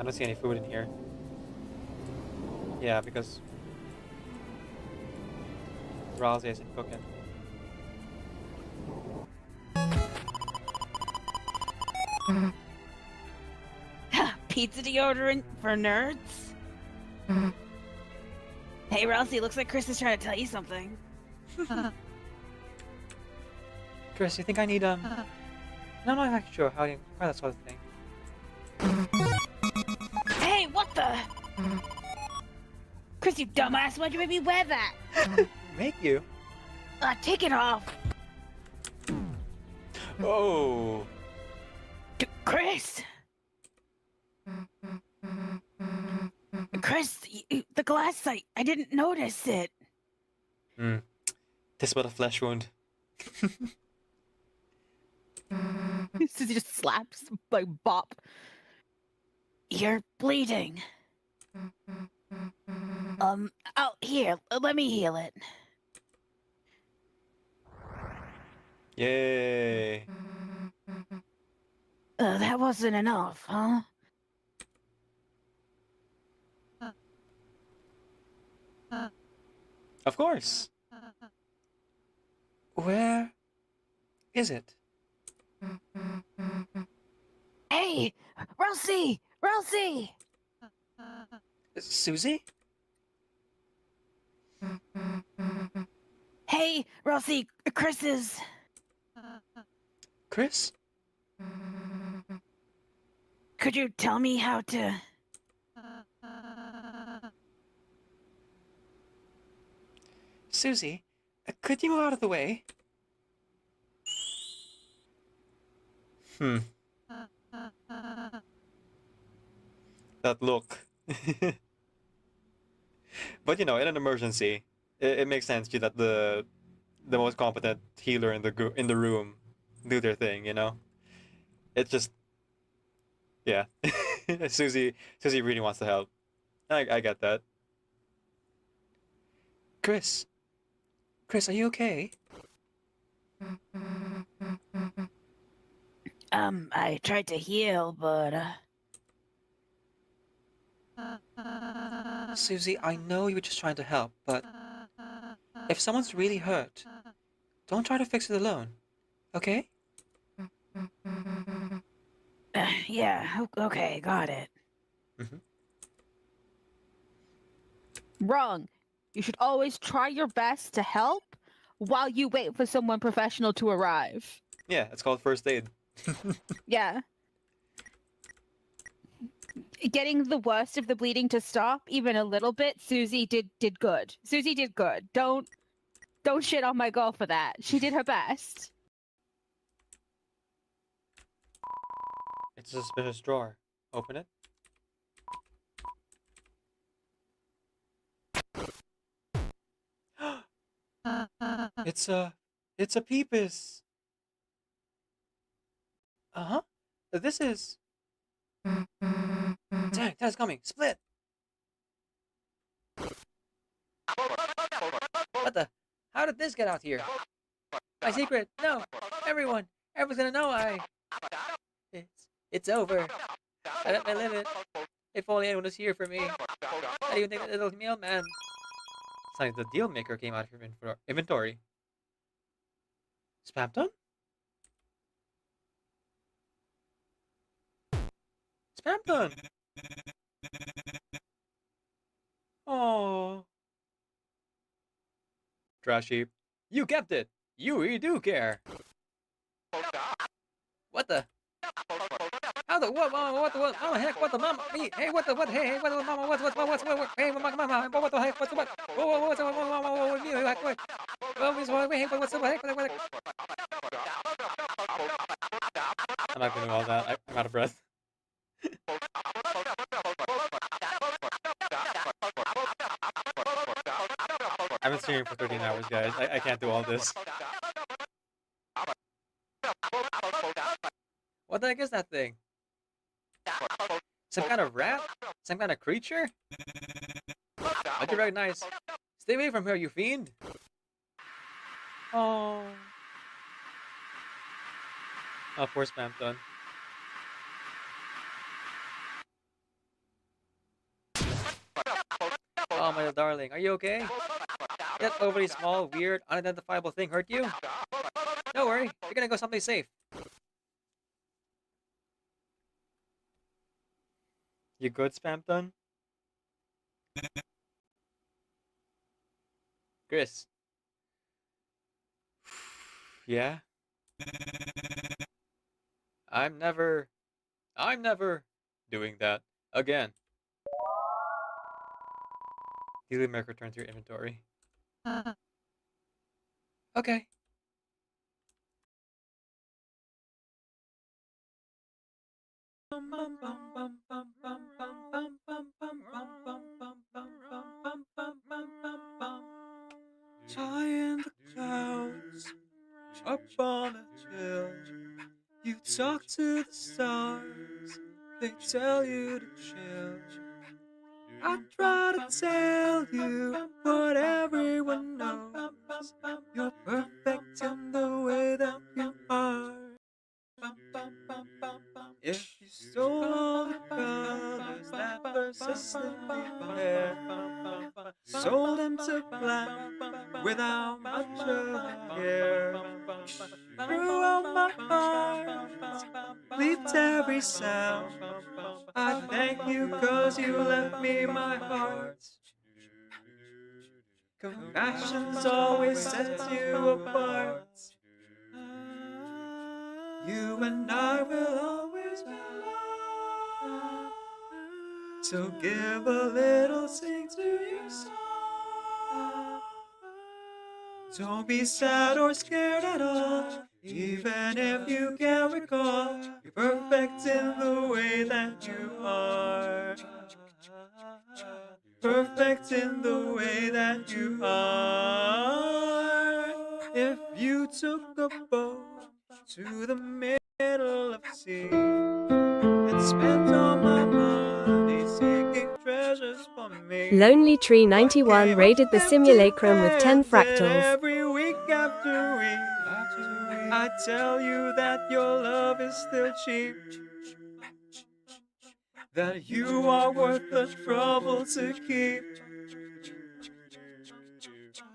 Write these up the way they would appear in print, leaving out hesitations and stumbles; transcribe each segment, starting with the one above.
I don't see any food in here. Yeah, because Rousey isn't cooking. Pizza deodorant for nerds? Hey, Rousey, looks like Chris is trying to tell you something. Chris, you think I need, No, I'm not actually sure how you try that sort of thing. Hey, what the? Chris, you dumbass, why'd you make me wear that? Make you? Take it off. Oh! Chris! Chris, the glass, I didn't notice it. This but a flesh wound. Susie just slaps, like, bop. You're bleeding. Oh, here, let me heal it. Yay! That wasn't enough, huh? Of course! Where is it? Hey! Rousey! Rousey! Susie? Hey, Rousey, Chris is... Chris? Could you tell me how to... Susie, could you move out of the way? That look. But you know, in an emergency, it makes sense to that the most competent healer in the room do their thing. You know, it's just yeah. Susie really wants to help. I get that. Chris, are you okay? I tried to heal, but, Susie, I know you were just trying to help, but if someone's really hurt, don't try to fix it alone, okay? yeah, okay, got it. Wrong. You should always try your best to help while you wait for someone professional to arrive. Yeah, it's called first aid. Yeah. Getting the worst of the bleeding to stop even a little bit, Susie did good. Susie did good. Don't shit on my girl for that. She did her best. It's a suspicious drawer. Open it. It's a Peepus. Uh-huh. This is... Dang, that's coming. Split! What the? How did this get out here? My secret! No! Everyone's gonna know It's over. I let my limit. If only anyone was here for me. I even think that little mailman. It's like the deal maker came out of your inventory. Spam done? Spam done! Oh. Trash heap. You kept it! You really do care! What the? How the what? Oh heck! What the mama? Me? Hey, what the what? Hey, what the mama? What? Hey, mama? What the heck? What's what? Whoa, what's what? Me? What? Well, hey, what's the heck? What? I'm not gonna do all that. I'm out of breath. I've been streaming for 13 hours, guys. I can't do all this. What the heck is that thing? Some kind of rat? Some kind of creature? I do recognize. Stay away from her, you fiend! Oh. Oh, poor Spam done. Oh, my darling, are you okay? That overly small, weird, unidentifiable thing hurt you? Don't worry, you're gonna go someplace safe. You good, Spamton? Chris. Yeah? I'm never doing that again. Daily Merc return to your inventory. Okay. High in the clouds, up on a hill, you talk to the stars, they tell you to chill. I try to tell you what everyone knows, you're perfect in the way that you are. If you stole all the colors that persist in your hair, sold them to black without much of care, threw out my heart, bleeped every sound. I thank you 'cause you left me my heart. Compassion's always sets you apart. You and I will always be loved. So give a little sing to your song. Don't be sad or scared at all, even if you can't recall. You're perfect in the way that you are. Perfect in the way that you are. If you took a boat to the middle of the sea and spent all my money seeking treasures for me, Lonely Tree 91 raided the simulacrum with 10 fractals. Every week after week, I tell you that your love is still cheap, that you are worth the trouble to keep.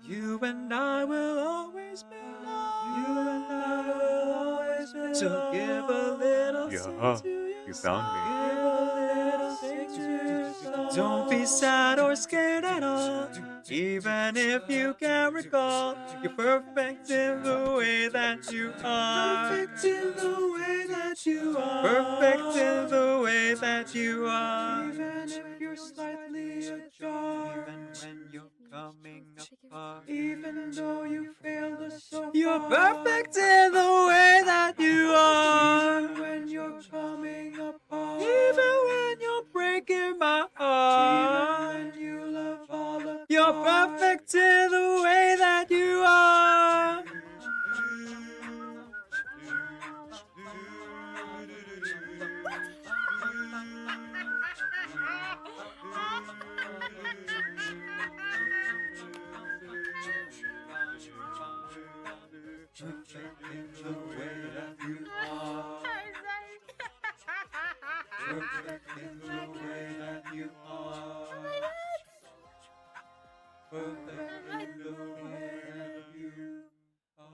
You and I will always be loved. You and I will always be loved. So give a little sing to your you song. found me. Give a little sing to your song. Don't be sad or scared at all, even if you can't recall. You're perfect in the way that you are. Perfect in the way that you are. Perfect in the way that you are. Even if you're slightly ajar. Even when you're coming apart. Even though you failed us so far. You're perfect in the way that you are. Even when you're coming apart. Even when you're breaking my heart. Even when you love all the You're perfect in the way that you are. Perfect in the way that you are. Perfect in the way that you are. Perfect in the way that you are.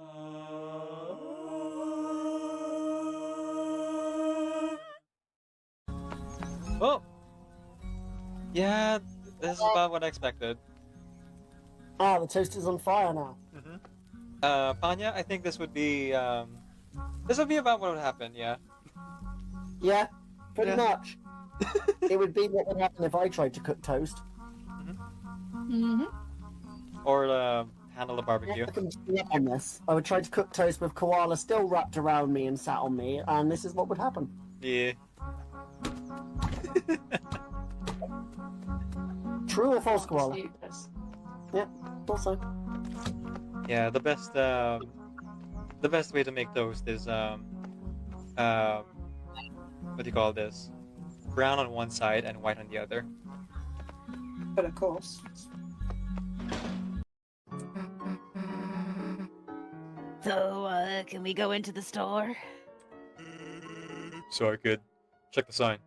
Oh! Yeah, this is about what I expected. Ah, the toast is on fire now. Panya, I think this would be about what would happen, yeah. Yeah, pretty Yeah. much. It would be what would happen if I tried to cook toast. Or handle the Yeah, barbecue. I can be up on this. I would try to cook toast with koala still wrapped around me and sat on me, and this is what would happen. Yeah. True or false, koala? Yeah, also. Yeah, the best way to make toast is what do you call this? Brown on one side and white on the other. But of course. So, can we go into the store? Sorry, kid. Check the sign.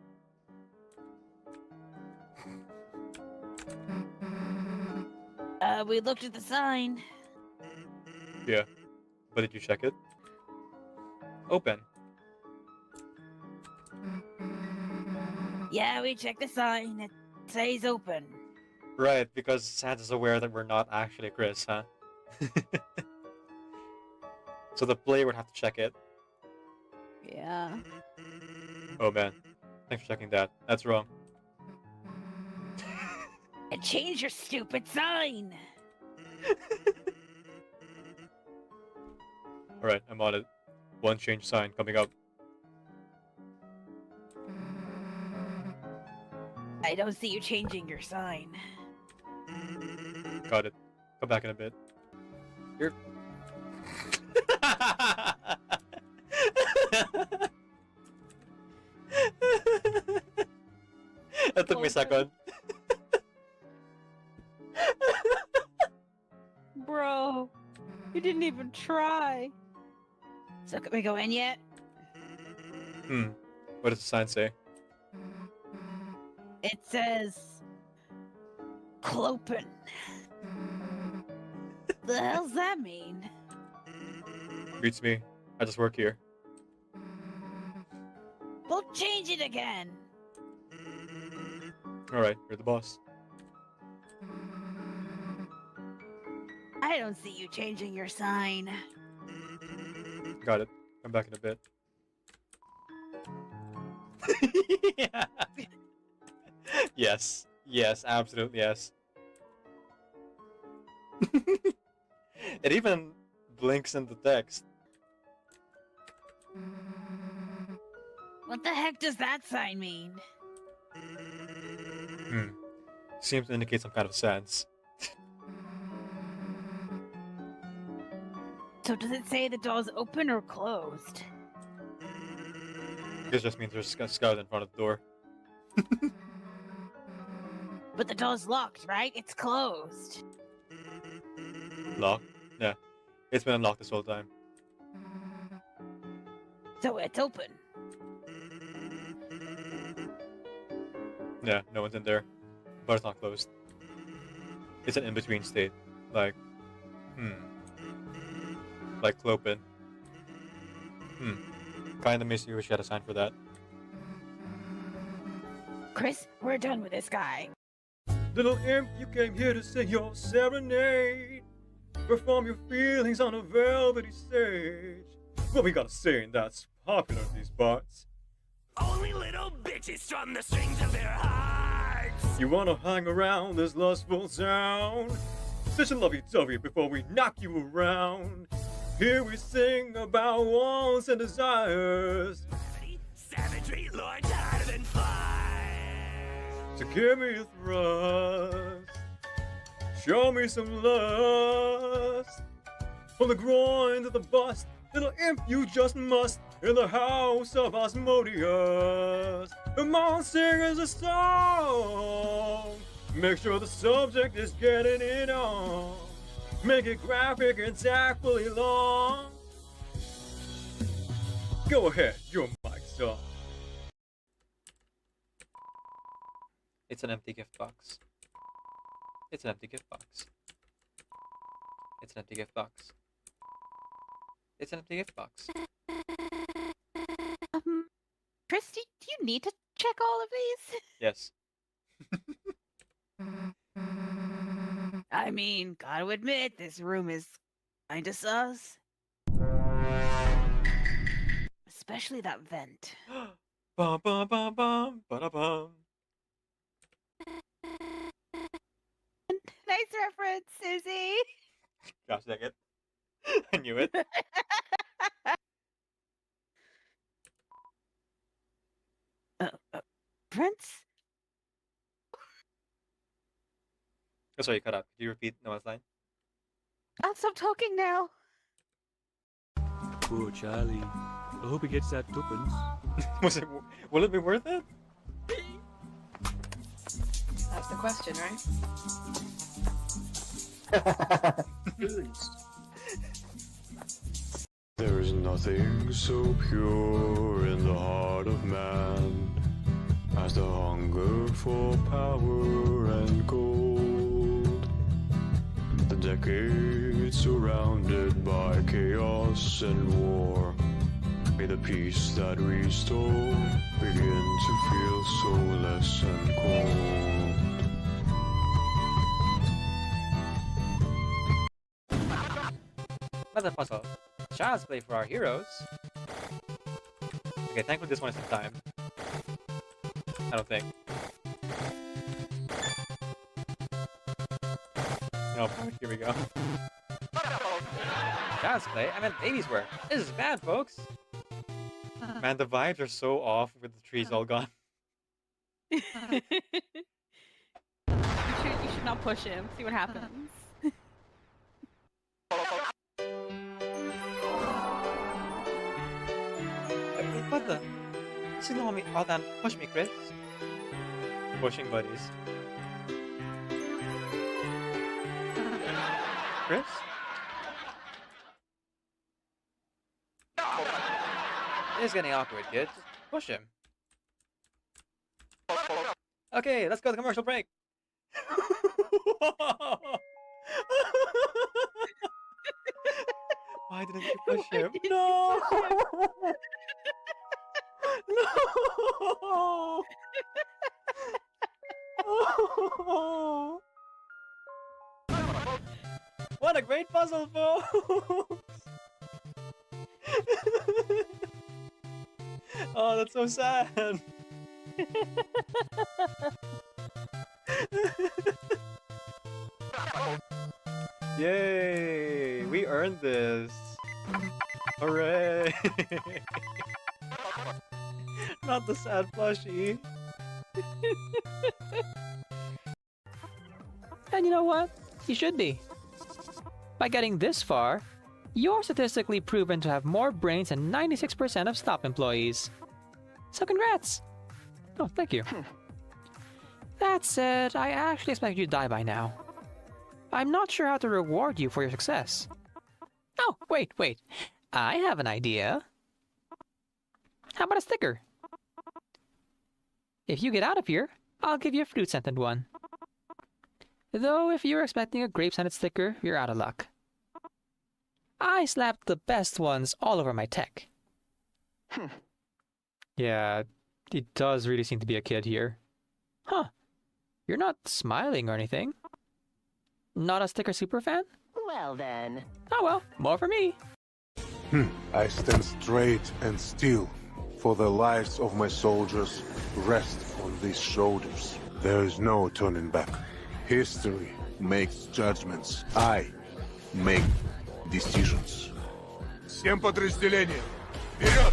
We looked at the sign. Yeah. But did you check it? Open. Yeah, we checked the sign. It says open. Right, because Santa's aware that we're not actually Chris, huh? So the player would have to check it. Yeah. Oh man. Thanks for checking that. That's wrong. And change your stupid sign. Alright, I'm on it. One change sign coming up. I don't see you changing your sign. Got it. Come back in a bit. You're... That took me a second. Bro, you didn't even try. So can we go in yet? What does the sign say? It says Clopen. The hell's that mean? Beats me. I just work here. We'll change it again. Alright, you're the boss. I don't see you changing your sign. Got it. Come back in a bit. Yeah. Yes. Yes, absolutely yes. It even blinks in the text. What the heck does that sign mean? Seems to indicate some kind of sense. So does it say the door's open or closed? This just means there's a scout in front of the door. But the door's locked, right? It's closed. Locked? Yeah. It's been unlocked this whole time. So it's open. Yeah, no one's in there. But it's not closed. It's an in-between state. Like, like Clopen. Kinda miss you wish you had a sign for that. Chris, we're done with this guy. Little imp, you came here to sing your serenade. Perform your feelings on a velvety stage. What we gotta sing that's popular in these parts? Only little bitches strum the strings of their hearts. You wanna hang around this lustful sound? Such a lovey-dovey before we knock you around. Here we sing about wants and desires. Savagery, Lord, harder than fire. So give me a thrust. Show me some lust. From the groin to the bust, little imp, you just must. In the house of Asmodeus. Come on, sing us a song. Make sure the subject is getting it on. Make it graphic and tactfully long. Go ahead, your mic's on. It's an empty gift box. It's an empty gift box. It's an empty gift box. It's an empty gift box. Chris, do you need to check all of these? Yes. I mean, gotta admit, this room is kinda sus. Especially that vent. Bum bum bum bum ba bum. Nice reference, Susie. Gosh dang it. I knew it. Prince? Oh, sorry, you cut out. Could you repeat Noah's line? I'll stop talking now. Poor Charlie. I hope he gets that tuppence. Will it be worth it? That's the question, right? There is nothing so pure in the heart of man as the hunger for power and gold. decades surrounded by chaos and war. May the peace that we stole begin to feel soulless and cold. Another puzzle. Child's play for our heroes. Okay, thankfully this one is in time. I don't think. No, here we go. Child's play? I meant baby's work. This is bad, folks. Man, the vibes are so off with the trees all gone. You should not push him. See what happens. What the? This is not me. All done. Push me, Chris. Pushing buddies. Chris? This is getting awkward, kid. Just push him. Okay, let's go to commercial break. Why didn't you push him? No! No! Oh. What a great puzzle, folks! Oh, that's so sad. Yay! We earned this. Hooray! Not the sad plushie. And you know what? You should be. By getting this far, you're statistically proven to have more brains than 96% of Stop employees. So congrats! Oh, thank you. That said, I actually expected you to die by now. I'm not sure how to reward you for your success. Oh, wait. I have an idea. How about a sticker? If you get out of here, I'll give you a fruit-scented one. Though if you're expecting a grape-scented sticker, you're out of luck. I slapped the best ones all over my tech. Yeah, it does really seem to be a kid here. Huh. You're not smiling or anything. Not a sticker superfan? Well then. Oh well, more for me. I stand straight and still, for the lives of my soldiers rest on these shoulders. There is no turning back. History makes judgments. I make decisions. Всем подразделениям! Вперед!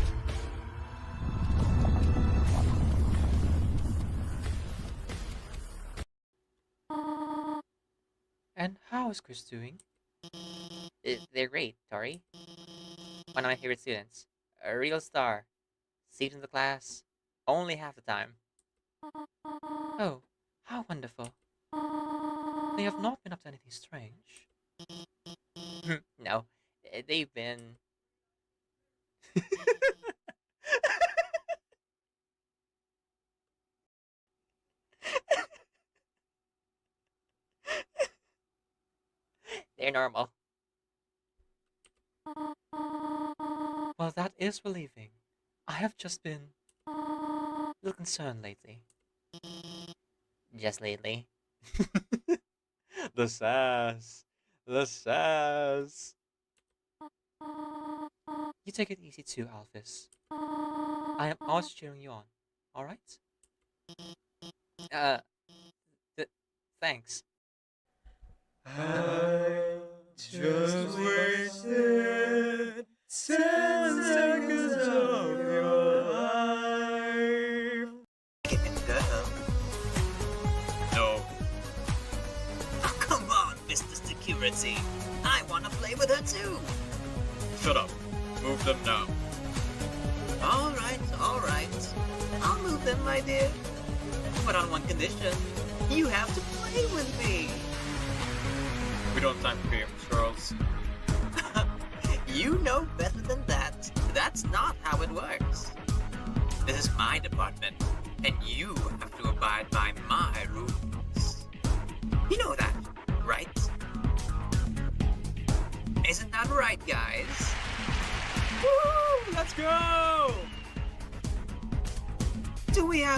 And how is Chris doing? They're great, Tori. One of my favorite students. A real star. Seat in the class. Only half the time. Oh, how wonderful. They have not been up to anything strange. No, they've been... They're normal. Well, that is relieving. I have just been a little concerned lately. Just lately. The sass. The sass. You take it easy too, Alphys. I am always cheering you on, alright? Thanks. I just wasted 10 seconds of your life. No. Oh, come on, Mr. Security. I want to play with her too. Shut up. Move them now. Alright. I'll move them, my dear. But on one condition. You have to play with me. We don't have time for games, Charles. You know better than that. That's not how it works. This is my department, and you have to abide by my rules. You know that, right?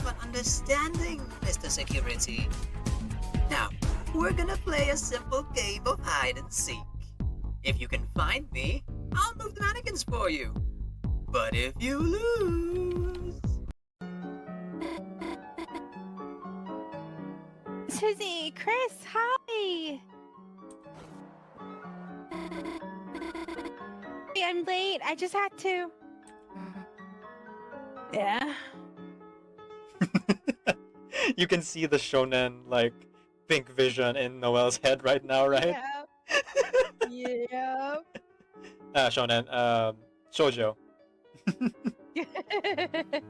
of an understanding, Mr. Security. Now, we're gonna play a simple game of hide and seek. If you can find me, I'll move the mannequins for you. But if you lose... Susie, Chris, hi. Hey, I'm late. I just had to. Yeah. You can see the shonen like pink vision in Noel's head right now, right? Yeah. Shonen, shoujo. Yep.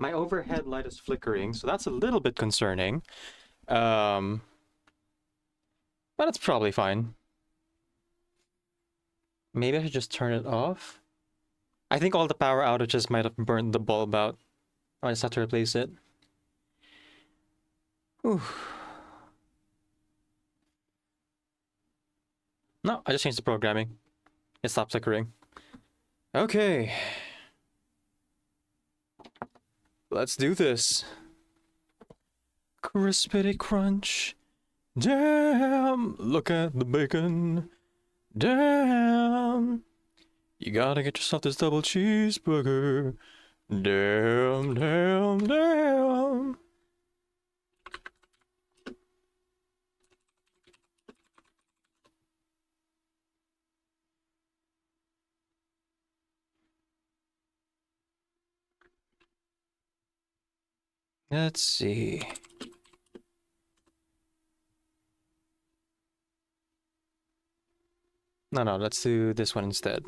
My overhead light is flickering, so that's a little bit concerning. But it's probably fine. Maybe I should just turn it off. I think all the power outages might have burned the bulb out. I just have to replace it. Whew. No, I just changed the programming. It stopped flickering. Okay. Let's do this. Crispity crunch. Damn, look at the bacon. Damn. You gotta get yourself this double cheeseburger. Damn, damn, damn. Let's see. No, let's do this one instead.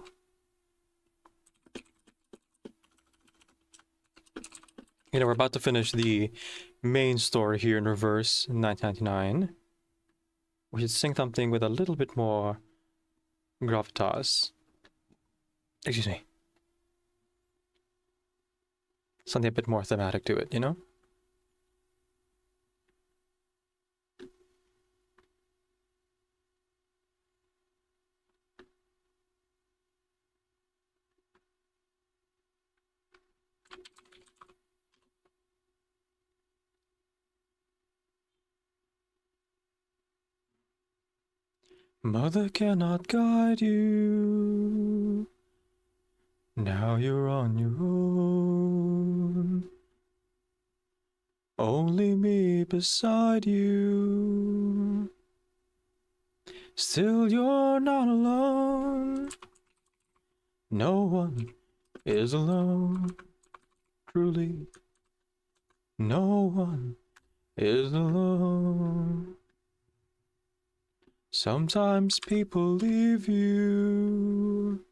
You know, we're about to finish the main story here in reverse, 1999. We should sing something with a little bit more gravitas. Excuse me. Something a bit more thematic to it, you know? Mother cannot guide you. Now you're on your own. Only me beside you. Still you're not alone. No one is alone. Truly, no one is alone. Sometimes people leave you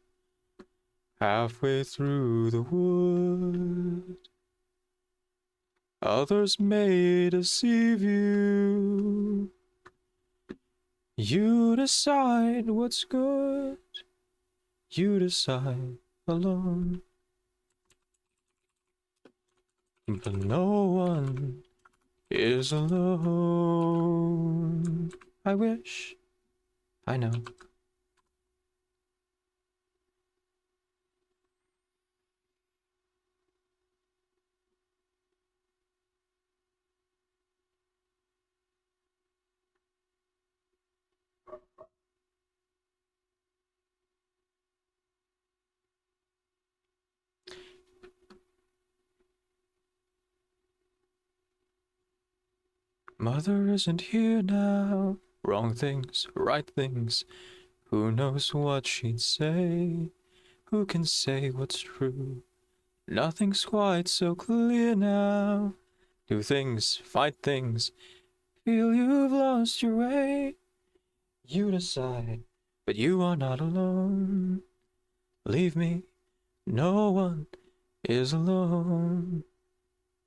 halfway through the wood. Others may deceive you. You decide what's good. You decide alone. But no one is alone. I wish. I know. Mother isn't here now. Wrong things, right things. Who knows what she'd say? Who can say what's true? Nothing's quite so clear now. Do things, fight things. Feel you've lost your way. You decide, but you are not alone. Believe me, no one is alone.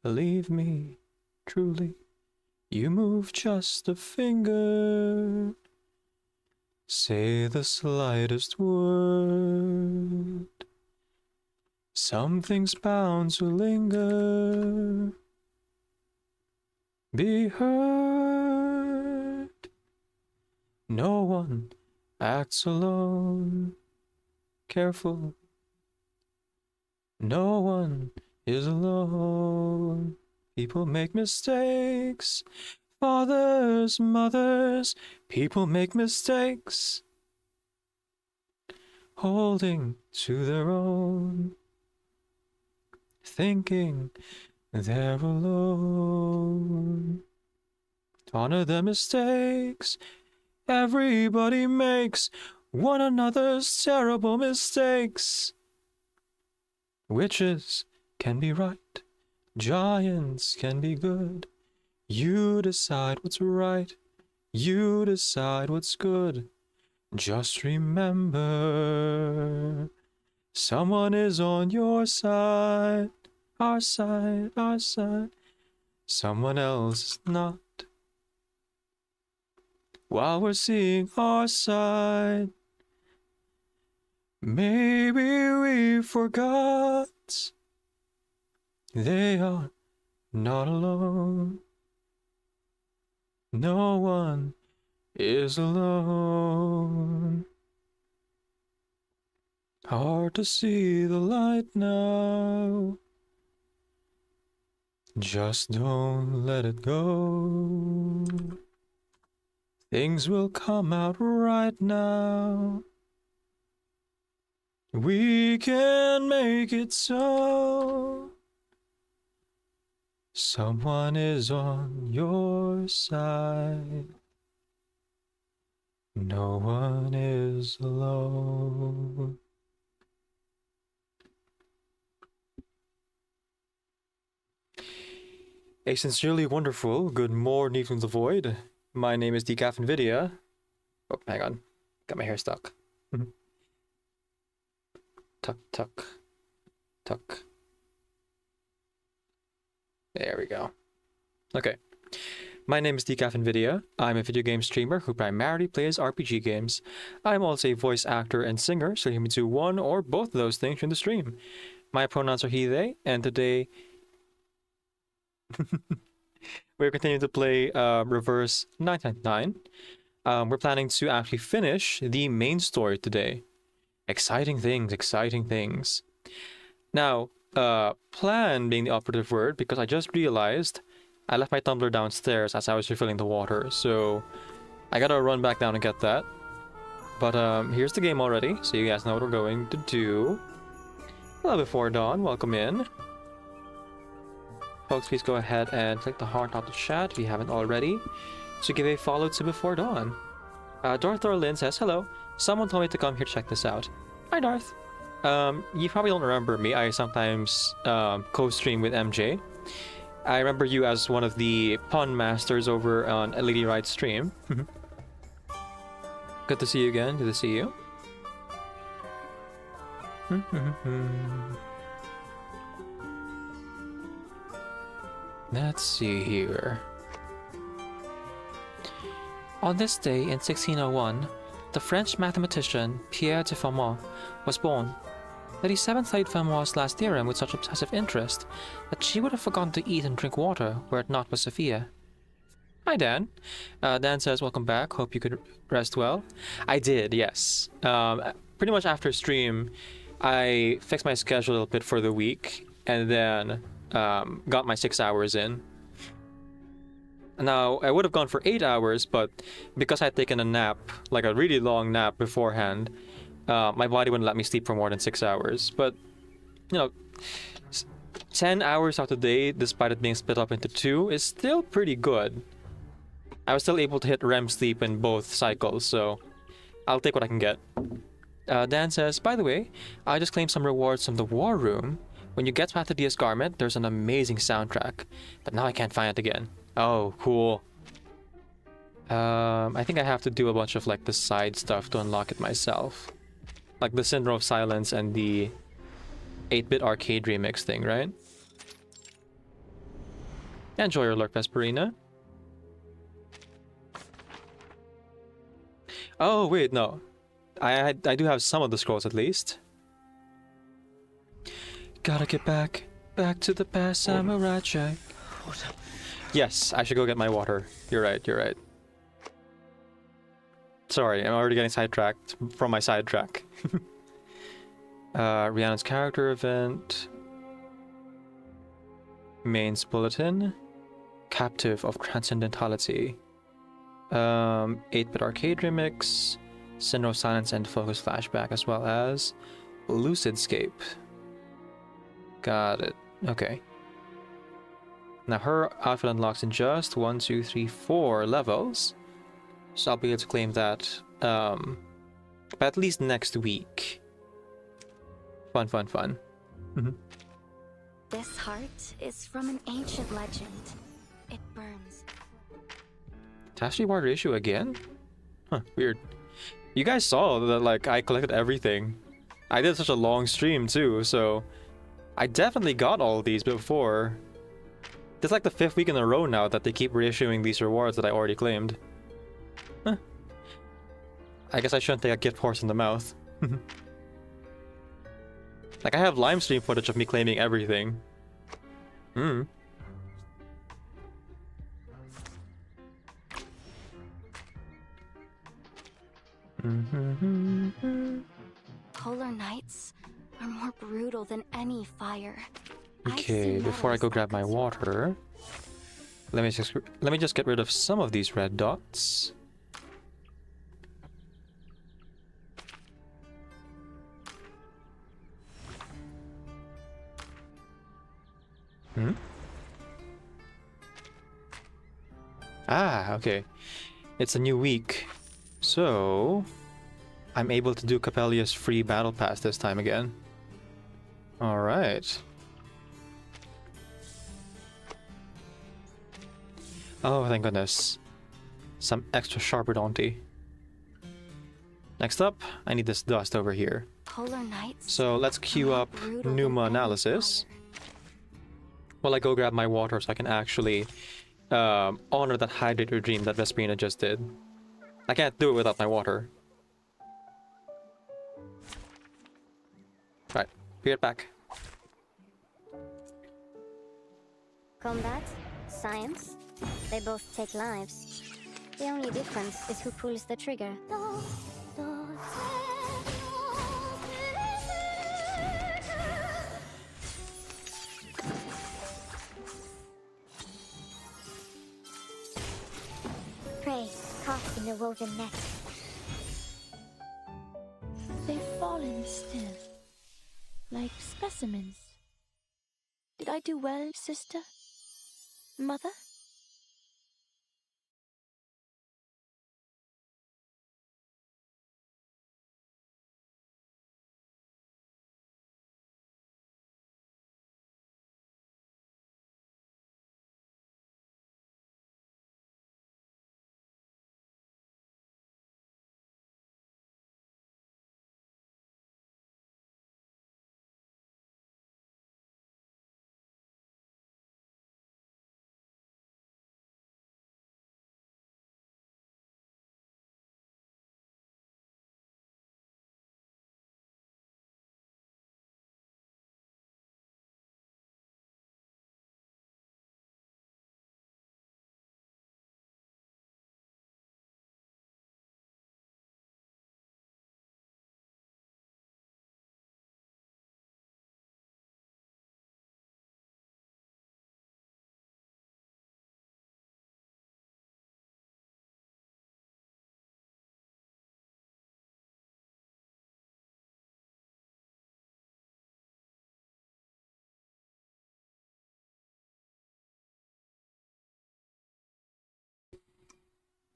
Believe me, truly. You move just a finger, say the slightest word. Something's bound to linger, be heard. No one acts alone, careful. No one is alone. People make mistakes, fathers, mothers, people make mistakes, holding to their own, thinking they're alone. Honor their mistakes, everybody makes one another's terrible mistakes. Witches can be right. Giants can be good. You decide what's right. You decide what's good. Just remember, someone is on your side. our side, our side. Someone else is not. While we're seeing our side, maybe we forgot they are not alone. No one is alone. Hard to see the light now. Just don't let it go. Things will come out right now. We can make it so. Someone is on your side. No one is alone. A sincerely wonderful good morning from the void. My name is Decaf Nvidia. Oh, hang on. Got my hair stuck. Tuck, tuck, tuck. There we go. Okay. My name is Decaf Nvidia. I'm a video game streamer who primarily plays RPG games. I'm also a voice actor and singer, so you can do one or both of those things in the stream. My pronouns are he, they, and today we're continuing to play Reverse 999. We're planning to actually finish the main story today. Exciting things, exciting things. Now, plan being the operative word, because I just realized I left my tumbler downstairs as I was refilling the water, so I gotta run back down and get that. But here's the game already, so you guys know what we're going to do. Hello Before Dawn, welcome in. Folks, please go ahead and click the heart on the chat if you haven't already, to give a follow to Before Dawn. Darth Lynn says, hello, someone told me to come here to check this out. Hi Darth. You probably don't remember me. I sometimes co-stream with MJ. I remember you as one of the pun masters over on Lady Ride's stream. Good to see you again. Good to see you. Let's see here. On this day in 1601, the French mathematician Pierre de Fermat was born. Lady Seven studied Fermat's last theorem with such obsessive interest that she would have forgotten to eat and drink water were it not for Sophia. Hi Dan. Dan says, welcome back. Hope you could rest well. I did, yes. Pretty much after stream, I fixed my schedule a little bit for the week and then got my 6 hours in. Now, I would have gone for 8 hours, but because I had taken a nap, like a really long nap beforehand, my body wouldn't let me sleep for more than 6 hours. But, you know, 10 hours out of the day, despite it being split up into 2, is still pretty good. I was still able to hit REM sleep in both cycles, so I'll take what I can get. Dan says, by the way, I just claimed some rewards from the War Room. When you get past the DS Garment, there's an amazing soundtrack, but now I can't find it again. Oh, cool. I think I have to do a bunch of like the side stuff to unlock it myself. Like the Syndrome of Silence and the 8-bit arcade remix thing, right? Enjoy your lurk, Vesperina. Oh, wait, no. I do have some of the scrolls at least. Gotta get back to the past, Samurai Jack. Yes, I should go get my water. You're right, you're right. Sorry, I'm already getting sidetracked from my sidetrack. Rhiannon's character event. Main's bulletin. Captive of Transcendentality. 8-bit arcade remix. Syndrome of Silence and Focus flashback, as well as Lucidscape. Got it. Okay. Now her outfit unlocks in just 1, 2, 3, 4 levels. So I'll be able to claim that at least next week. Fun, fun, fun. This heart is from an ancient legend. It burns. Tasty water issue again? Huh, weird. You guys saw that like I collected everything. I did such a long stream too, so I definitely got all of these before. It's like the 5th week in a row now that they keep reissuing these rewards that I already claimed. Huh. I guess I shouldn't take a gift horse in the mouth. Like, I have live stream footage of me claiming everything. Polar nights are more brutal than any fire. Okay, before I go grab my water, let me just get rid of some of these red dots. Ah, okay. It's a new week. So, I'm able to do Capellia's free battle pass this time again. Alright. Oh, thank goodness. Some extra Sharperdonty. Next up, I need this dust over here. Polar nights. So let's queue up Pneuma Analysis. While I go grab my water so I can actually honor that hydrator dream that Vesperina just did. I can't do it without my water. Right, be right back. Combat, science, they both take lives. The only difference is who pulls the trigger. Prey, caught in the woven net. They've fallen still, like specimens. Did I do well, sister? Mother?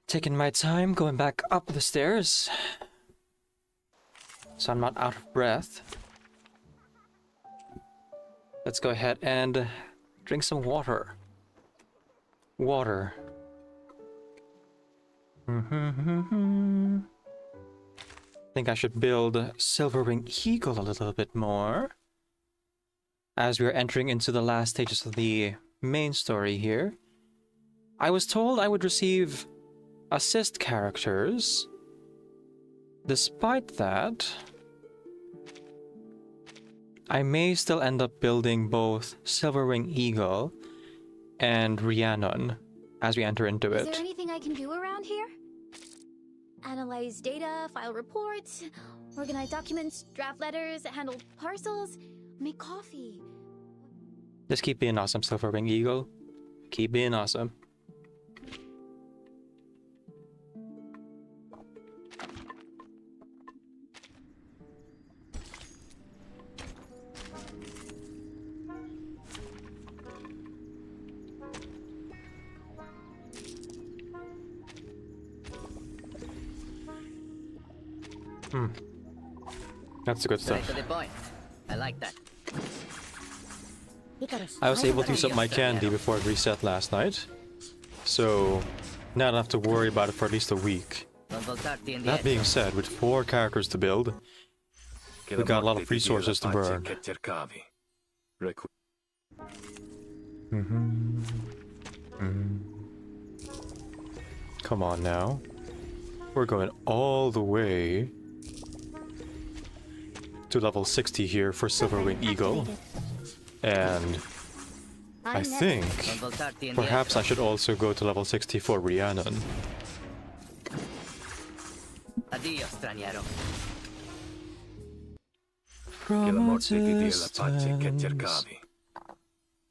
Taking my time going back up the stairs, so I'm not out of breath. Let's go ahead and drink some water. Water. I think I should build Silverwing Eagle a little bit more, as we are entering into the last stages of the main story here. I was told I would receive assist characters. Despite that, I may still end up building both Silverwing Eagle and Rhiannon as we enter into Is it. there anything I can do around here? Analyze data, file reports, organize documents, draft letters, handle parcels, make coffee. Just keep being awesome, Silverwing Eagle. Keep being awesome. That's the good Straight stuff. to the point. I like that. I was able to use up my candy before it reset last night, so now I don't have to worry about it for at least a week. That being said, with 4 characters to build, we got a lot of resources to burn. Come on now. We're going all the way to level 60 here for Silverwing Eagle. And I think perhaps I should also go to level 60 for Rhiannon. Addio, straniero. From a distance,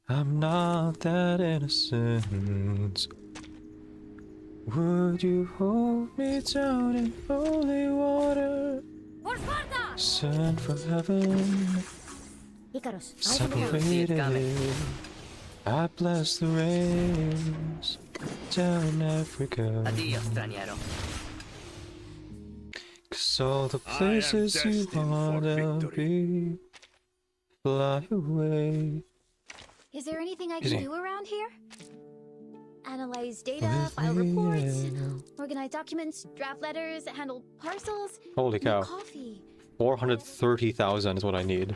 I'm not that innocent. Would you hold me down in holy water? Sent from heaven, separated. I bless the rains down in Africa. Addio, straniero. 'Cause all the places you wanna be fly away. Is there anything I Easy. can do around here? Analyze data, file reports, organize documents, draft letters, handle parcels. Holy cow. make coffee. 430,000 is what I need.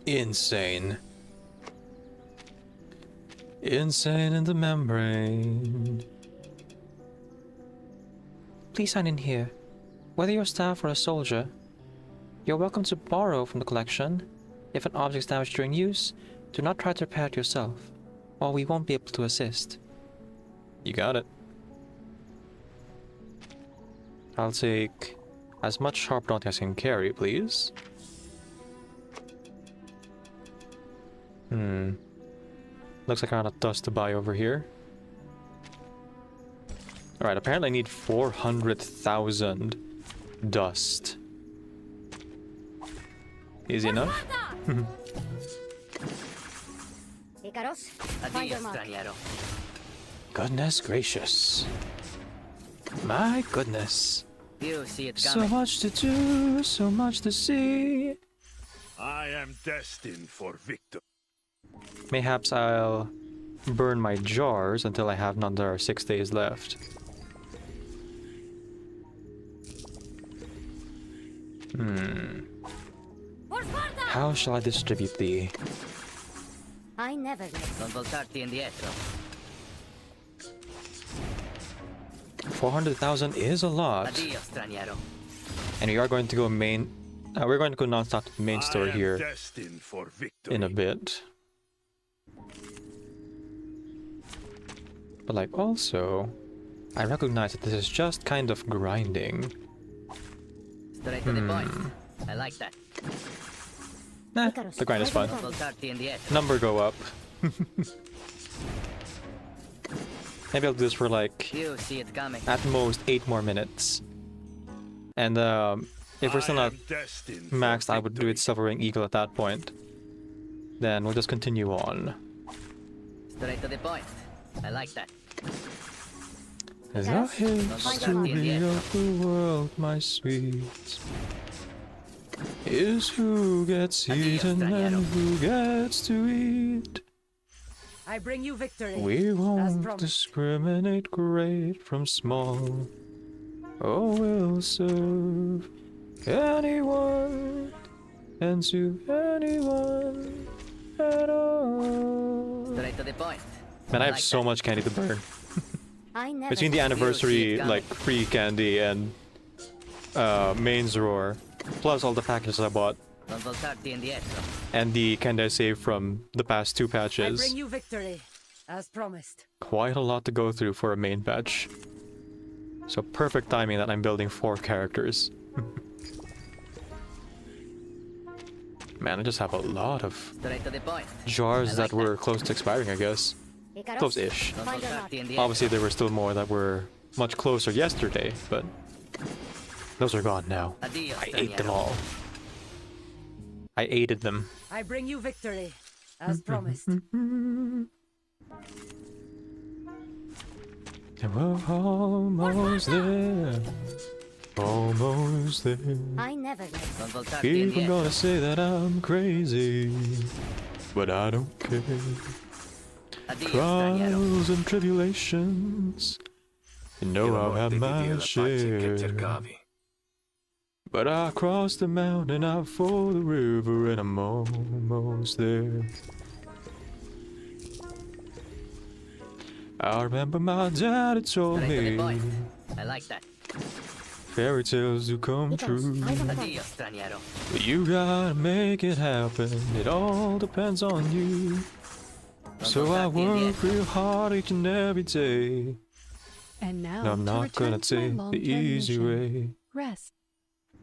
Insane. Insane in the membrane. Please sign in here. Whether you're staff or a soldier, you're welcome to borrow from the collection. If an object is damaged during use, do not try to repair it yourself, or we won't be able to assist. You got it. I'll take as much sharp dot as I can carry, please. Looks like I got a dust to buy over here. Alright, apparently I need 400,000 dust. Easy enough? Icaros, find Addio, your mark. straniero. Goodness gracious. My goodness. You see it So coming. much to do, so much to see. I am destined for victory. Mayhaps I'll burn my jars until I have another 6 days left. How shall I distribute thee? I never let Non voltarti indietro. 400,000 is a lot. Addio, straniero. And we are going to go main... we're going to go non-stop to the main store here Destined for victory. in a bit. But like also, I recognize that this is just kind of grinding. Straight to the point. I like that. Nah, the grind is fun. Non voltarti indietro. Number go up. Maybe I'll do this for like, You see it coming. at most 8 more minutes. And if we're still not maxed, I would do it Silverwing Eagle at that point. Then we'll just continue on. Straight to the point. I like that. As a history of the world, my sweet, is who gets eaten and who gets to eat. I bring you victory. We as won't promised. discriminate great from small. Oh, we'll serve anyone and to anyone at all. Straight to the point. Man, I have so much candy to burn. I never Between the let anniversary, like, free candy and mains roar, plus all the packages I bought, Non voltarti indietro. and the candy I saved from the past 2 I patches, bring you victory, as promised. quite a lot to go through for a main patch. So perfect timing that I'm building 4 characters. Man, I just have a lot of Straight to the point. jars that were close to expiring, I guess. Icaros, Close-ish. Non find your mark. voltarti indietro. Obviously, there were still more that were much closer yesterday, but those are gone now. Addio, I ate them straniero. all. I aided them. I bring you victory, as promised. We're almost there. Almost there. I never let Non voltarti People indietro. gonna say that I'm crazy, but I don't care. Addio, straniero. Trials and tribulations, you know I've had my share. But I crossed the mountain, I follow the river, and I'm almost there. I remember my daddy told Straight to the me point. I like that. fairy tales do come true. Adios, straniero. But you gotta make it happen, it all depends on you. So I work real hard each and every day. And now, And I'm to not return gonna to my take the long-term easy mission. way. Rest.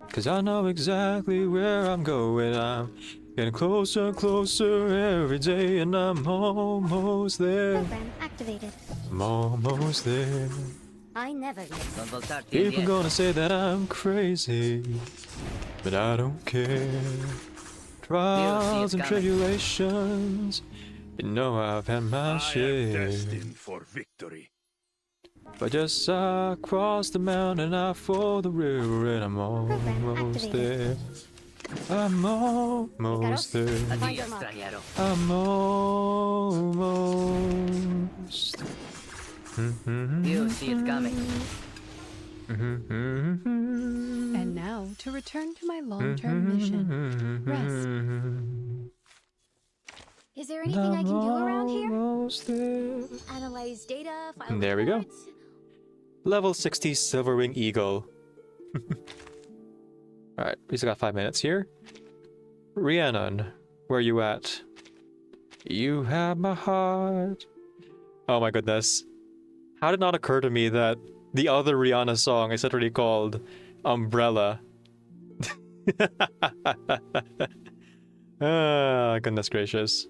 'Cause I know exactly where I'm going. I'm getting closer and closer every day, and I'm almost there. Program activated. I'm almost there. I never leave. Don't voltar People gonna say that I'm crazy, but I don't care. Trials and coming. tribulations, you know I've had my I am share. destined for victory. But just I cross the mountain, I follow the river, and I'm almost there. I'm almost there. Adios, straniero. I'm almost. You see it coming. And now, to return to my long-term mission. Rest. Is there anything I can do around here? Almost there. Analyze data, file There we go. reports. Level 60 Silver Wing Eagle. Alright, we still got 5 minutes here. Rhiannon, where you at? You have my heart. Oh my goodness. How did it not occur to me that the other Rihanna song is literally called Umbrella? Ah, goodness gracious.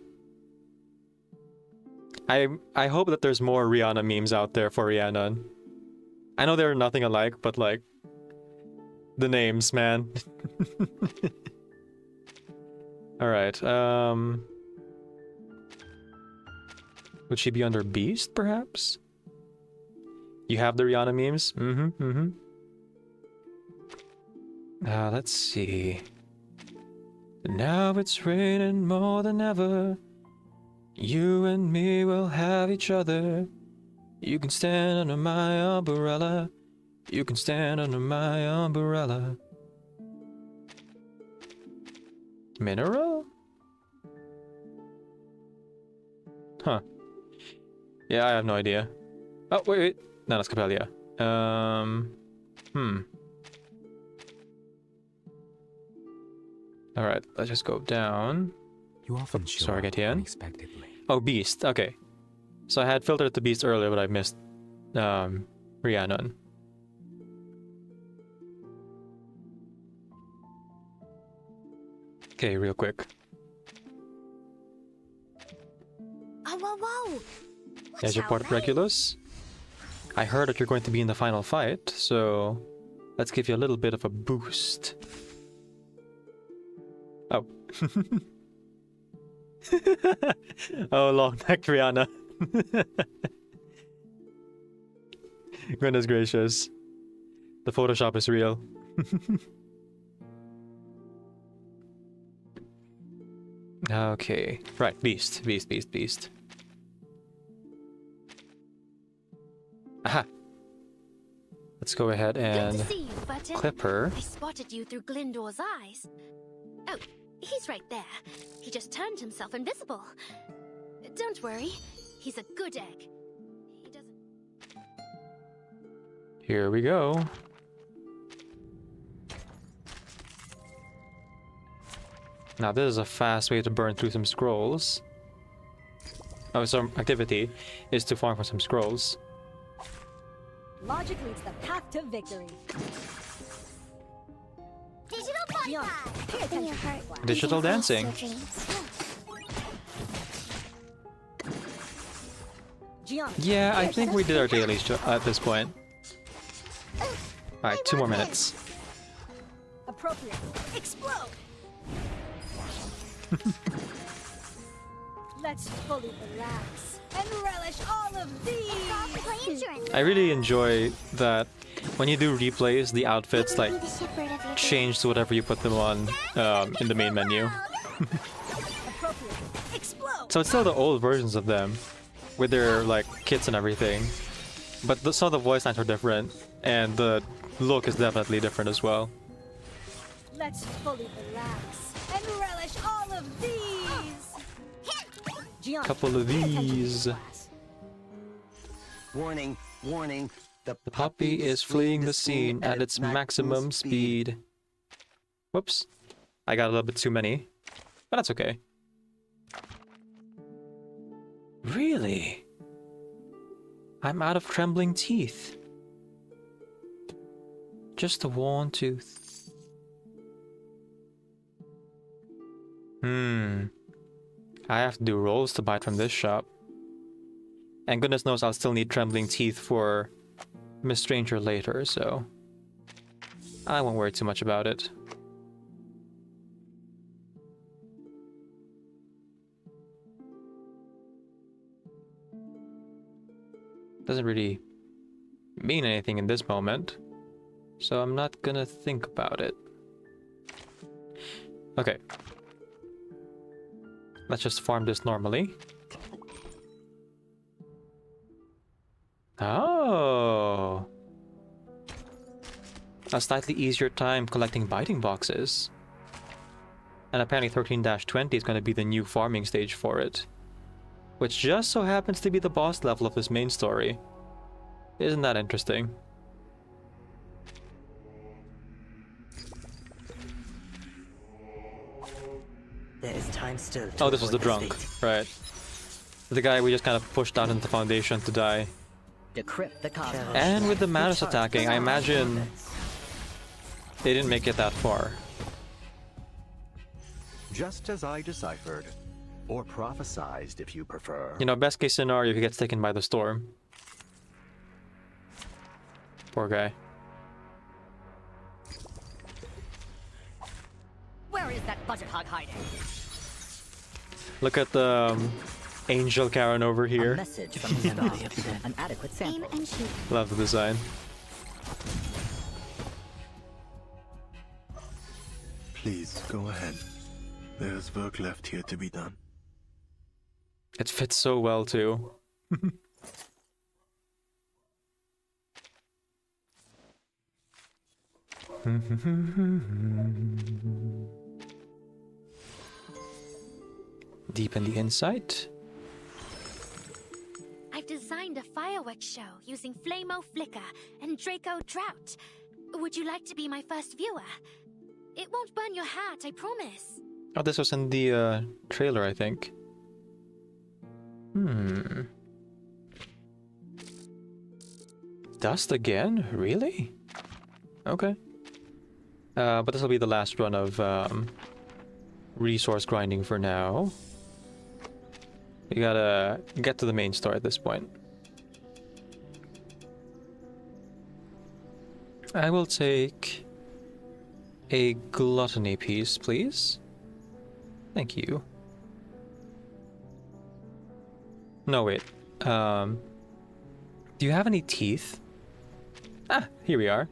I hope that there's more Rihanna memes out there for Rhiannon. I know they're nothing alike, but like the names, man. Alright, would she be under Beast, perhaps? You have the Rihanna memes? Let's see. Now it's raining more than ever. You and me will have each other. You can stand under my umbrella. You can stand under my umbrella. Mineral? Huh. Yeah, I have no idea. Oh, wait. No, that's Capelia. Alright, let's just go down. You often show Sorry, up get in. unexpectedly. Oh, Beast. Okay. So I had filtered the Beast earlier, but I missed Rhiannon. Okay, real quick. Oh, whoa, whoa! As your part of Regulus, I heard that you're going to be in the final fight, so let's give you a little bit of a boost. Oh. Oh, long-necked Rihanna. Goodness gracious. The Photoshop is real. Okay. Right, Beast. Aha! Let's go ahead Good and to see you, Button. clip her. I spotted you through Glyndor's eyes. Oh, he's right there. He just turned himself invisible. Don't worry, he's a good egg. He doesn't. Here we go. Now this is a fast way to burn through some scrolls. Oh, some activity is to farm for some scrolls. Logic leads the path to victory. Digital body Pay attention. Digital dancing. Yeah, I think we did our dailies at this point. Alright, 2 more minutes. Appropriate. Explode. Let's fully relax and relish all of these. I really enjoy that when you do replays, the outfits like change to whatever you put them on in the main menu. So it's still the old versions of them with their like kits and everything, but some of the voice lines are different and the look is definitely different as well. Let's fully relax and relish all of these. Couple of these. Warning, warning. The puppy is fleeing the scene at its maximum speed. Whoops. I got a little bit too many. But that's okay. Really? I'm out of trembling teeth. Just a worn tooth. I have to do rolls to bite from this shop. And goodness knows I'll still need trembling teeth for Miss Stranger later, so I won't worry too much about it. Doesn't really mean anything in this moment, so I'm not gonna think about it. Okay. Let's just farm this normally. Oh! A slightly easier time collecting biting boxes. And apparently 13-20 is going to be the new farming stage for it. Which just so happens to be the boss level of this main story. Isn't that interesting? There is time still. Oh, this was the drunk, right. The guy we just kind of pushed out into the Foundation to die. Decrypt the cosmos. And with the Manus attacking, I imagine they didn't make it that far. Just as I deciphered. Or prophesized, if you prefer. You know, best case scenario, he gets taken by the storm. Poor guy. Where is that budget hog hiding? Look at the Angel Karen over here. Message from the star. An adequate sample. Love the design. Please, go ahead. There's work left here to be done. It fits so well, too. Deepen the insight. I've designed a fireworks show using Flamo Flicker and Draco Drought. Would you like to be my first viewer? It won't burn your hat, I promise. Oh, this was in the trailer, I think. Dust again? Really? Okay. But this will be the last run of resource grinding for now. We gotta get to the main story at this point. I will take a gluttony piece, please. Thank you. No, wait. Do you have any teeth? Ah, here we are.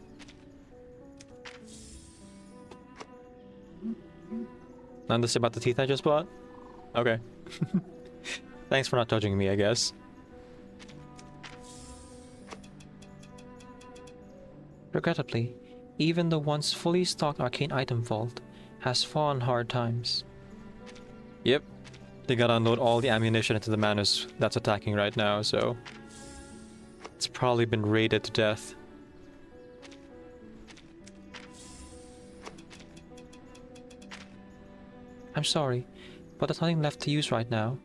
None to say about the teeth I just bought? Okay. Thanks for not judging me, I guess. Regrettably, even the once fully stocked arcane item vault has fallen hard times. Yep, they gotta unload all the ammunition into the Manus that's attacking right now, so it's probably been raided to death. I'm sorry, but there's nothing left to use right now.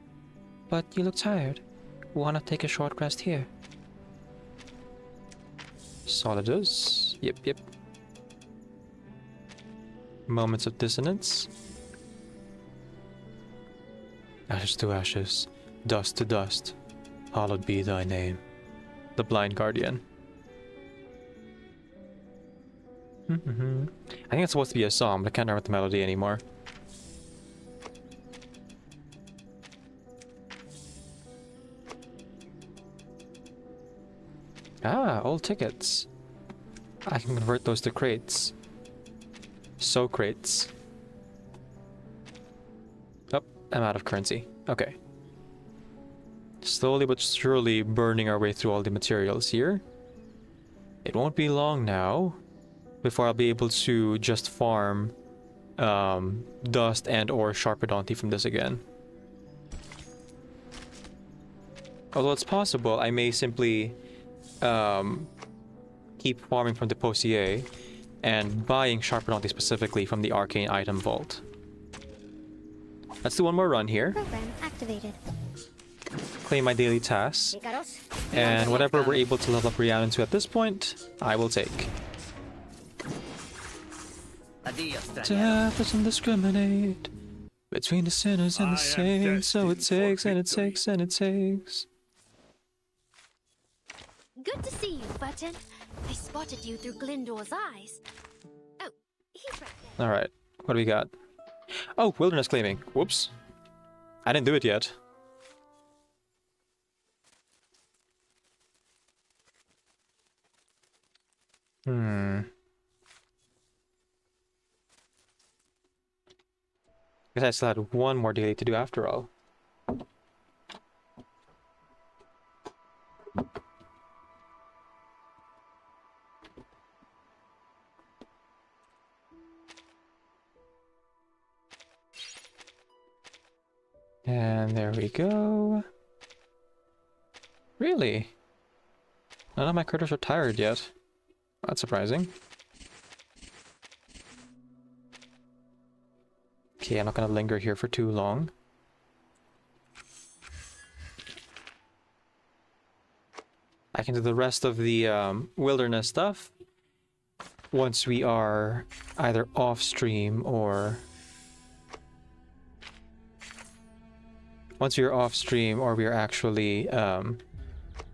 But you look tired. Wanna take a short rest here? Solidus. Yep. Moments of dissonance. Ashes to ashes, dust to dust. Hallowed be thy name. The Blind Guardian. I think it's supposed to be a song, but I can't remember the melody anymore. Ah, old tickets. I can convert those to crates. So crates. Oh, I'm out of currency. Okay. Slowly but surely burning our way through all the materials here. It won't be long now before I'll be able to just farm dust and or Sharpodonty from this again. Although it's possible, I may simply keep farming from the Posier and buying Sharpodonty specifically from the Arcane Item Vault. Let's do one more run here. Program activated. Claim my daily tasks. And whatever we're able to level up Rhiannon to at this point, I will take. Death doesn't discriminate between the sinners and the saints, so it takes and it takes and it takes. Good to see you, Button. I spotted you through Glyndor's eyes. Oh, he's right there. Alright, what do we got? Oh, wilderness claiming. Whoops. I didn't do it yet. Guess I still had one more daily to do after all. And there we go. Really? None of my critters are tired yet. That's surprising. Okay, I'm not gonna linger here for too long. I can do the rest of the wilderness stuff once we are either off stream or once we are off stream or we are actually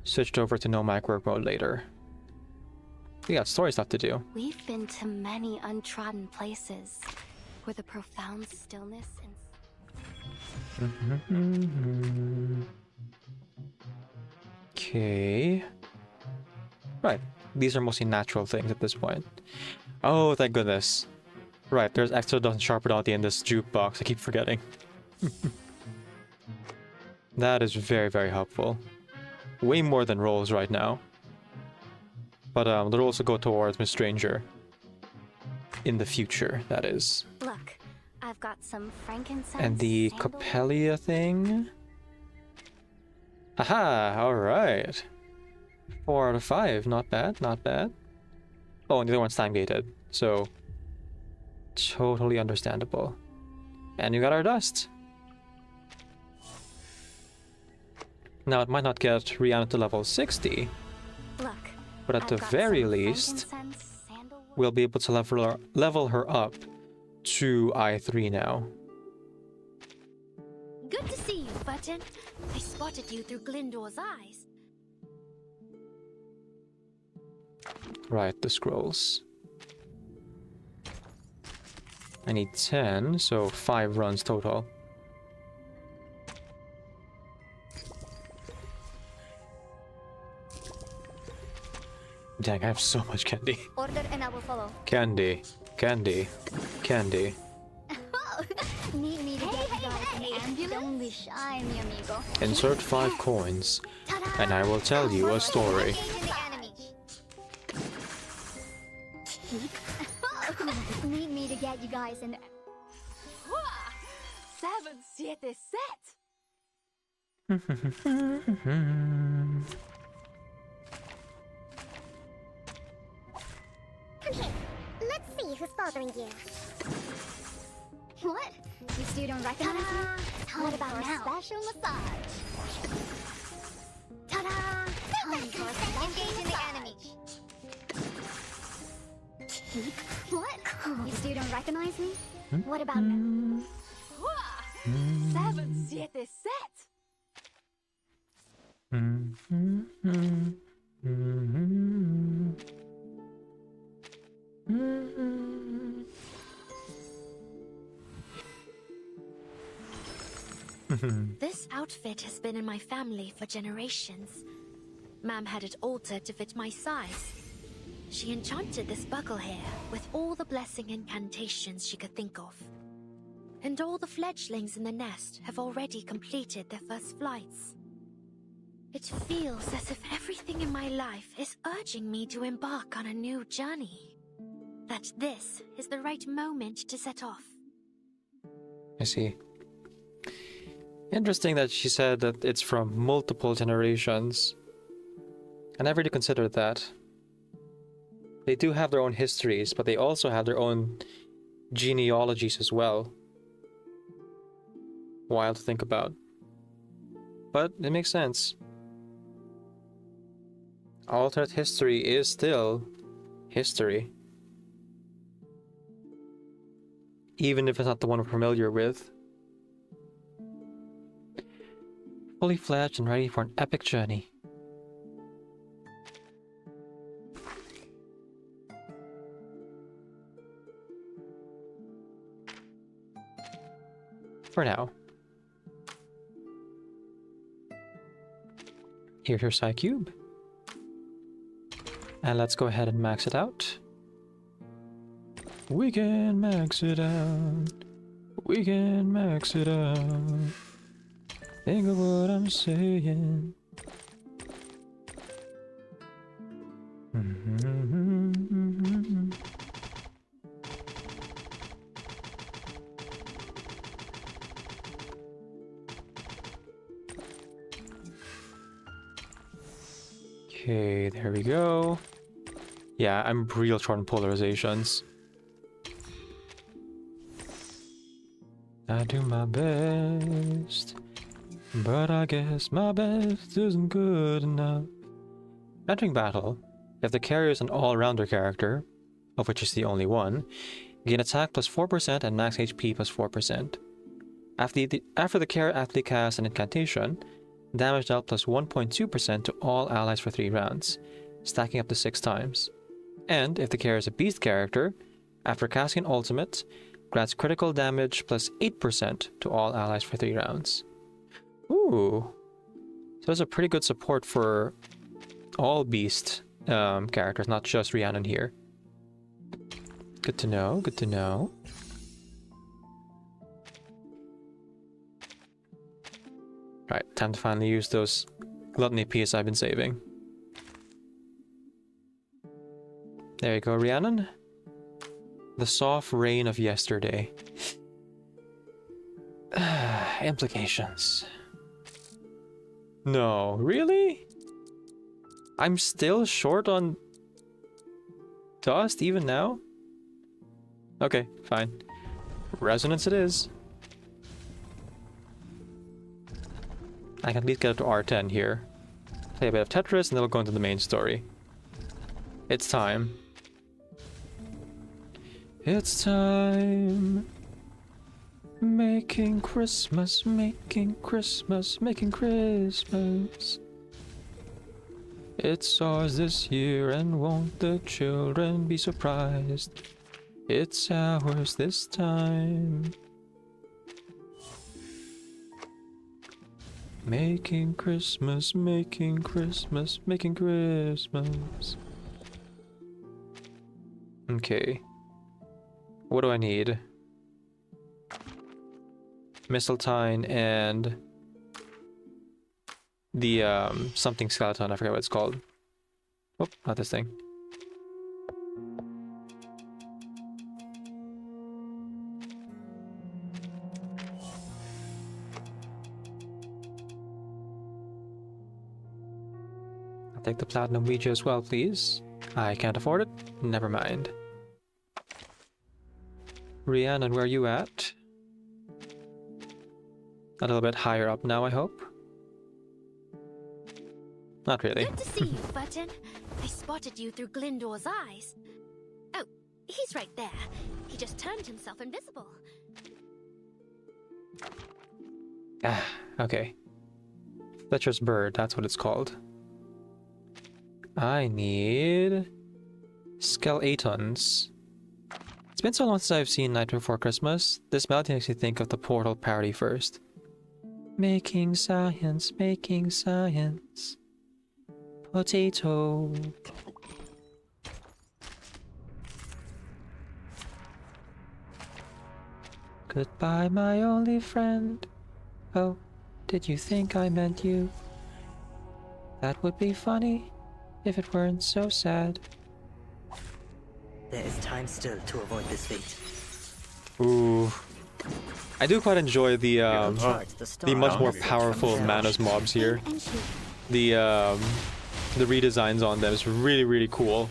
switched over to no mic work mode later. We got story stuff to do. We've been to many untrodden places where the profound stillness and... Okay. Right. These are mostly natural things at this point. Oh, thank goodness. Right, there's extra dust and Sharpodonty in this jukebox. I keep forgetting. That is very, very helpful. Way more than rolls right now. But the rolls will go towards Miss Stranger. In the future, that is. Look, I've got some frankincense. And the Copelia thing. Haha, alright. 4 out of 5, not bad, not bad. Oh, and the other one's time gated, so totally understandable. And you got our dust. Now it might not get Rhiannon to level 60, Look, but at the very least, we'll be able to level her up to I3 now. Good to see you, Button. I spotted you through Glyndor's eyes. Right, the scrolls. I need 10, so 5 runs total. Dang, I have so much candy. Order and I will follow. Candy, candy, candy. Need me to get you guys an ambulance? Don't be shy, mi amigo. Insert 5 coins, and I will tell you a story. Need me to get you guys an... 7, 7, Come here. Let's see who's bothering you. What? You still don't recognize me? What about now? Special massage. Ta-da! Engage in the enemy. What? You still don't recognize me? What about now? 7, 7. This outfit has been in my family for generations. Ma'am had it altered to fit my size. She enchanted this buckle here with all the blessing incantations she could think of. And all the fledglings in the nest have already completed their first flights. It feels as if everything in my life is urging me to embark on a new journey. That this is the right moment to set off. I see. Interesting that she said that it's from multiple generations. I never really considered that. They do have their own histories, but they also have their own genealogies as well. Wild to think about. But it makes sense. Alternate history is still history. Even if it's not the one we're familiar with. Fully fledged and ready for an epic journey. For now. Here's your Psi Cube. And let's go ahead and max it out. We can max it out. We can max it out. Think of what I'm saying. Okay, there we go. Yeah, I'm real short on polarizations. I do my best, but I guess my best isn't good enough. Entering battle, if the carrier is an all-rounder character, of which is the only one, gain attack plus 4% and max HP plus 4%. After the carrier athlete casts an incantation, damage dealt plus 1.2% to all allies for 3 rounds, stacking up to 6 times. And if the carrier is a beast character, after casting an ultimate, grants critical damage plus 8% to all allies for 3 rounds. Ooh. So there's a pretty good support for all beast characters, not just Rhiannon here. Good to know, good to know. Right, time to finally use those gluttony Ps I've been saving. There you go, Rhiannon. The soft rain of yesterday. Implications. No, really? I'm still short on dust even now? Okay, fine. Resonance it is. I can at least get up to R10 here. Play a bit of Tetris and then we'll go into the main story. It's time. It's time. Making Christmas, making Christmas, making Christmas. It's ours this year and won't the children be surprised? It's ours this time. Making Christmas, making Christmas, making Christmas. Okay. What do I need? Mistletoe and the something skeleton, I forget what it's called. Oh, not this thing. I'll take the platinum Ouija as well, please. I can't afford it. Never mind. Rhiannon, where are you at? A little bit higher up now, I hope. Not really. Good to see you, Button. I spotted you through Glyndor's eyes. Oh, he's right there. He just turned himself invisible. Ah, okay. Fletcher's bird, that's what it's called. I need skeletons. It's been so long since I've seen Night Before Christmas. This melody makes me think of the Portal parody first. Making science, making science. Potato. Goodbye, my only friend. Oh, did you think I meant you? That would be funny if it weren't so sad. There is time still to avoid this fate. Ooh. I do quite enjoy the much more powerful Manus mobs here. The redesigns on them is really cool.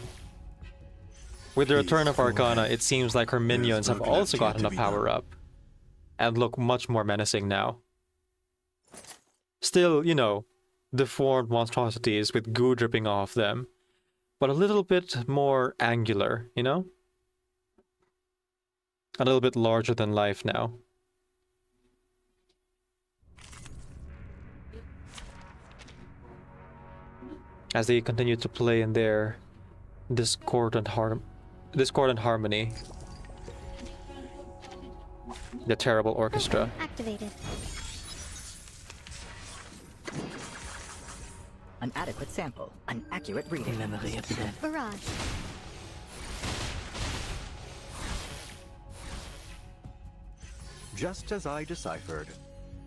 With the return of Arcana, it seems like her minions have also gotten a power up and look much more menacing now. Still, you know, deformed monstrosities with goo dripping off them, but a little bit more angular, you know? A little bit larger than life now. As they continue to play in their discordant harmony. The terrible orchestra. Activated. An adequate sample, an accurate reading. Memory of the dead. Barrage. Just as I deciphered,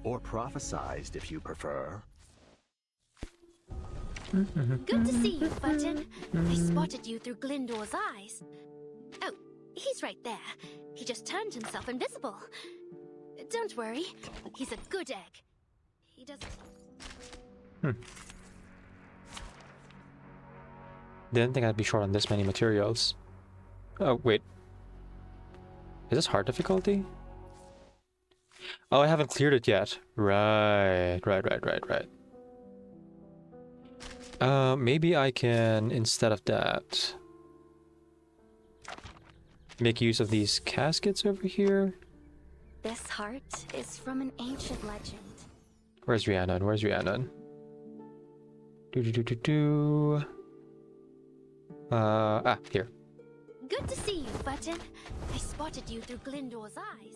or prophesized if you prefer. Good to see you, Button. I spotted you through Glyndor's eyes. Oh, he's right there. He just turned himself invisible. Don't worry, he's a good egg. He doesn't... Didn't think I'd be short on this many materials. Oh, wait. Is this hard difficulty? Oh, I haven't cleared it yet. Right. Maybe I can, instead of that, make use of these caskets over here. This heart is from an ancient legend. Where's Rhiannon? Here. Good to see you, Button. I spotted you through Glyndor's eyes.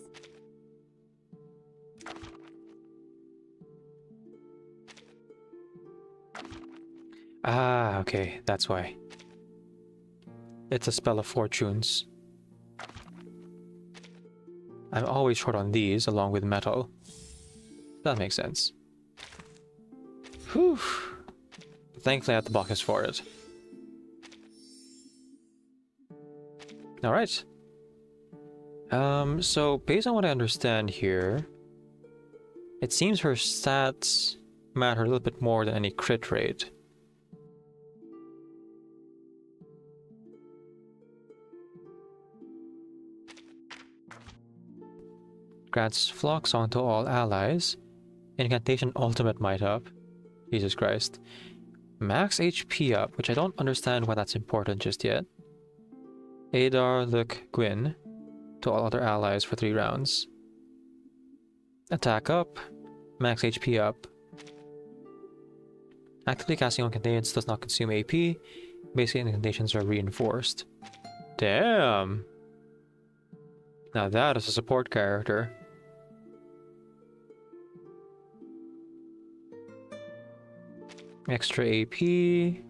Ah, okay, that's why. It's a spell of fortunes. I'm always short on these, along with metal. That makes sense. Whew. Thankfully I have the buckets for it. Alright. So based on what I understand here, it seems her stats matter a little bit more than any crit rate. Grants Flux onto all allies. Incantation ultimate might up. Jesus Christ. Max HP up, which I don't understand why that's important just yet. Adar, Luke, Gwyn to all other allies for 3 rounds. Attack up. Max HP up. Actively casting incantations does not consume AP. Basic incantations are reinforced. Damn! Now that is a support character. Extra AP.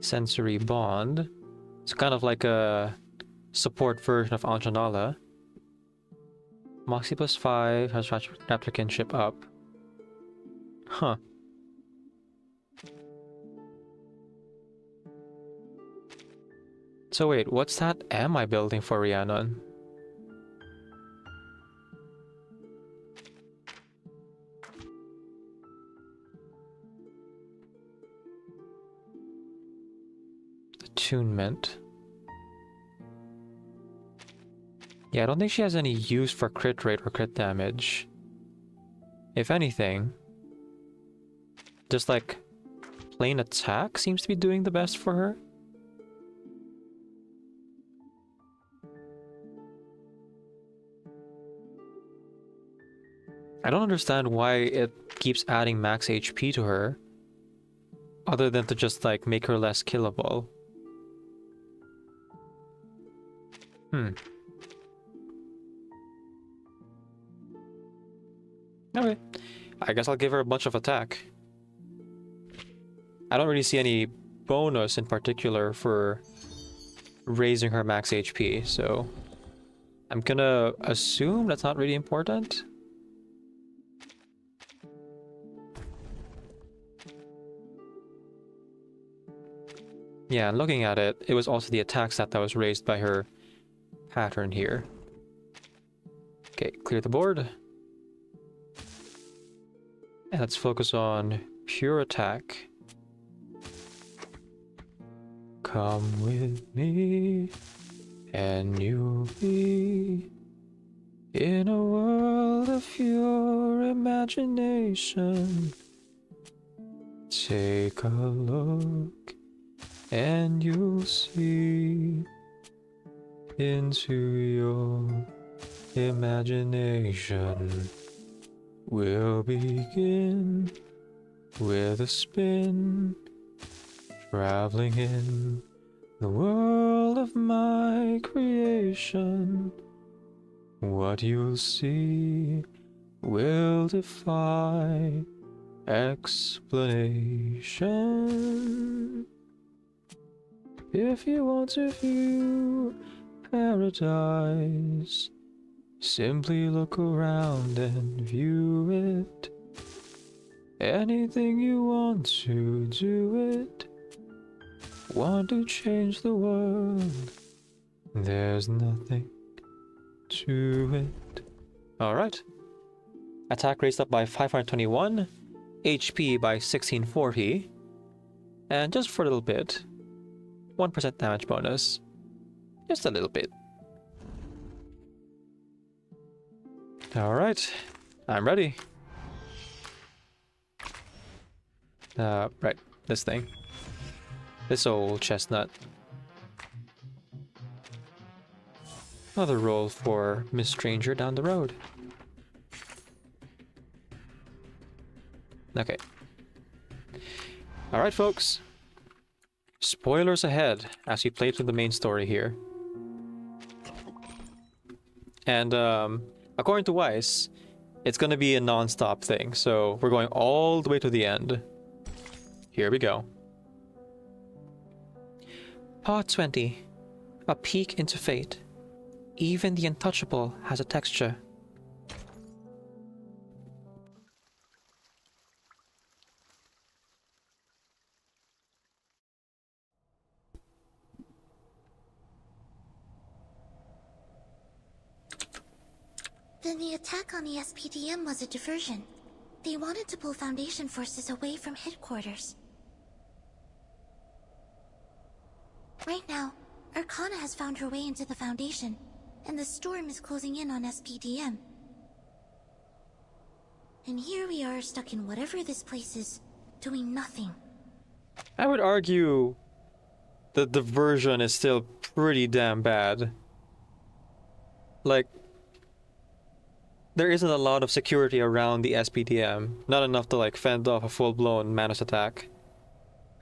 Sensory Bond. It's kind of like a support version of Anjanala. Moxie plus 5 has Raptor Kinship up. Huh. So wait, what's that am I building for Rhiannon? Attunement. Yeah, I don't think she has any use for crit rate or crit damage. If anything, just like plain attack seems to be doing the best for her. I don't understand why it keeps adding max HP to her, other than to just like make her less killable. Okay, I guess I'll give her a bunch of attack. I don't really see any bonus in particular for raising her max HP, so I'm gonna assume that's not really important. Yeah, and looking at it, it was also the attack stat that was raised by her pattern here. Okay, clear the board. And let's focus on pure attack. Come with me, and you'll be in a world of pure imagination. Take a look, and you'll see into your imagination. We'll begin with a spin, traveling in the world of my creation. What you'll see will defy explanation. If you want to view paradise, simply look around and view it. Anything you want to do it. Want to change the world, there's nothing to it. Alright. Attack raised up by 521, HP by 1640, and just for a little bit, 1% damage bonus. Just a little bit. Alright, I'm ready. Right, this thing. This old chestnut. Another roll for Miss Stranger down the road. Okay. Alright, folks. Spoilers ahead as we play through the main story here. And, according to Weiss, it's gonna be a non-stop thing, so we're going all the way to the end. Here we go. Part 20. A peek into fate. Even the untouchable has a texture. Then the attack on the SPDM was a diversion. They wanted to pull Foundation forces away from headquarters. Right now, Arcana has found her way into the Foundation, and the storm is closing in on SPDM. And here we are stuck in whatever this place is, doing nothing. I would argue the diversion is still pretty damn bad. Like, there isn't a lot of security around the SPDM, not enough to like fend off a full-blown Manus attack.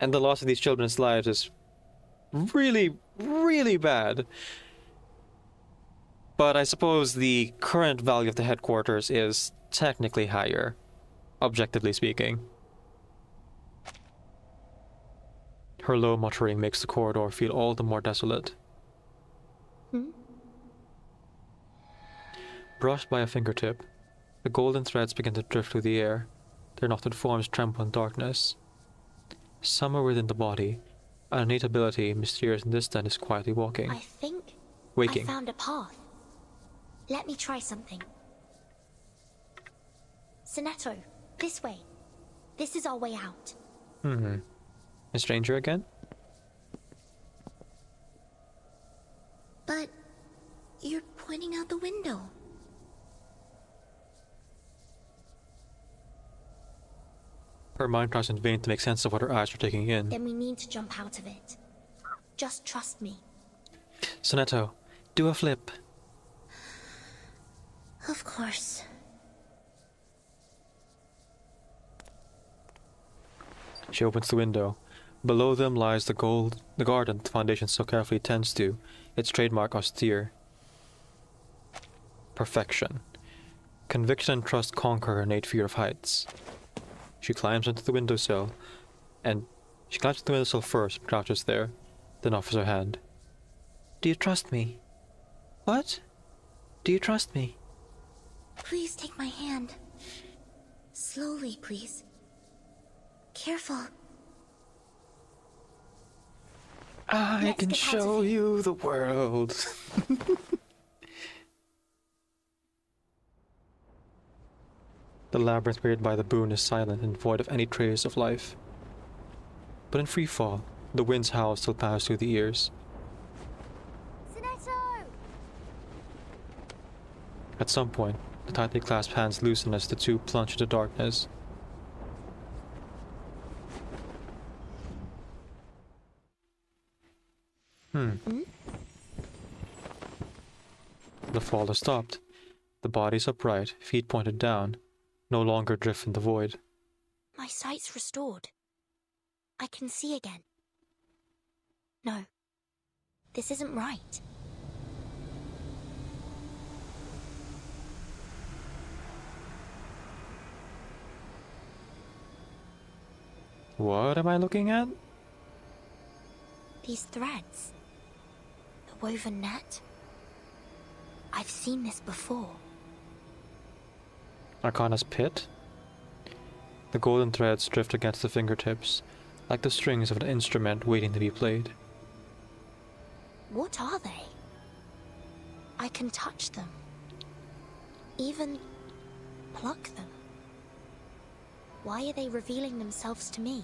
And the loss of these children's lives is really, really bad. But I suppose the current value of the headquarters is technically higher, objectively speaking. Her low muttering makes the corridor feel all the more desolate. Brushed by a fingertip, the golden threads begin to drift through the air. Their knotted forms tremble in darkness. Somewhere within the body, an innate ability, mysterious and distant, is quietly walking. I think Waking. I found a path. Let me try something. Sonetto, this way. This is our way out. A stranger again? But you're pointing out the window. Her mind tries in vain to make sense of what her eyes are taking in. Then we need to jump out of it. Just trust me. Sonetto, do a flip. Of course. She opens the window. Below them lies the garden the Foundation so carefully tends to, its trademark austere. Perfection. Conviction and trust conquer her innate fear of heights. She climbs onto the windowsill, and she climbs to the windowsill first, crouches there, then offers her hand. Do you trust me? What? Do you trust me? Please take my hand. Slowly, please. Careful. I can show you the world. The labyrinth created by the boon is silent and void of any trace of life. But in free fall, the wind's howl still passes through the ears. At some point, the tightly clasped hands loosen as the two plunge into darkness. The fall has stopped. The body's upright, feet pointed down, no longer drift in the void. My sight's restored. I can see again. No, this isn't right. What am I looking at? These threads. The woven net. I've seen this before. Arcana's pit? The golden threads drift against the fingertips, like the strings of an instrument waiting to be played. What are they? I can touch them. Even pluck them. Why are they revealing themselves to me?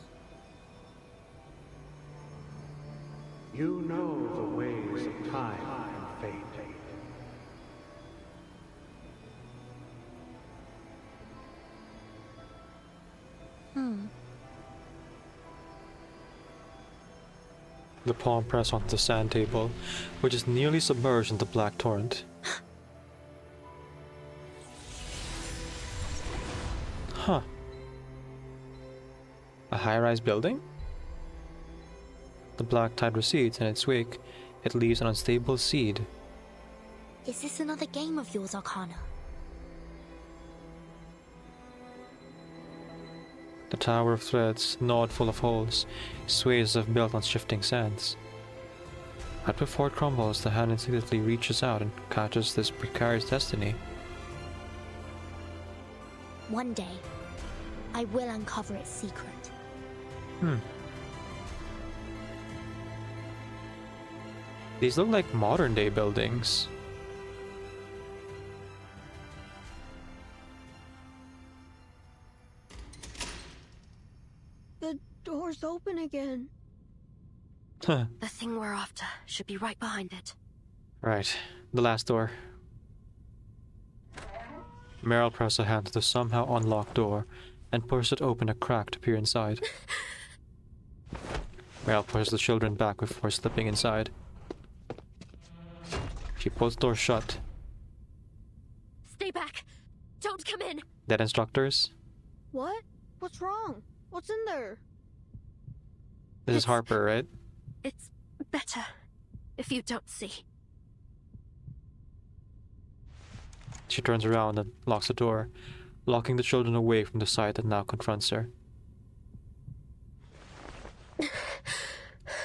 You know the ways of time and fate. The palm press onto the sand table, which is nearly submerged in the black torrent. Huh. A high-rise building? The black tide recedes in its wake. It leaves an unstable seed. Is this another game of yours, Arcana? The tower of threads, gnawed full of holes, sways as if built on shifting sands. Right before it crumbles, the hand instinctively reaches out and catches this precarious destiny. One day, I will uncover its secret. These look like modern-day buildings. The door's open again. Huh. The thing we're after should be right behind it. Right. The last door. Meryl presses a hand to the somehow unlocked door and pushes it open a crack to peer inside. Meryl pushes the children back before slipping inside. She pulls the door shut. Stay back! Don't come in! Dead instructors? What? What's wrong? What's in there? This is Harper, right? It's better if you don't see. She turns around and locks the door, locking the children away from the sight that now confronts her.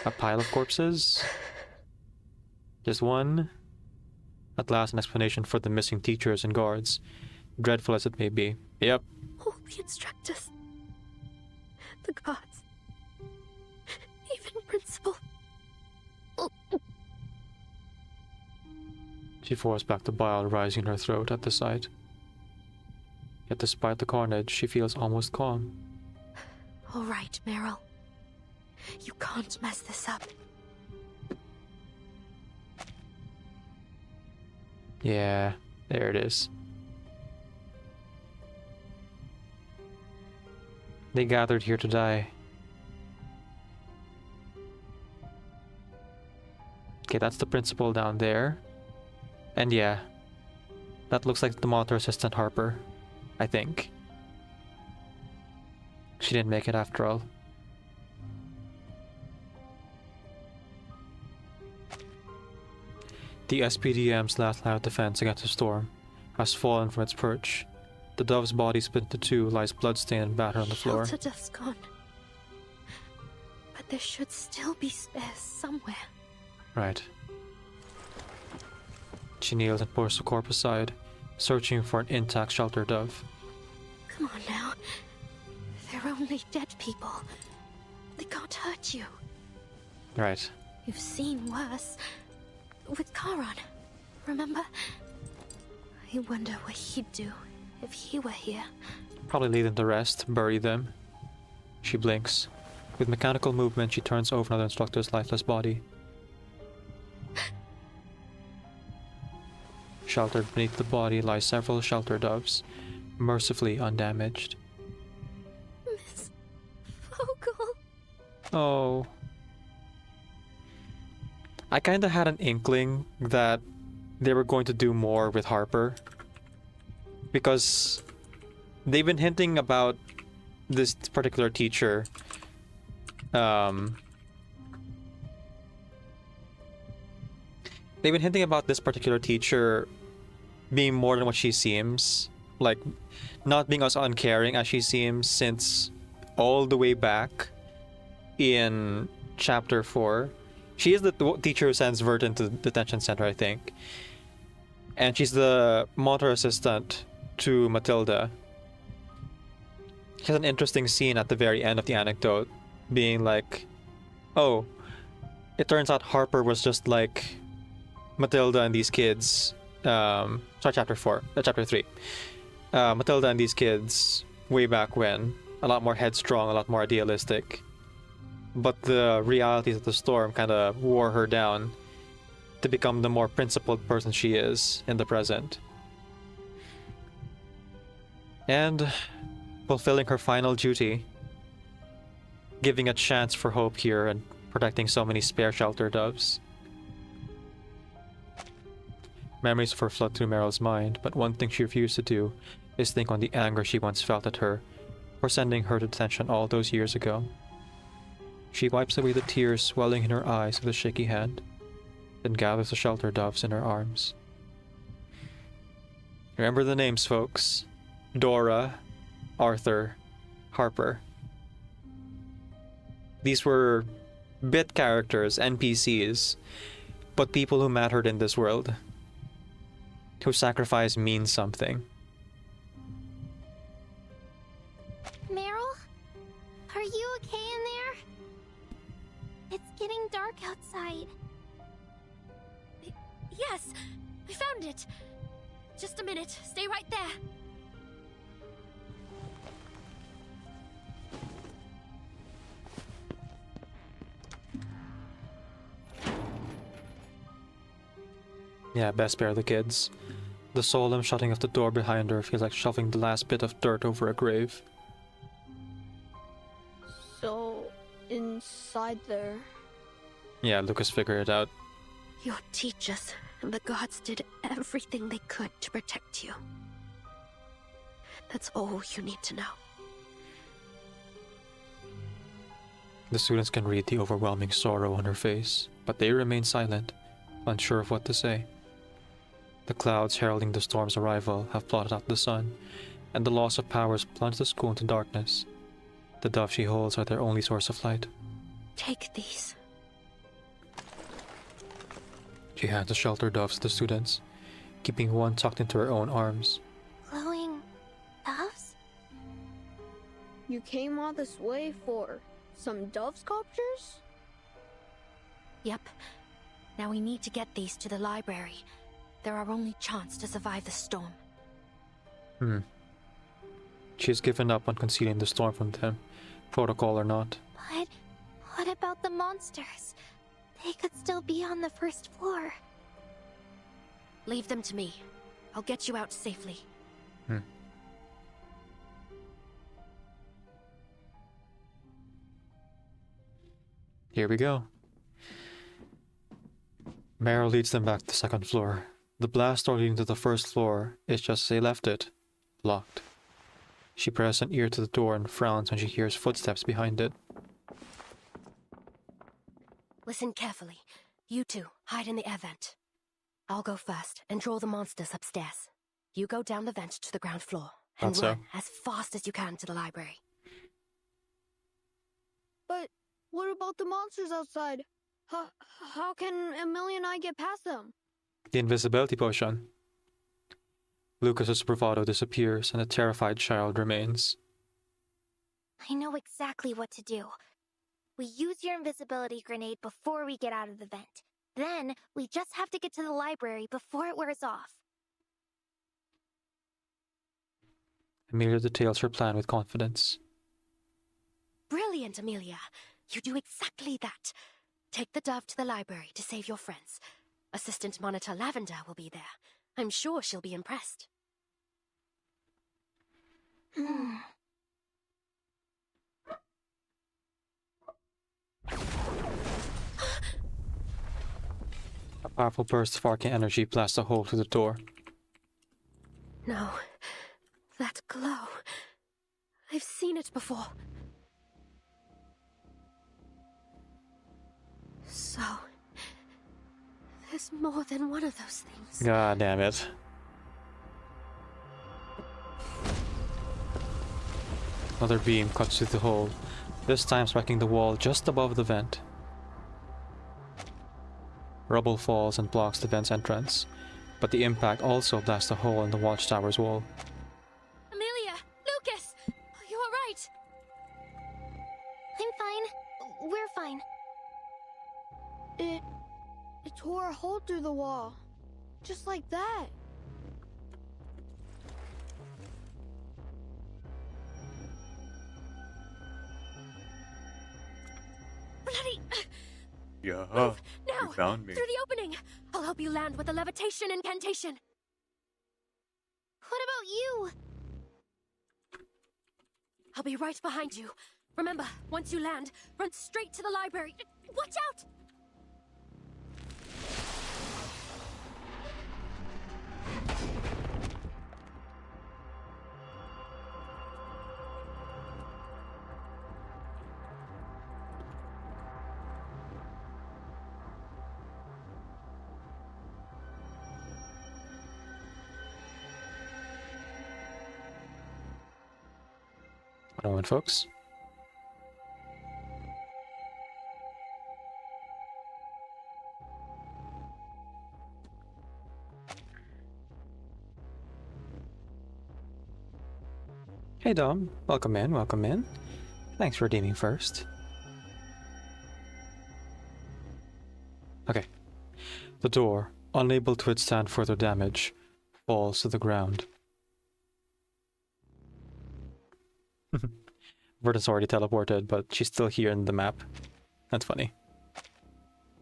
A pile of corpses? Just one? At last, an explanation for the missing teachers and guards, dreadful as it may be. Yep. All the instructors. The gods. Even Principal. She forced back the bile rising in her throat at the sight. Yet despite the carnage, she feels almost calm. All right, Meryl. You can't mess this up. Yeah, there it is. They gathered here to die. Okay, that's the principal down there. And yeah, that looks like the monitor assistant Harper, I think. She didn't make it after all. The SPDM's last line of defense against the storm has fallen from its perch. The dove's body split into two lies bloodstained and battered on the floor. Shelter Duff's gone. But there should still be spares somewhere. Right. She kneels and pushes the corpse aside, searching for an intact shelter dove. Come on now. They're only dead people. They can't hurt you. Right. You've seen worse. With Charon, remember? I wonder what he'd do if he were here. Probably leave them to rest, bury them. She blinks. With mechanical movement, she turns over another instructor's lifeless body. Sheltered beneath the body lie several shelter doves, mercifully undamaged. Miss Vogel. Oh. I kinda had an inkling that they were going to do more with Harper. Because they've been hinting about this particular teacher. They've been hinting about this particular teacher being more than what she seems. Like, not being as uncaring as she seems since all the way back in Chapter 4. She is the teacher who sends Vert into the detention center, I think. And she's the monitor assistant to Matilda. She has an interesting scene at the very end of the anecdote, being like, oh, it turns out Harper was just like Matilda and these kids. Sorry, chapter 3. Matilda and these kids way back when. A lot more headstrong, a lot more idealistic. But the realities of the storm kind of wore her down to become the more principled person she is in the present. And fulfilling her final duty, giving a chance for hope here and protecting so many spare shelter doves. Memories of her flood through Meryl's mind, but one thing she refused to do is think on the anger she once felt at her for sending her to detention all those years ago. She wipes away the tears swelling in her eyes with a shaky hand, then gathers the shelter doves in her arms. Remember the names, folks. Dora, Arthur, Harper. These were bit characters, NPCs, but people who mattered in this world, whose sacrifice means something. Meryl? Are you okay in there? It's getting dark outside. Yes, I found it. Just a minute. Stay right there. Yeah, best spare the kids. The solemn shutting of the door behind her feels like shoving the last bit of dirt over a grave. So, inside there. Yeah, Lucas figured it out. Your teachers and the gods did everything they could to protect you. That's all you need to know. The students can read the overwhelming sorrow on her face, but they remain silent, unsure of what to say. The clouds heralding the storm's arrival have blotted out the sun, and the loss of powers plunged the school into darkness. The dove she holds are their only source of light. Take these. She hands the shelter doves to the students, keeping one tucked into her own arms. Glowing doves? You came all this way for some dove sculptures? Yep. Now we need to get these to the library. They're our only chance to survive the storm. She has given up on concealing the storm from them, protocol or not. But what about the monsters? They could still be on the first floor. Leave them to me. I'll get you out safely. Here we go. Meryl leads them back to the second floor. The blast door leading to the first floor is just as they left it, locked. She presses an ear to the door and frowns when she hears footsteps behind it. Listen carefully. You two, hide in the air vent. I'll go first and draw the monsters upstairs. You go down the vent to the ground floor and Thought so. run as fast as you can to the library. But what about the monsters outside? How can Amelia and I get past them? The invisibility potion. Lucas's bravado disappears and a terrified child remains. I know exactly what to do. We use your invisibility grenade before we get out of the vent. Then, we just have to get to the library before it wears off. Amelia details her plan with confidence. Brilliant, Amelia. You do exactly that. Take the dove to the library to save your friends. Assistant Monitor Lavender will be there. I'm sure she'll be impressed. A powerful burst of arcane energy blasts a hole through the door. No. That glow. I've seen it before. So... there's more than one of those things. God damn it. Another beam cuts through the hole, this time striking the wall just above the vent. Rubble falls and blocks the vent's entrance, but the impact also blasts a hole in the watchtower's wall. Amelia! Lucas! Are you alright? I'm fine. We're fine. It tore a hole through the wall. Just like that. Bloody... Yeah, Move, now! you found me. Through the opening! I'll help you land with the levitation incantation. What about you? I'll be right behind you. Remember, once you land, run straight to the library. Watch out! One moment, folks. Hey Dom, welcome in, welcome in. Thanks for redeeming first. Okay. The door, unable to withstand further damage, falls to the ground. Verta's already teleported, but she's still here in the map. That's funny.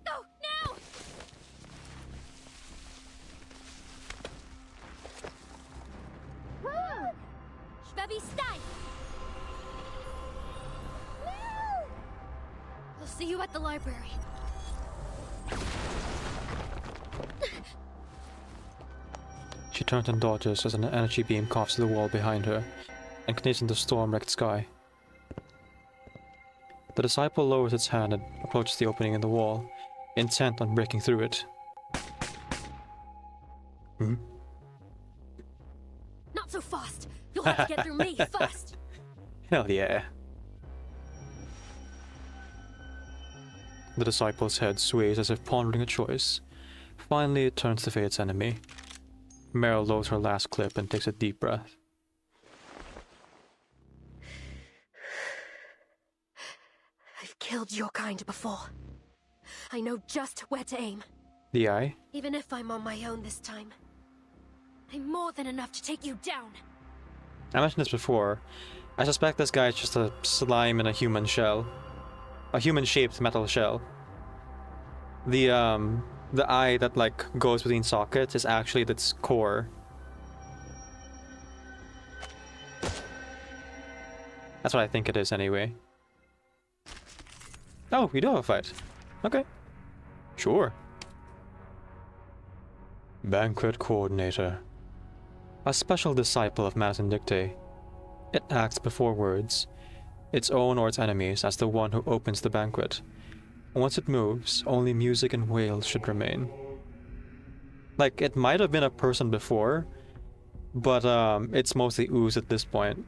Go, now! Shbebby, stay! I'll see you at the library. She turns and dodges as an energy beam coughs to the wall behind her and continues in the storm-wrecked sky. The disciple lowers its hand and approaches the opening in the wall, intent on breaking through it. Not so fast! You'll have to get through me first! Hell yeah. The disciple's head sways as if pondering a choice. Finally, it turns to face its enemy. Meryl loads her last clip and takes a deep breath. I've killed your kind before. I know just where to aim. The eye? Even if I'm on my own this time, I'm more than enough to take you down. I mentioned this before. I suspect this guy is just a slime in a human shell. A human-shaped metal shell. The eye that, like, goes between sockets is actually its core. That's what I think it is, anyway. Oh, we do have a fight. Okay. Sure. Banquet Coordinator. A special disciple of Madison Dicte. It acts before words, its own or its enemies, as the one who opens the banquet. Once it moves, only music and wails should remain. Like, it might have been a person before, but it's mostly ooze at this point.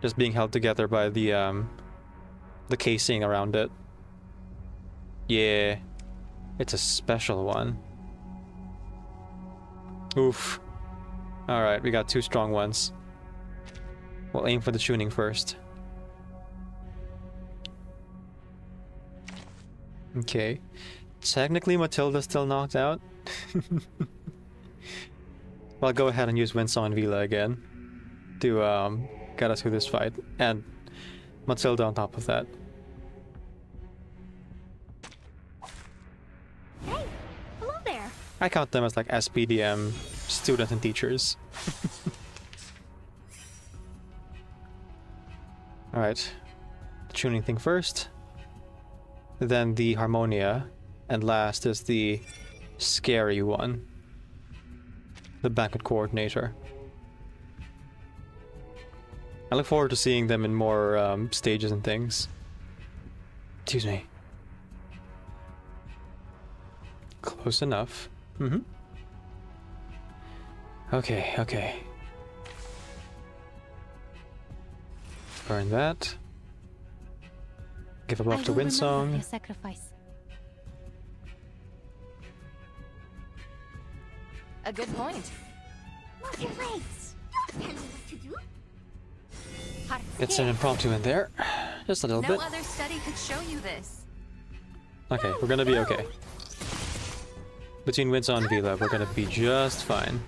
Just being held together by the casing around it. Yeah, it's a special one. Oof. Alright, we got two strong ones. We'll aim for the tuning first. Okay. Technically, Matilda's still knocked out. I'll go ahead and use Winsong and Vila again. to get us through this fight, and Matilda on top of that. Hey, hello there. I count them as like SPDM students and teachers. Alright. The tuning thing first. Then the Harmonia. And last is the scary one. The banquet coordinator. I look forward to seeing them in more stages and things. Excuse me. Close enough. Mm-hmm. Okay, okay. Burn that. Give a buff to Windsong. Sacrifice. A good point. Move your legs. Don't tell me what to do. Get an impromptu in there. Just a little No bit. other study could show you this. Okay, we're gonna be okay. Between Windsong and Vila, we're gonna be just fine.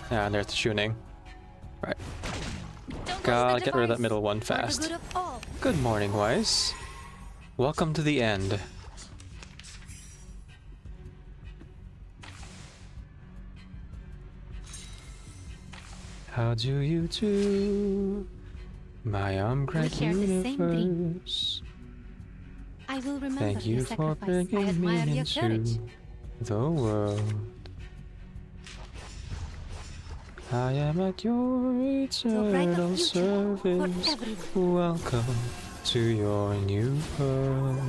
Yeah, and there's the tuning. Right. Gotta get rid of that middle one fast. Good morning, Wise. Welcome to the end. How do you do, my great share the same dream. universe? I will remember Thank you your for sacrifice. bringing I admire me your courage. into the world. I am at your eternal service. Welcome to your new world.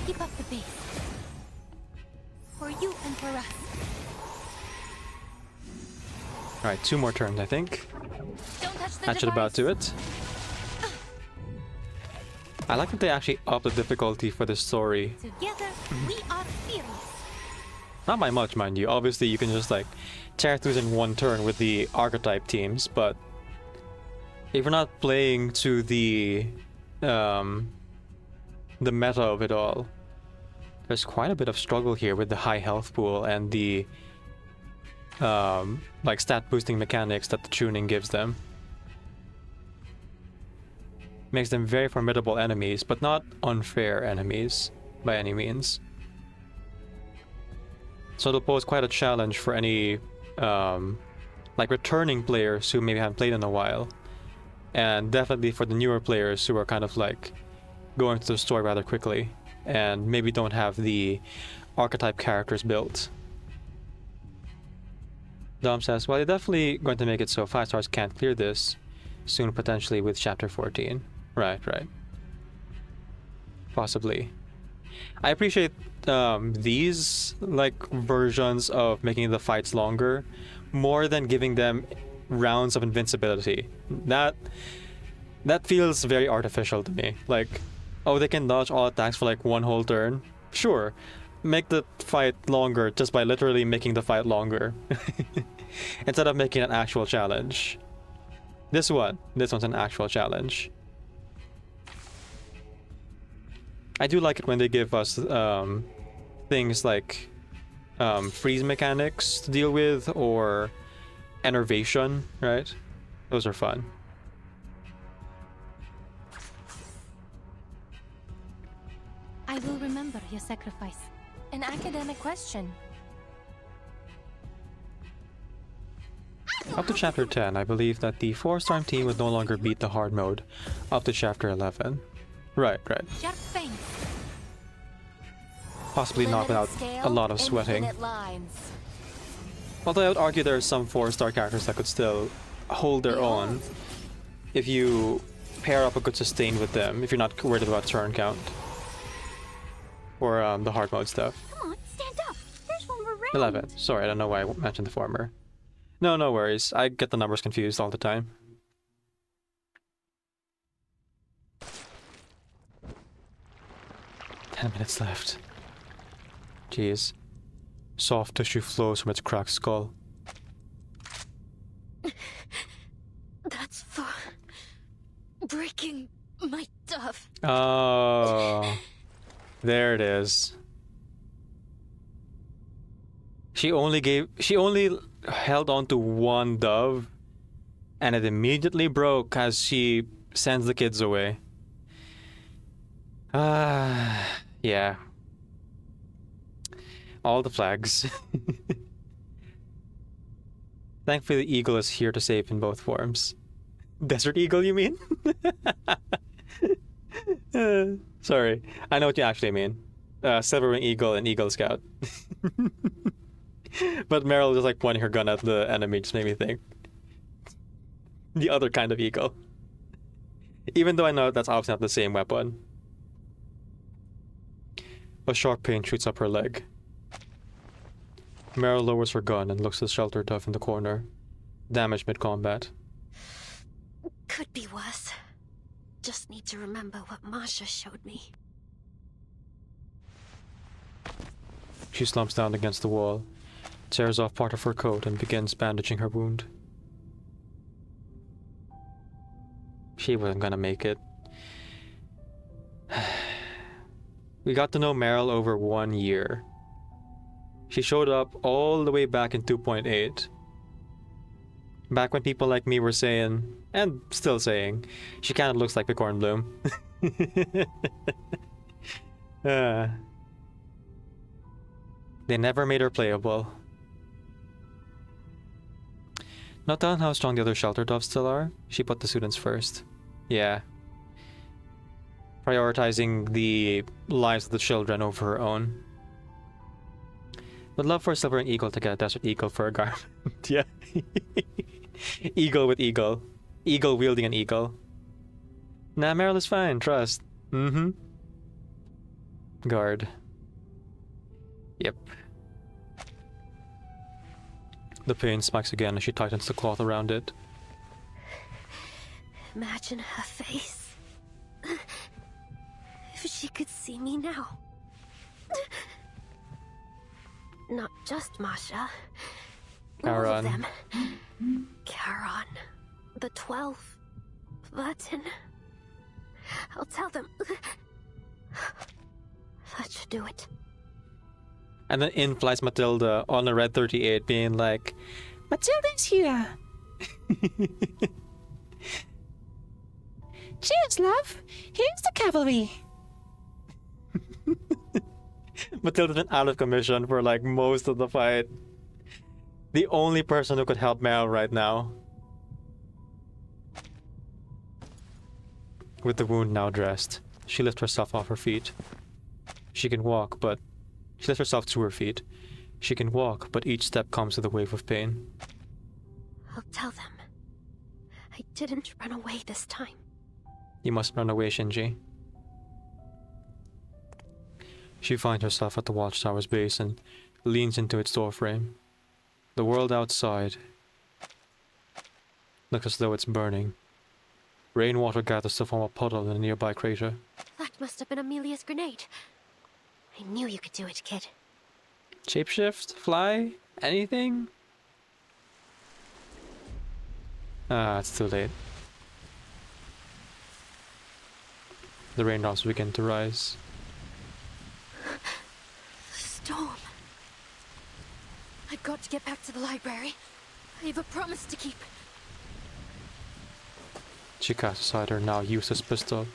Keep up the pace. For you and for us. Alright, 2 more turns, I think. Don't touch the That should about do it. I like that they actually up the difficulty for the story. Together, we are furious. Not by much, mind you. Obviously, you can just like tear through in one turn with the archetype teams, but if you're not playing to the meta of it all, there's quite a bit of struggle here with the high health pool and the like stat boosting mechanics that the tuning gives them. Makes them very formidable enemies, but not unfair enemies by any means. So it'll pose quite a challenge for any like returning players who maybe haven't played in a while, and definitely for the newer players who are kind of like going through the story rather quickly and maybe don't have the archetype characters built. Dom says, well, you're definitely going to make it so 5 stars can't clear this soon, potentially with chapter 14. Right. Possibly. I appreciate these like versions of making the fights longer more than giving them rounds of invincibility. That feels very artificial to me. Like, oh, they can dodge all attacks for like 1 whole turn. Sure, make the fight longer just by literally making the fight longer instead of making an actual challenge. This one's an actual challenge. I do like it when they give us things like freeze mechanics to deal with, or enervation, right? Those are fun. I will remember your sacrifice. An academic question. Up to chapter 10, I believe that the 4-star team would no longer beat the hard mode up to chapter 11. Right. Sharp fangs. Possibly not without a lot of sweating. Although I would argue there are some 4-star characters that could still hold their own if you pair up a good sustain with them, if you're not worried about turn count. Or the hard mode stuff. Come on, stand up. There's one more round. 11. Sorry, I don't know why I mentioned the former. No worries. I get the numbers confused all the time. Ten minutes left. Jeez. Soft tissue flows from its cracked skull. That's for breaking my stuff. Oh. There it is. She only held on to one dove, and it immediately broke as she sends the kids away. Yeah. All the flags. Thankfully, the eagle is here to save in both forms. Desert eagle, you mean? Sorry, I know what you actually mean. Silverwing eagle and Eagle Scout. But Meryl just like pointing her gun at the enemy just made me think. The other kind of eagle. Even though I know that's obviously not the same weapon. A sharp pain shoots up her leg. Meryl lowers her gun and looks at the shelter dove in the corner. Damaged mid-combat. Could be worse. Just need to remember what Masha showed me. She slumps down against the wall, tears off part of her coat and begins bandaging her wound. She wasn't gonna make it. We got to know Meryl over 1 year. She showed up all the way back in 2.8. Back when people like me were saying, and still saying, she kinda looks like Picorn Bloom. They never made her playable. Not telling how strong the other shelter doves still are, she put the students first. Yeah. Prioritizing the lives of the children over her own. Would love for a Silverwing Eagle to get a Desert Eagle for a garment. Yeah. Eagle with eagle. Eagle wielding an eagle. Nah, Meryl is fine, trust. Mm-hmm. Guard. Yep. The pain spikes again as she tightens the cloth around it. Imagine her face. If she could see me now. Not just Masha. All of them. Charon. The 12. Burton. I'll tell them. That should do it. And then in flies Matilda on a red 38 being like, Matilda's here! Cheers, love! Here's the cavalry! Matilda's been out of commission for like most of the fight. The only person who could help Meryl right now. With the wound now dressed, she lifts herself off her feet. She can walk, but... She lifts herself to her feet. She can walk, but each step comes with a wave of pain. I'll tell them. I didn't run away this time. You must run away, Shinji. She finds herself at the watchtower's base and leans into its doorframe. The world outside looks as though it's burning. Rainwater gathers to form a puddle in a nearby crater. That must have been Amelia's grenade. I knew you could do it, kid. Shapeshift? Fly? Anything? Ah, it's too late. The raindrops begin to rise. Storm. I've got to get back to the library. I have a promise to keep. She casts aside her now useless pistol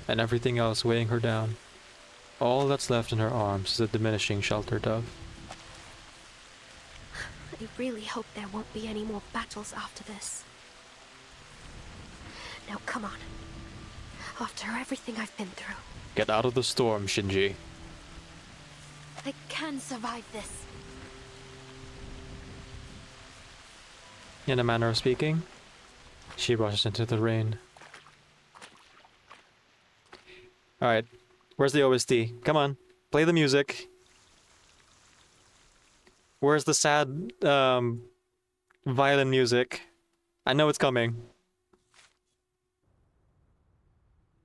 and everything else weighing her down. All that's left in her arms is a diminishing shelter dove. I really hope there won't be any more battles after this. Now come on. After everything I've been through. Get out of the storm, Shinji. I can survive this. In a manner of speaking, she rushes into the rain. Alright, where's the OST? Come on, play the music. Where's the sad, violin music? I know it's coming.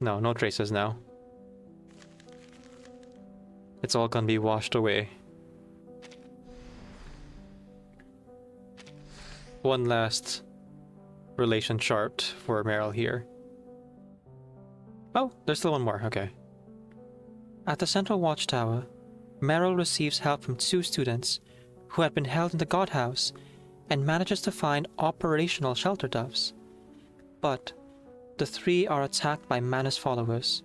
No, no traces now. It's all gonna be washed away. One last relation chart for Meryl here. Oh, there's still one more, okay. At the central watchtower, Meryl receives help from 2 students who had been held in the godhouse, and manages to find operational shelter doves. But the three are attacked by Manus followers.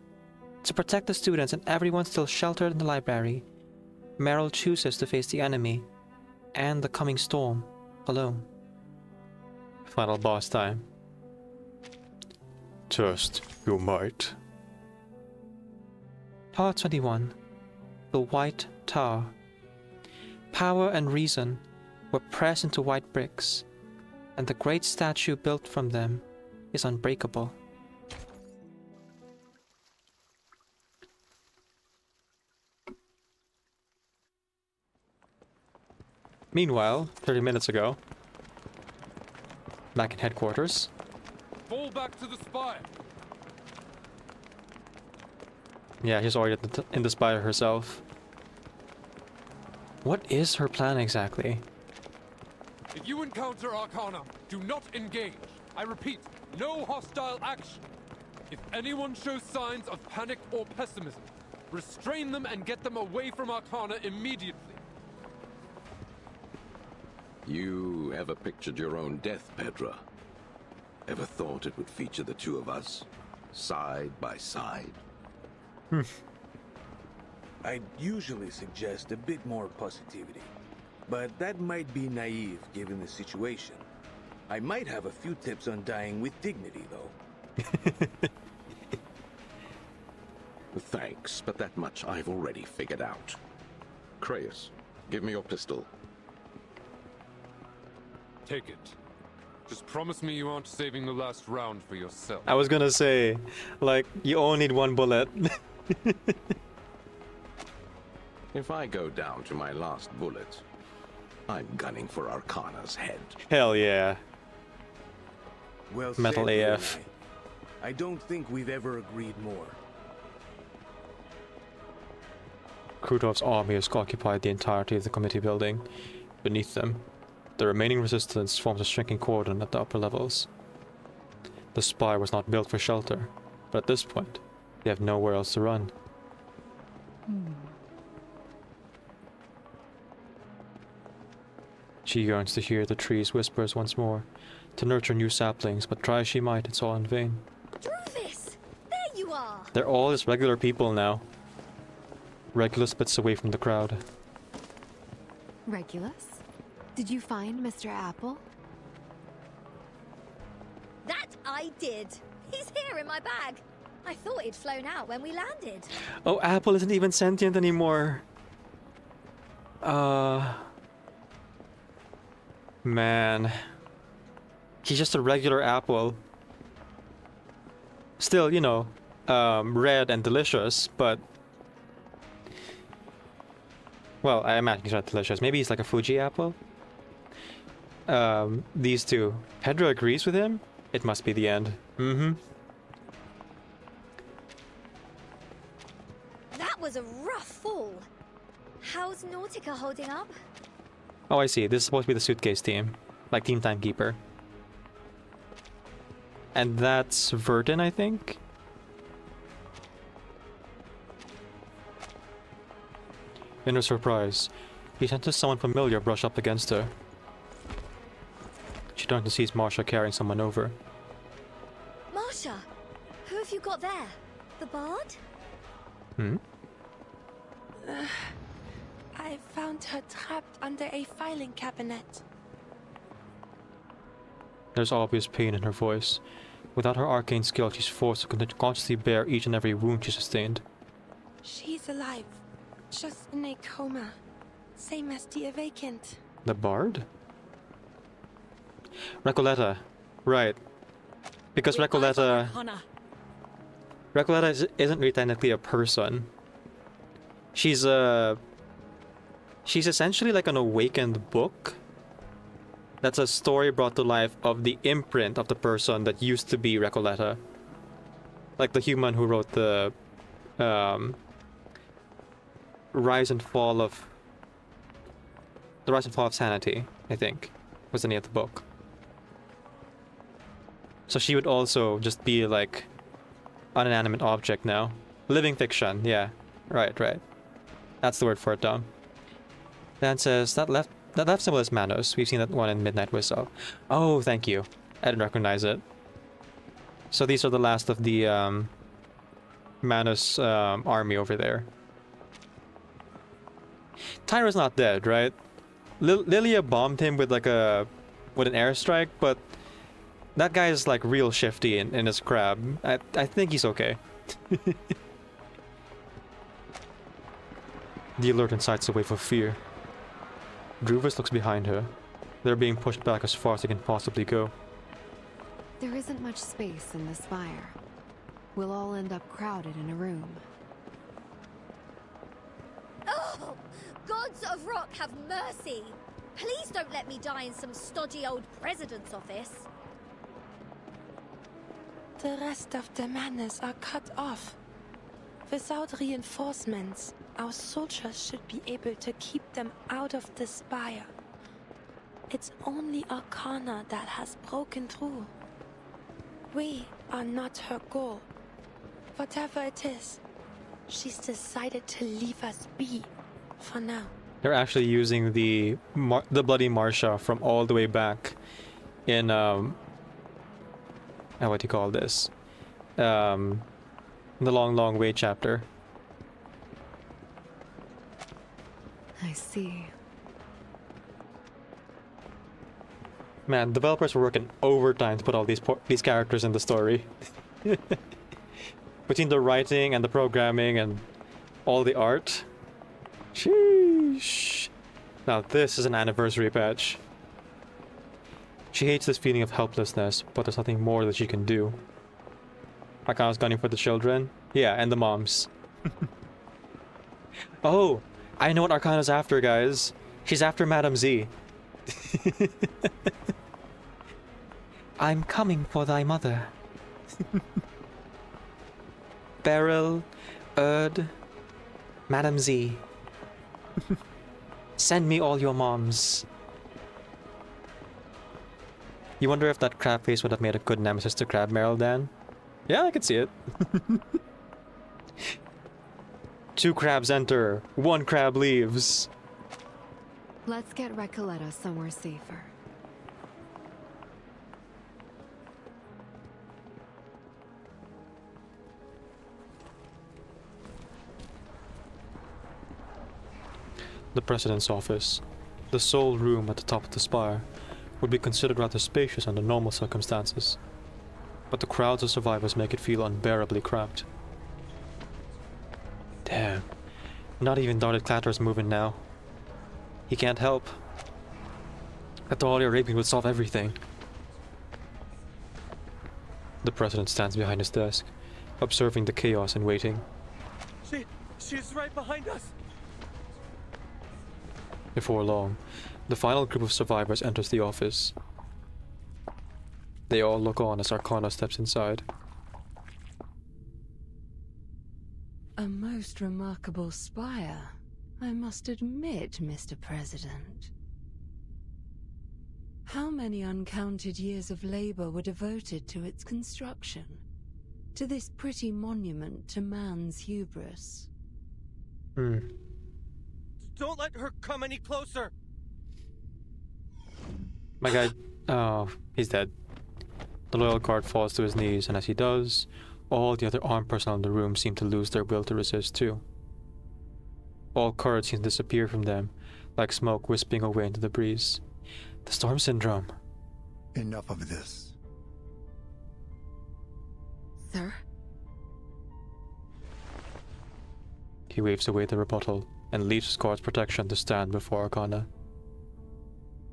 To protect the students and everyone still sheltered in the library, Meryl chooses to face the enemy and the coming storm alone. Final boss time. Test your might. Part 21. The White Tower. Power and reason were pressed into white bricks, and the great statue built from them is unbreakable. Meanwhile, 30 minutes ago, back in headquarters. Fall back to the spire. Yeah, she's already in the spire herself. What is her plan exactly? If you encounter Arcana, do not engage. I repeat, no hostile action. If anyone shows signs of panic or pessimism, restrain them and get them away from Arcana immediately. You ever pictured your own death, Pedra? Ever thought it would feature the two of us, side by side? I'd usually suggest a bit more positivity, but that might be naive given the situation. I might have a few tips on dying with dignity, though. Thanks, but that much I've already figured out. Creius, give me your pistol. Take it. Just promise me you aren't saving the last round for yourself. I was gonna say, like, you only need one bullet. If I go down to my last bullet, I'm gunning for Arcana's head. Hell yeah. Well Metal said, AF. Renai. I don't think we've ever agreed more. Krutov's army has occupied the entirety of the committee building. Beneath them, the remaining resistance forms a shrinking cordon at the upper levels. The spire was not built for shelter, but at this point, they have nowhere else to run. She yearns to hear the trees' whispers once more, to nurture new saplings, but try as she might, it's all in vain. Druvis! There you are! They're all just regular people now. Regulus spits away from the crowd. Regulus? Did you find Mr. Apple? That I did! He's here in my bag! I thought he'd flown out when we landed. Oh, Apple isn't even sentient anymore. Man. He's just a regular apple. Still, you know, red and delicious, but... Well, I imagine he's not delicious. Maybe he's like a Fuji apple? These two. Pedro agrees with him? It must be the end. That was a rough fall. How's Nautica holding up? Oh, I see. This is supposed to be the suitcase team. Like Team Timekeeper. And that's Verdun, I think? In her surprise, he senses someone familiar brush up against her. She turns and sees Marsha carrying someone over. Marsha! Who have you got there? The bard? I found her trapped under a filing cabinet. There's obvious pain in her voice. Without her arcane skill, she's forced to consciously bear each and every wound she sustained. She's alive, just in a coma. Same as the vacant. The bard? Recoleta. Right. Because Recoleta... Recoleta isn't really technically a person. She's essentially like an awakened book. That's a story brought to life of the imprint of the person that used to be Recoleta. Like the human who wrote the Rise and Fall of Sanity, I think, was the name of the book. So she would also just be like an inanimate object now. Living fiction, yeah. Right. That's the word for it, Dom. Dan says, that that symbol is Manos. We've seen that one in Midnight Whistle. Oh, thank you. I didn't recognize it. So these are the last of the Manos army over there. Tyra's not dead, right? Lilia bombed him with like an airstrike, but that guy is like real shifty in his crab. I think he's okay. The alert incites a wave of fear. Druvis looks behind her. They're being pushed back as far as they can possibly go. There isn't much space in the spire. We'll all end up crowded in a room. Oh! Gods of Rock have mercy! Please don't let me die in some stodgy old president's office. The rest of the manners are cut off. Without reinforcements, our soldiers should be able to keep them out of the spire. It's only Arcana that has broken through. We are not her goal. Whatever it is, she's decided to leave us be for now. They're actually using the Bloody Marsha from all the way back in what do you call this? The Long Way chapter. I see. Man, developers were working overtime to put all these characters in the story. Between the writing and the programming and all the art. Sheesh. Now this is an anniversary patch. She hates this feeling of helplessness, but there's nothing more that she can do. Arcana's gunning for the children. Yeah, and the moms. Oh, I know what Arcana's after, guys. She's after Madame Z. I'm coming for thy mother. Beryl, Erd, Madame Z. Send me all your moms. You wonder if that crab face would have made a good nemesis to Crab Meryl, Dan? Yeah, I could see it. 2 crabs enter, 1 crab leaves. Let's get Recoleta somewhere safer. The President's office, the sole room at the top of the spire, would be considered rather spacious under normal circumstances. But the crowds of survivors make it feel unbearably cramped. Damn, not even Darted Clatter's moving now. He can't help. A Dahlia raping would solve everything. The President stands behind his desk, observing the chaos and waiting. She's right behind us! Before long, the final group of survivors enters the office. They all look on as Arcana steps inside. A most remarkable spire, I must admit, Mr. President. How many uncounted years of labor were devoted to its construction? To this pretty monument to man's hubris? Don't let her come any closer! My guy... oh, he's dead. The loyal guard falls to his knees, and as he does, all the other armed personnel in the room seem to lose their will to resist too. All courage seems to disappear from them, like smoke wisping away into the breeze. The storm syndrome. Enough of this. Sir? He waves away the rebuttal and leaves his guard's protection to stand before Arcana.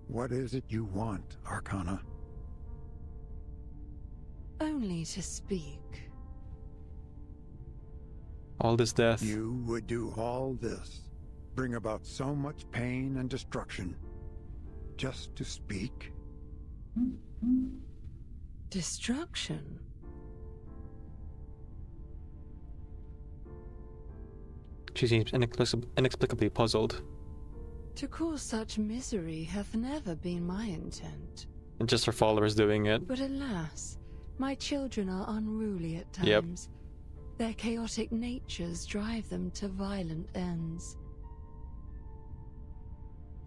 What is it you want, Arcana? Only to speak. All this death. You would do all this, bring about so much pain and destruction, just to speak? Destruction? She seems inexplicably puzzled. To cause such misery hath never been my intent. And just her followers doing it. But alas, my children are unruly at times. Yep. Their chaotic natures drive them to violent ends.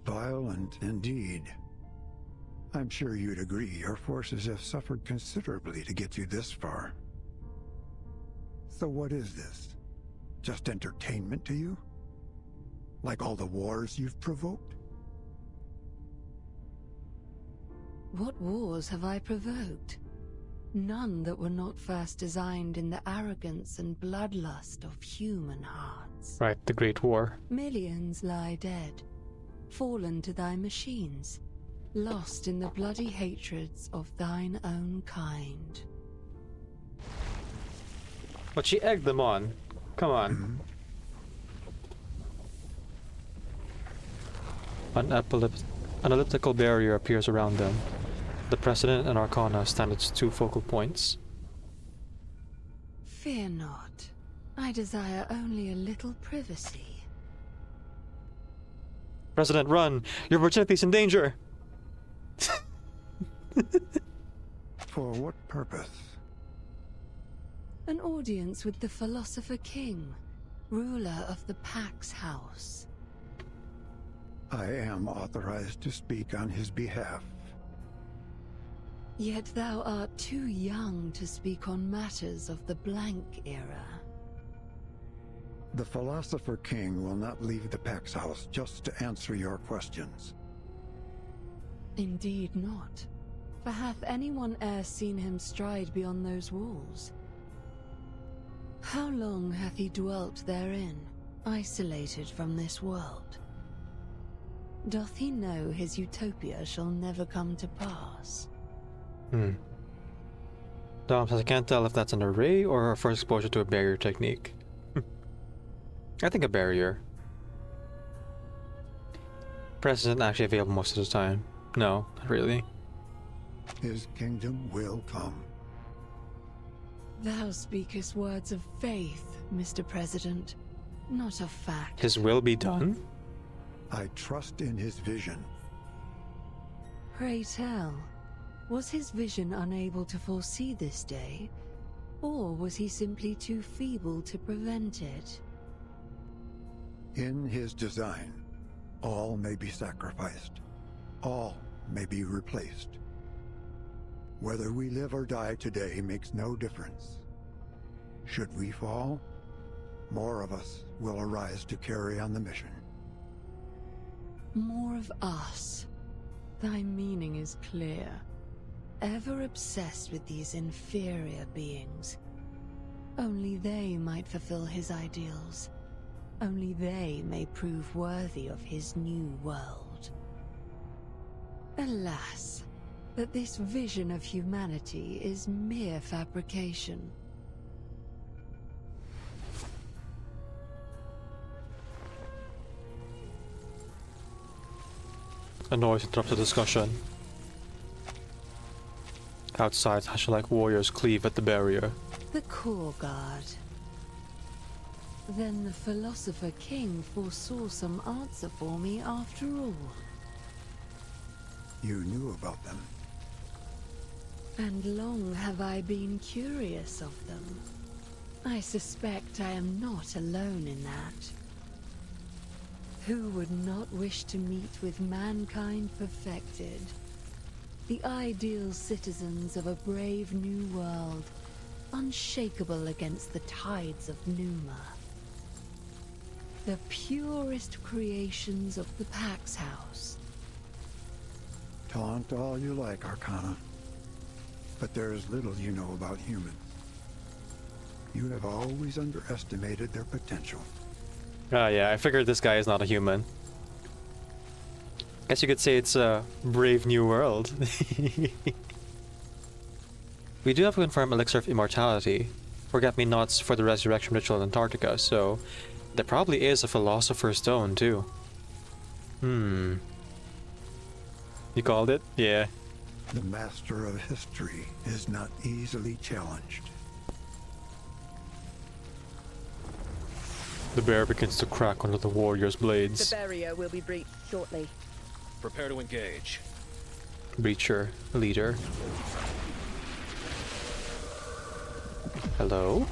Violent indeed. I'm sure you'd agree your forces have suffered considerably to get you this far. So what is this? Just entertainment to you? Like all the wars you've provoked? What wars have I provoked? None that were not first designed in the arrogance and bloodlust of human hearts. Right, the Great War. Millions lie dead, fallen to thy machines, lost in the bloody hatreds of thine own kind. But she egged them on. Come on. An elliptical barrier appears around them. The President and Arcana stand at 2 focal points. Fear not. I desire only a little privacy. President, run! Your virginity's in danger! For what purpose? An audience with the Philosopher King, ruler of the Pax House. I am authorized to speak on his behalf. Yet thou art too young to speak on matters of the Blank Era. The Philosopher King will not leave the Pax House just to answer your questions. Indeed not. For hath anyone e'er seen him stride beyond those walls? How long hath he dwelt therein, isolated from this world? Doth he know his utopia shall never come to pass? Dom says I can't tell if that's an array or our first exposure to a barrier technique. I think a barrier. Press isn't actually available most of the time. No, not really. His kingdom will come. Thou speakest words of faith, Mr. President, not of fact. His will be done? I trust in his vision. Pray tell, was his vision unable to foresee this day, or was he simply too feeble to prevent it? In his design, all may be sacrificed. All may be replaced. Whether we live or die today makes no difference. Should we fall, more of us will arise to carry on the mission. More of us. Thy meaning is clear. Ever obsessed with these inferior beings. Only they might fulfill his ideals. Only they may prove worthy of his new world. Alas, that this vision of humanity is mere fabrication. A noise interrupts the discussion. Outside, Hashalak warriors cleave at the barrier. The Core Guard. Then the Philosopher King foresaw some answer for me after all. You knew about them. And long have I been curious of them. I suspect I am not alone in that. Who would not wish to meet with mankind perfected? The ideal citizens of a brave new world, unshakable against the tides of Numa. The purest creations of the Pax House. Taunt all you like, Arcana. But there is little you know about humans. You have always underestimated their potential. Ah, yeah, I figured this guy is not a human. Guess you could say it's a brave new world. We do have to confirm Elixir of Immortality. Forget-me-nots for the resurrection ritual in Antarctica, so there probably is a Philosopher's Stone, too. You called it? Yeah. The master of history is not easily challenged. The bear begins to crack under the warrior's blades. The barrier will be breached shortly. Prepare to engage. Breacher, leader. Hello?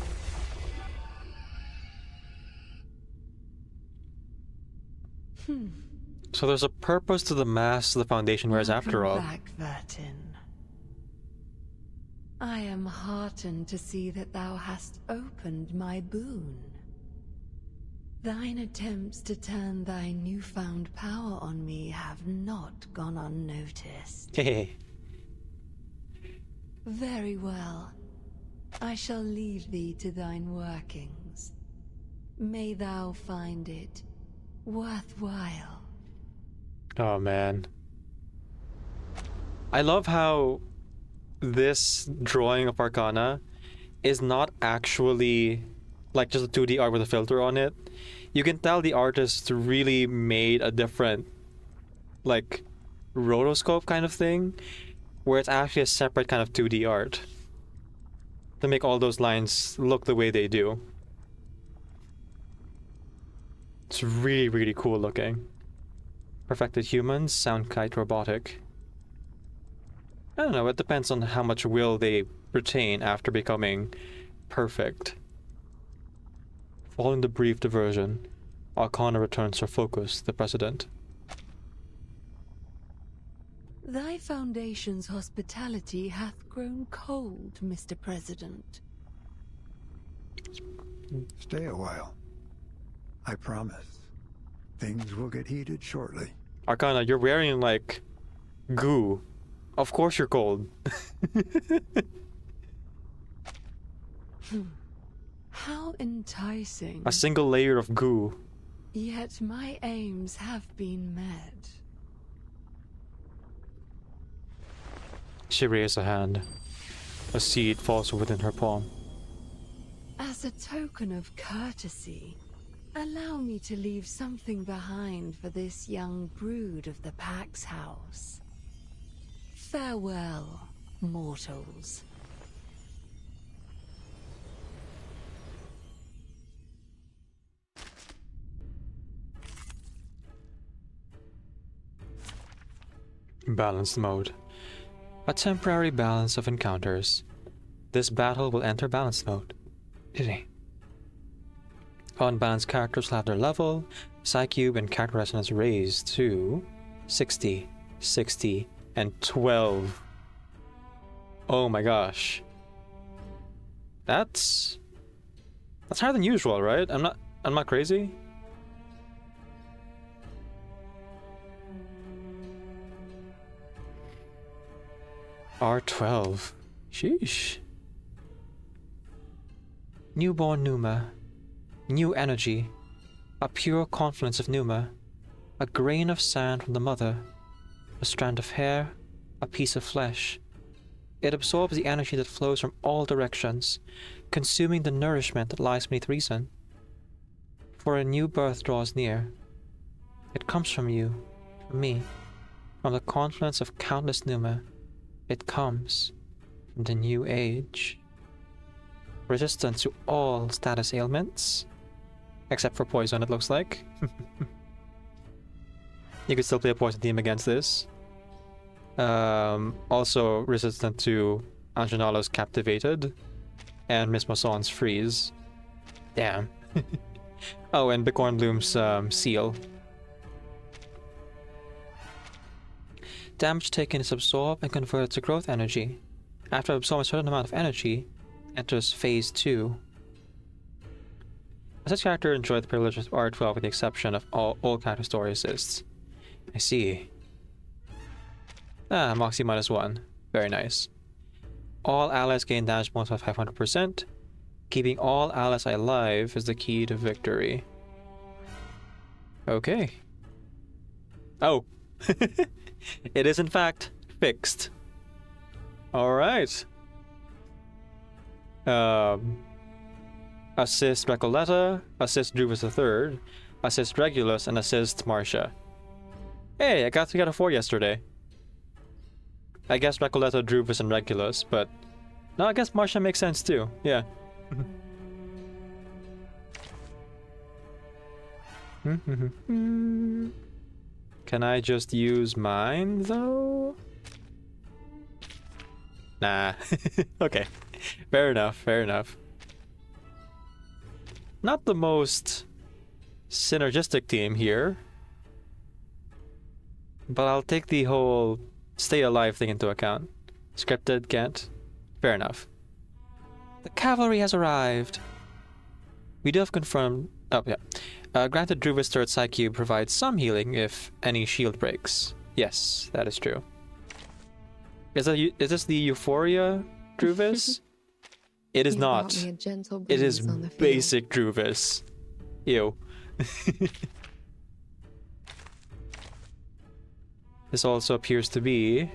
So there's a purpose to the mask the Foundation wears after all. Welcome back, Vertin. I am heartened to see that thou hast opened my boon. Thine attempts to turn thy newfound power on me have not gone unnoticed. Hey. Very well. I shall leave thee to thine workings. May thou find it worthwhile. Oh man. I love how this drawing of Arcana is not actually like just a 2D art with a filter on it. You can tell the artist really made a different like rotoscope kind of thing where it's actually a separate kind of 2D art to make all those lines look the way they do. It's really, really cool looking. Perfected humans, sound kite robotic. I don't know, it depends on how much will they retain after becoming perfect. Following the brief diversion, Arcana returns her focus, the President. Thy Foundation's hospitality hath grown cold, Mr. President. Stay a while. I promise. Things will get heated shortly. Arcana, you're wearing like goo. Of course you're cold. How enticing. A single layer of goo. Yet my aims have been met. She raised a hand. A seed falls within her palm. As a token of courtesy, allow me to leave something behind for this young brood of the Pax House. Farewell, mortals. Balanced mode. A temporary balance of encounters. This battle will enter balanced mode. Unbalanced characters will have their level, Psycube, and character resonance raised to 60, 60, and 12. Oh my gosh. That's higher than usual, right? I'm not crazy. R12. Sheesh. Newborn Numa. New energy. A pure confluence of Numa. A grain of sand from the mother. A strand of hair. A piece of flesh. It absorbs the energy that flows from all directions, consuming the nourishment that lies beneath reason. For a new birth draws near. It comes from you, from me, from the confluence of countless Numa. It comes from the new age. Resistant to all status ailments. Except for poison, it looks like. You could still play a poison team against this. Also resistant to Anjanalo's Captivated. And Miss Mason's Freeze. Damn. Oh, and Bicorn Bloom's Seal. Damage taken is absorbed and converted to growth energy. After absorbing a certain amount of energy, enters Phase 2. Such character enjoyed the privileges of R12 with the exception of all character story assists. I see. Ah, Moxie -1. Very nice. All allies gain damage bonus by 500%. Keeping all allies alive is the key to victory. Okay. Oh. It is in fact fixed. Alright. Assist Recoleta, assist Druvus III, assist Regulus, and assist Marcia. Hey, I got 3 out of 4 yesterday. I guess Recoleta, Druvus, and Regulus, but no, I guess Marcia makes sense too. Yeah. Can I just use mine though? Nah. Okay. Fair enough, fair enough. Not the most synergistic team here. But I'll take the whole stay alive thing into account. Scripted, can't. Fair enough. The cavalry has arrived. We do have confirmed... Oh, yeah. Granted, Druva's third Psy Cube provides some healing if any shield breaks. Yes, that is true. Is this the Euphoria Druvis? It is not. It is basic Druvis. Ew. This also appears to be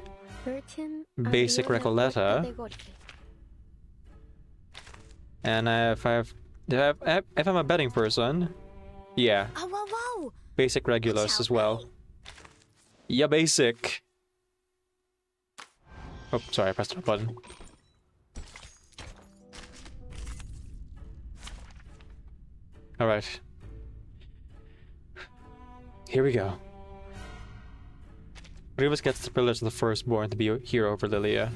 basic Recoleta. And if I'm a betting person, yeah, basic Regulus as well. Yeah, basic. Oh, sorry, I pressed the wrong button. Alright. Here we go. Rivas gets the privilege of the firstborn to be a hero over Lilia.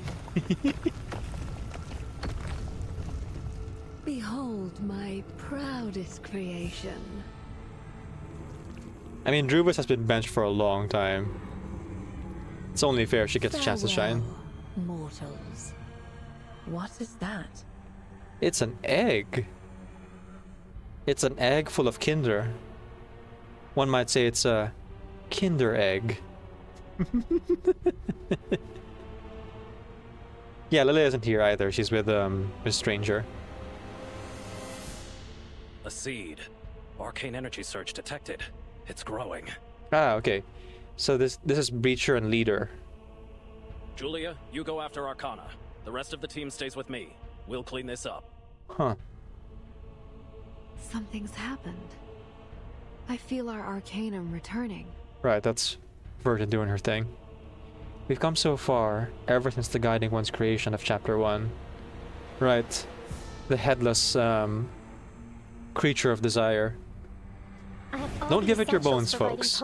Behold my proudest creation. I mean, Druvus has been benched for a long time. It's only fair she gets a chance to shine. Mortals. What is that? It's an egg. It's an egg full of Kinder. One might say it's a Kinder egg. Yeah, Lilia isn't here either. She's with a stranger. A seed. Arcane energy surge detected. It's growing. Ah, okay. So this is Breacher and Leader. Julia, you go after Arcana. The rest of the team stays with me. We'll clean this up. Huh. Something's happened. I feel our Arcanum returning. Right, that's Virgin doing her thing. We've come so far, ever since the Guiding One's creation of Chapter 1. Right. The headless, creature of desire. Don't give it your bones, folks.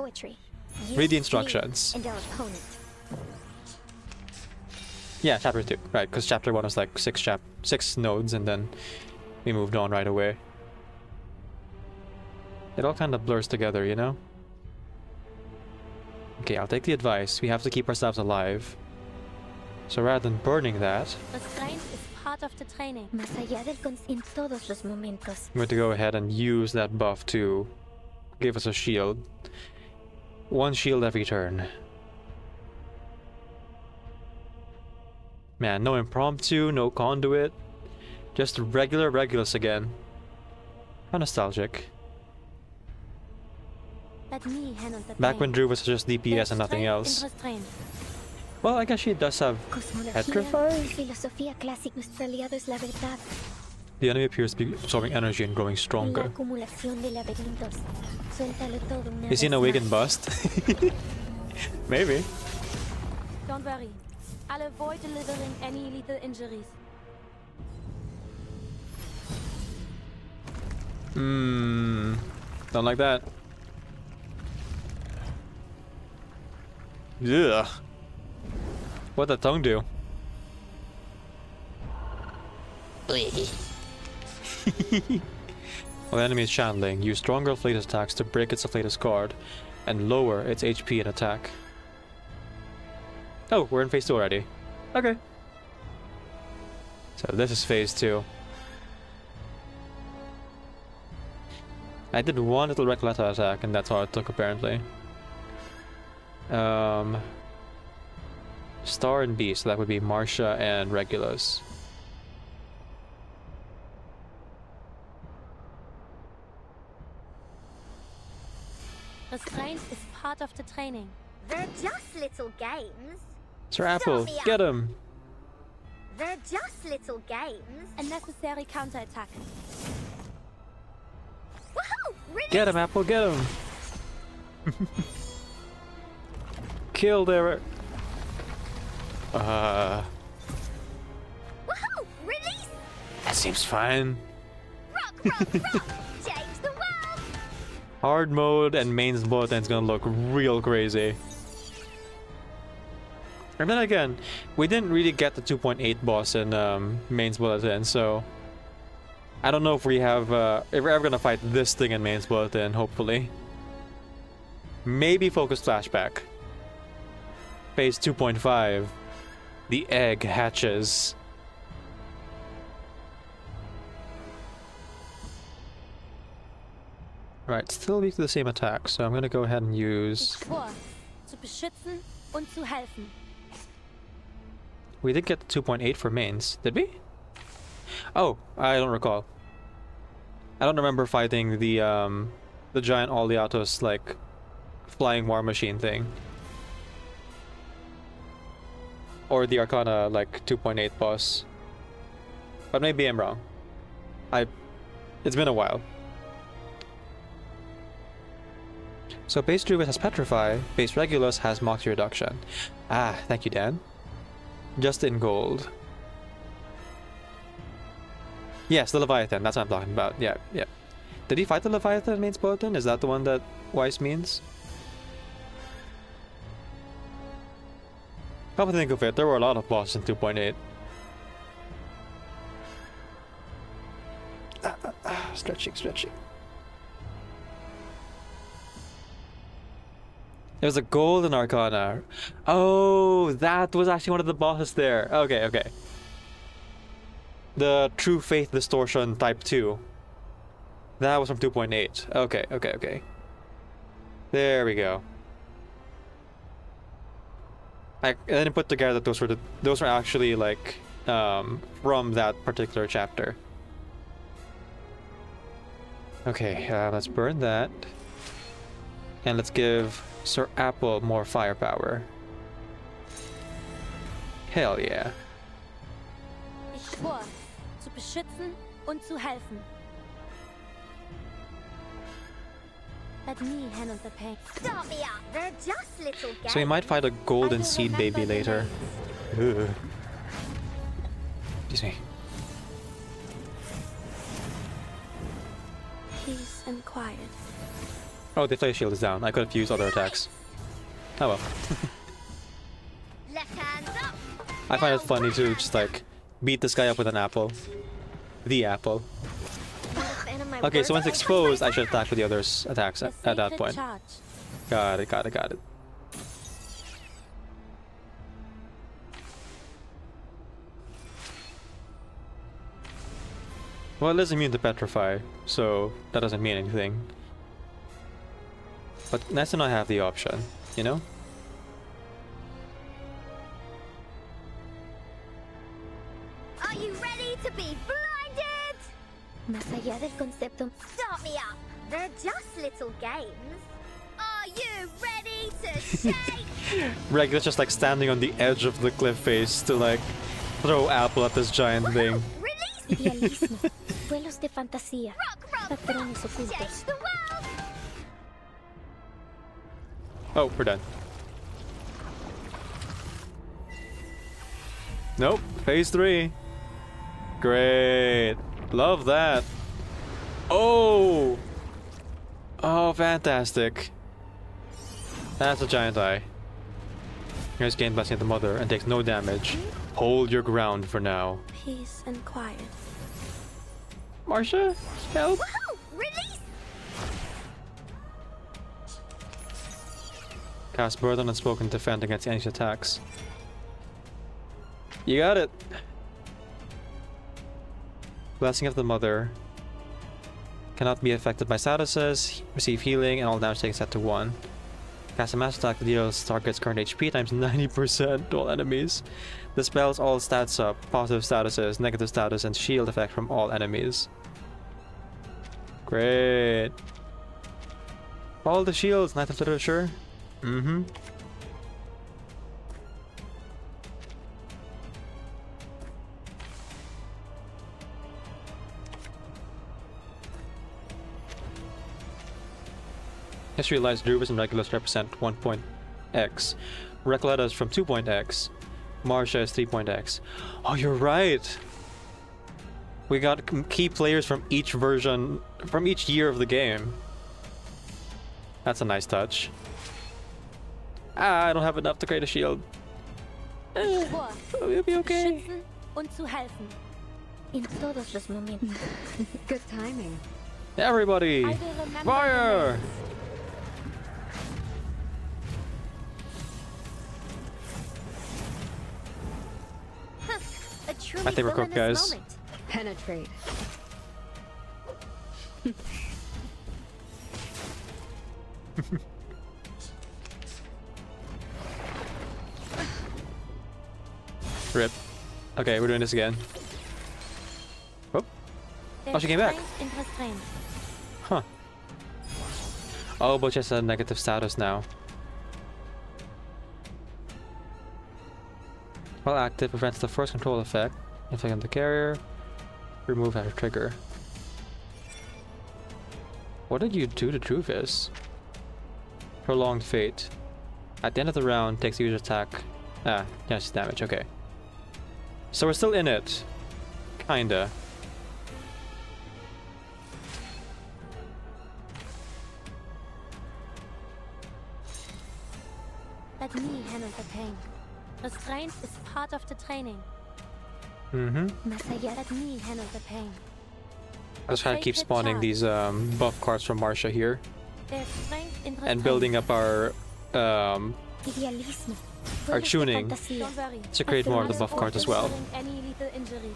Read the instructions. Yeah, Chapter 2. Right, because Chapter 1 was like 6 nodes, and then we moved on right away. It all kind of blurs together, you know? Okay, I'll take the advice. We have to keep ourselves alive. So rather than burning that, Restraint is part of the training. Más allá del en todos los momentos. I'm going to go ahead and use that buff to give us a shield. 1 shield every turn. Man, no impromptu, no conduit. Just regular Regulus again. How nostalgic. Let me handle the Back when Drew was just DPS and nothing else. Well, I guess she does have Petrify? The enemy appears to be absorbing energy and growing stronger. Is he an awakened bust? Maybe. Don't worry. I'll avoid delivering any lethal injuries. Don't like that. Ugh. What'd that tongue do? While the enemy is channeling, use stronger afflatus attacks to break its afflatus guard and lower its HP and attack. Oh, we're in phase 2 already. Okay. So this is phase 2. I did one little Recoleta attack and that's all it took apparently. Star and B, so that would be Marcia and Regulus. Restraint is part of the training. They're just little games. Sir Apple, get him! They're just little games. A necessary counterattack. Woohoo! Release! Get him, Apple, get him! Killed Eric. Woohoo! Release! That seems fine. Rock, rock, rock! Change the world! Hard mode and mains bulletin's gonna look real crazy. And then again, we didn't really get the 2.8 boss in mains bulletin, so I don't know if we have if we're ever gonna fight this thing in mains bulletin. Hopefully, maybe focus flashback. Phase 2.5. The egg hatches. Right, still weak to the same attack, so I'm gonna go ahead and use... Zu beschützen und zu helfen. We did get 2.8 for mains, did we? Oh, I don't recall. I don't remember fighting the giant Oleatos, like, flying war machine thing. Or the Arcana, like, 2.8 boss. But maybe I'm wrong. It's been a while. So base Druid has Petrify, base Regulus has Moxie Reduction. Ah, thank you, Dan. Just in gold. Yes, the Leviathan, that's what I'm talking about. Yeah, yeah. Did he fight the Leviathan main Spotan? Is that the one that Weiss means? Come to think of it, there were a lot of bosses in 2.8. Stretching, stretching. There's a golden Arcana. Oh, that was actually one of the bosses there. Okay, okay. The True Faith Distortion Type 2. That was from 2.8. Okay, okay, okay. There we go. I didn't put together that those were actually like from that particular chapter. Okay, let's burn that. And let's give Sir Apple more firepower. Hell yeah. Ich schwor, zu beschützen und zu helfen. Let me handle the pain. Start me up. They're just little So we might fight a golden seed baby later. Ugh. Excuse me. Peace and quiet. Oh, the Flare Shield is down. I could have used other attacks. Oh well. Left hand up. I find it funny to just like beat this guy up with an apple. The apple. Okay, so once exposed, I should attack with the others' attacks at that point. Got it, got it, got it. Well, it is immune to Petrify, so that doesn't mean anything. But nice to not have the option, you know? Are you ready to be blinded? Más allá del concepto. Start me up. They're just little games. Are you ready to shake? Regulus just like standing on the edge of the cliff face to like throw apple at this giant thing. Idealismo, vuelos de fantasía, patrones ocultos. Oh, we're done. Nope, phase 3. Great. Love that. Oh! Oh, fantastic. That's a giant eye. Here's gain blessing of the mother and takes no damage. Hold your ground for now. Peace and quiet. Marcia, help! Release! Cast Burden Unspoken Defend against any attacks. You got it! Blessing of the Mother. Cannot be affected by statuses. Receive healing and all damage taken set to 1. Cast a mass attack that deals target's current HP times 90% to all enemies. Dispels all stats up, positive statuses, negative status, and shield effect from all enemies. Great. All the shields, Knight of Literature. Mm-hmm. History lies Druvis and Regulus represent 1.x. Recoleta is from 2.x. Marcia is 3.x. Oh, you're right! We got key players from each version, from each year of the game. That's a nice touch. Ah, I don't have enough to create a shield. We'll be okay. Und zu helfen. In todos los momentos. Good timing. Everybody! Fire! truly I think we're cooked, villainous guys. moment. Penetrate. Rip. Okay, we're doing this again. Oh, oh, she came back. Huh. Oh, but she has a negative status now. While active, prevents the first control effect. Inflict on the carrier. Remove after trigger. What did you do to Druvis? Prolonged Fate. At the end of the round, takes the user attack. Ah, yes, damage, okay. So we're still in it. Kinda. Let me handle the pain. Restraint is part of the training. Mm-hmm. Let me handle the pain. I'll try to keep spawning these buff cards from Marcia here. There's strength in And building up our tuning to create more of the buff cards as well. Any lethal injuries.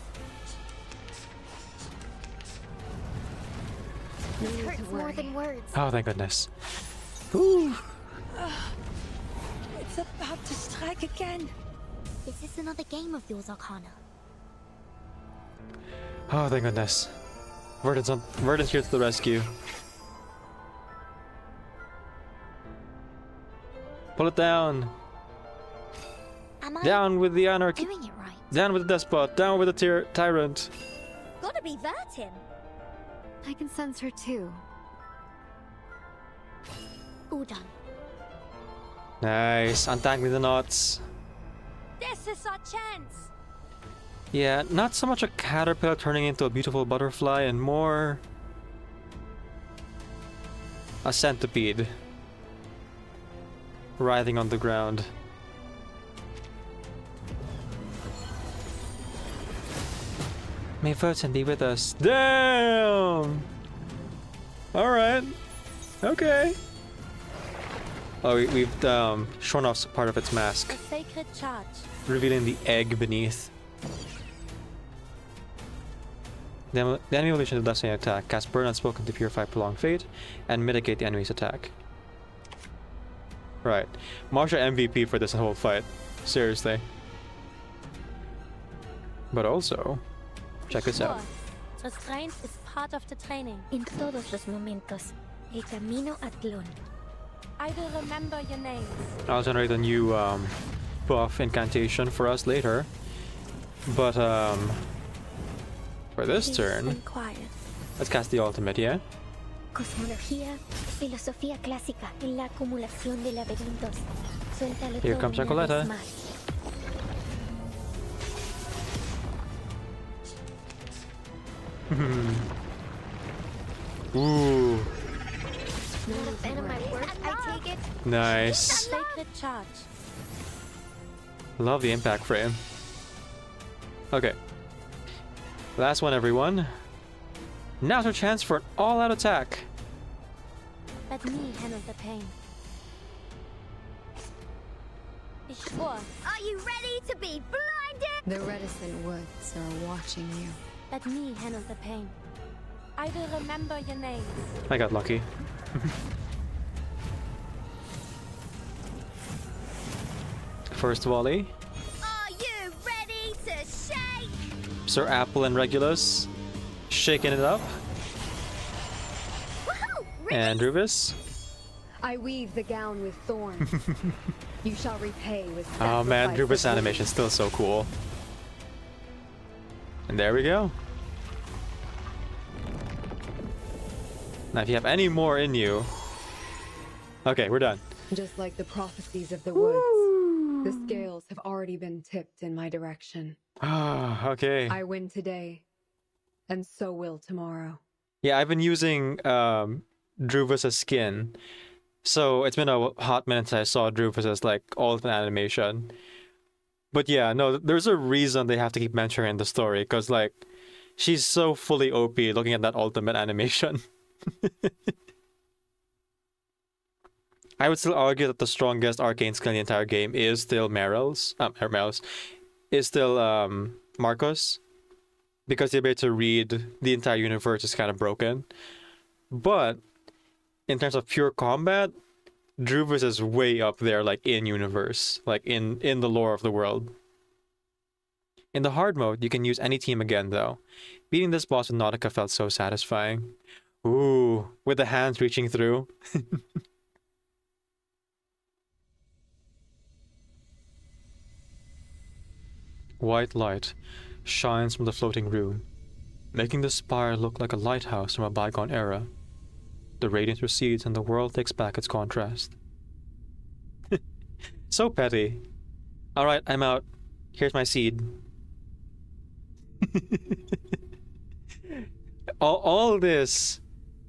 It hurts more than words. Oh, thank goodness. Ooh. It's about to strike again. Is this another game of yours, Arcana? Oh, thank goodness. Verdant's here to the rescue. Pull it down. Down with the anarchy. Doing it right? Down with the despot. Down with the tyrant. Gotta be Vertin. I can sense her too. All done. Nice. Untangling the knots. This is our chance. Yeah, not so much a caterpillar turning into a beautiful butterfly and more a centipede writhing on the ground. May Vertin be with us. Damn! Alright. Okay. Oh, we've shorn off part of its mask, A sacred charge. revealing the egg beneath. The enemy will issue the Destiny attack, cast Burn Unspoken to purify Prolonged Fate, and mitigate the enemy's attack. Right. Marcia MVP for this whole fight. Seriously. But also, check this out. Restraint is part of the training. En todos los momentos, el camino a Tlon. I will remember your names. I'll generate a new buff incantation for us later. But for this turn, let's cast the ultimate, yeah? Cosmología, filosofía clásica en la acumulación de laberintos. Suéltalo Here todo comes una Chocolata. vez más. Ooh, Not a fan of my work, I take it. nice. Sacred charge. Love the impact frame. Okay. Last one, everyone. Now's our chance for an all-out attack. Let me handle the pain. Ich schwör. Are you ready to be blinded? The reticent woods are watching you. Let me handle the pain. I will remember your names. I got lucky. First volley. Are you ready to shake? Sir Apple and Regulus shaking it up. And Druvis. I weave the gown with thorns. You shall repay with Oh man, sacrifice Druvis of animation is still so cool. And there we go. Now if you have any more in you... Okay, we're done. Just like the prophecies of the woods, the scales have already been tipped in my direction. Ah, okay. I win today, and so will tomorrow. Yeah, I've been using Druvis' skin. So it's been a hot minute since I saw Druvis' like ultimate animation. But yeah, no, there's a reason they have to keep mentioning in the story, because like she's so fully OP looking at that ultimate animation. I would still argue that the strongest arcane skill in the entire game is still Meryl's. Is still Marcos, because the ability to read the entire universe is kind of broken. But in terms of pure combat, Druvis is way up there, like in universe, like in the lore of the world. In the hard mode, you can use any team again though. Beating this boss with Nautica felt so satisfying. Ooh, with the hands reaching through. White light shines from the floating room, making the spire look like a lighthouse from a bygone era. The radiance recedes and the world takes back its contrast. So petty. Alright, I'm out. Here's my seed. all this,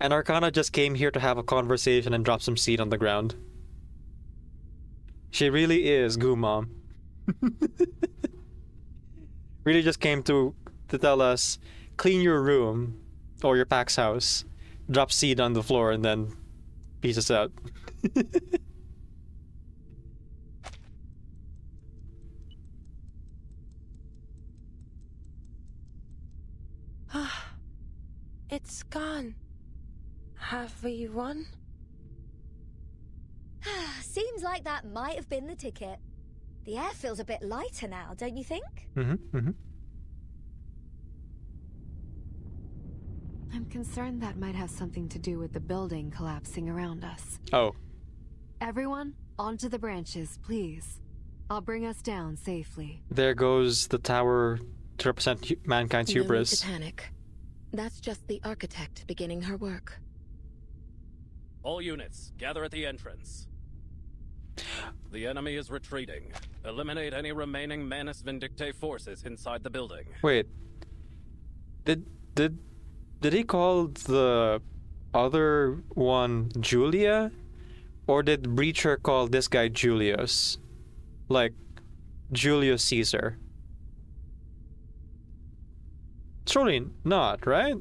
and Arcana just came here to have a conversation and drop some seed on the ground. She really is Goo Mom. Really just came to tell us, clean your room or your PAX house, drop seed on the floor, and then peace us out. It's gone. Have we won? Seems like that might have been the ticket. The air feels a bit lighter now, don't you think? I'm concerned that might have something to do with the building collapsing around us. Oh. Everyone, onto the branches, please. I'll bring us down safely. There goes the tower to represent mankind's hubris. No need to panic. That's just the architect beginning her work. All units, gather at the entrance. The enemy is retreating. Eliminate any remaining Manus Vindictae forces inside the building. Wait. Did he call the other one Julia? Or did Breacher call this guy Julius? Like, Julius Caesar? Surely not, right?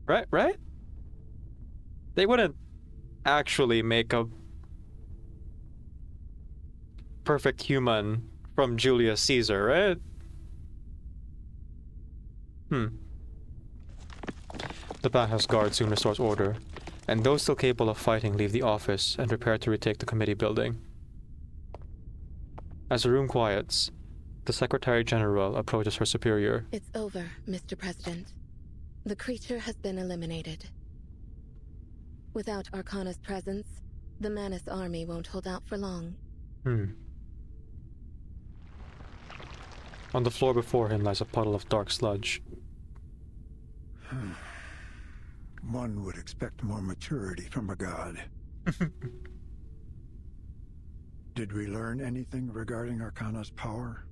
Right? They wouldn't actually make a perfect human from Julius Caesar, right? The bathhouse guard soon restores order, and those still capable of fighting leave the office and prepare to retake the committee building. As the room quiets, the Secretary General approaches her superior. It's over, Mr. President. The creature has been eliminated. Without Arcana's presence, the Manus army won't hold out for long. On the floor before him lies a puddle of dark sludge. One would expect more maturity from a god. Did we learn anything regarding Arcana's power?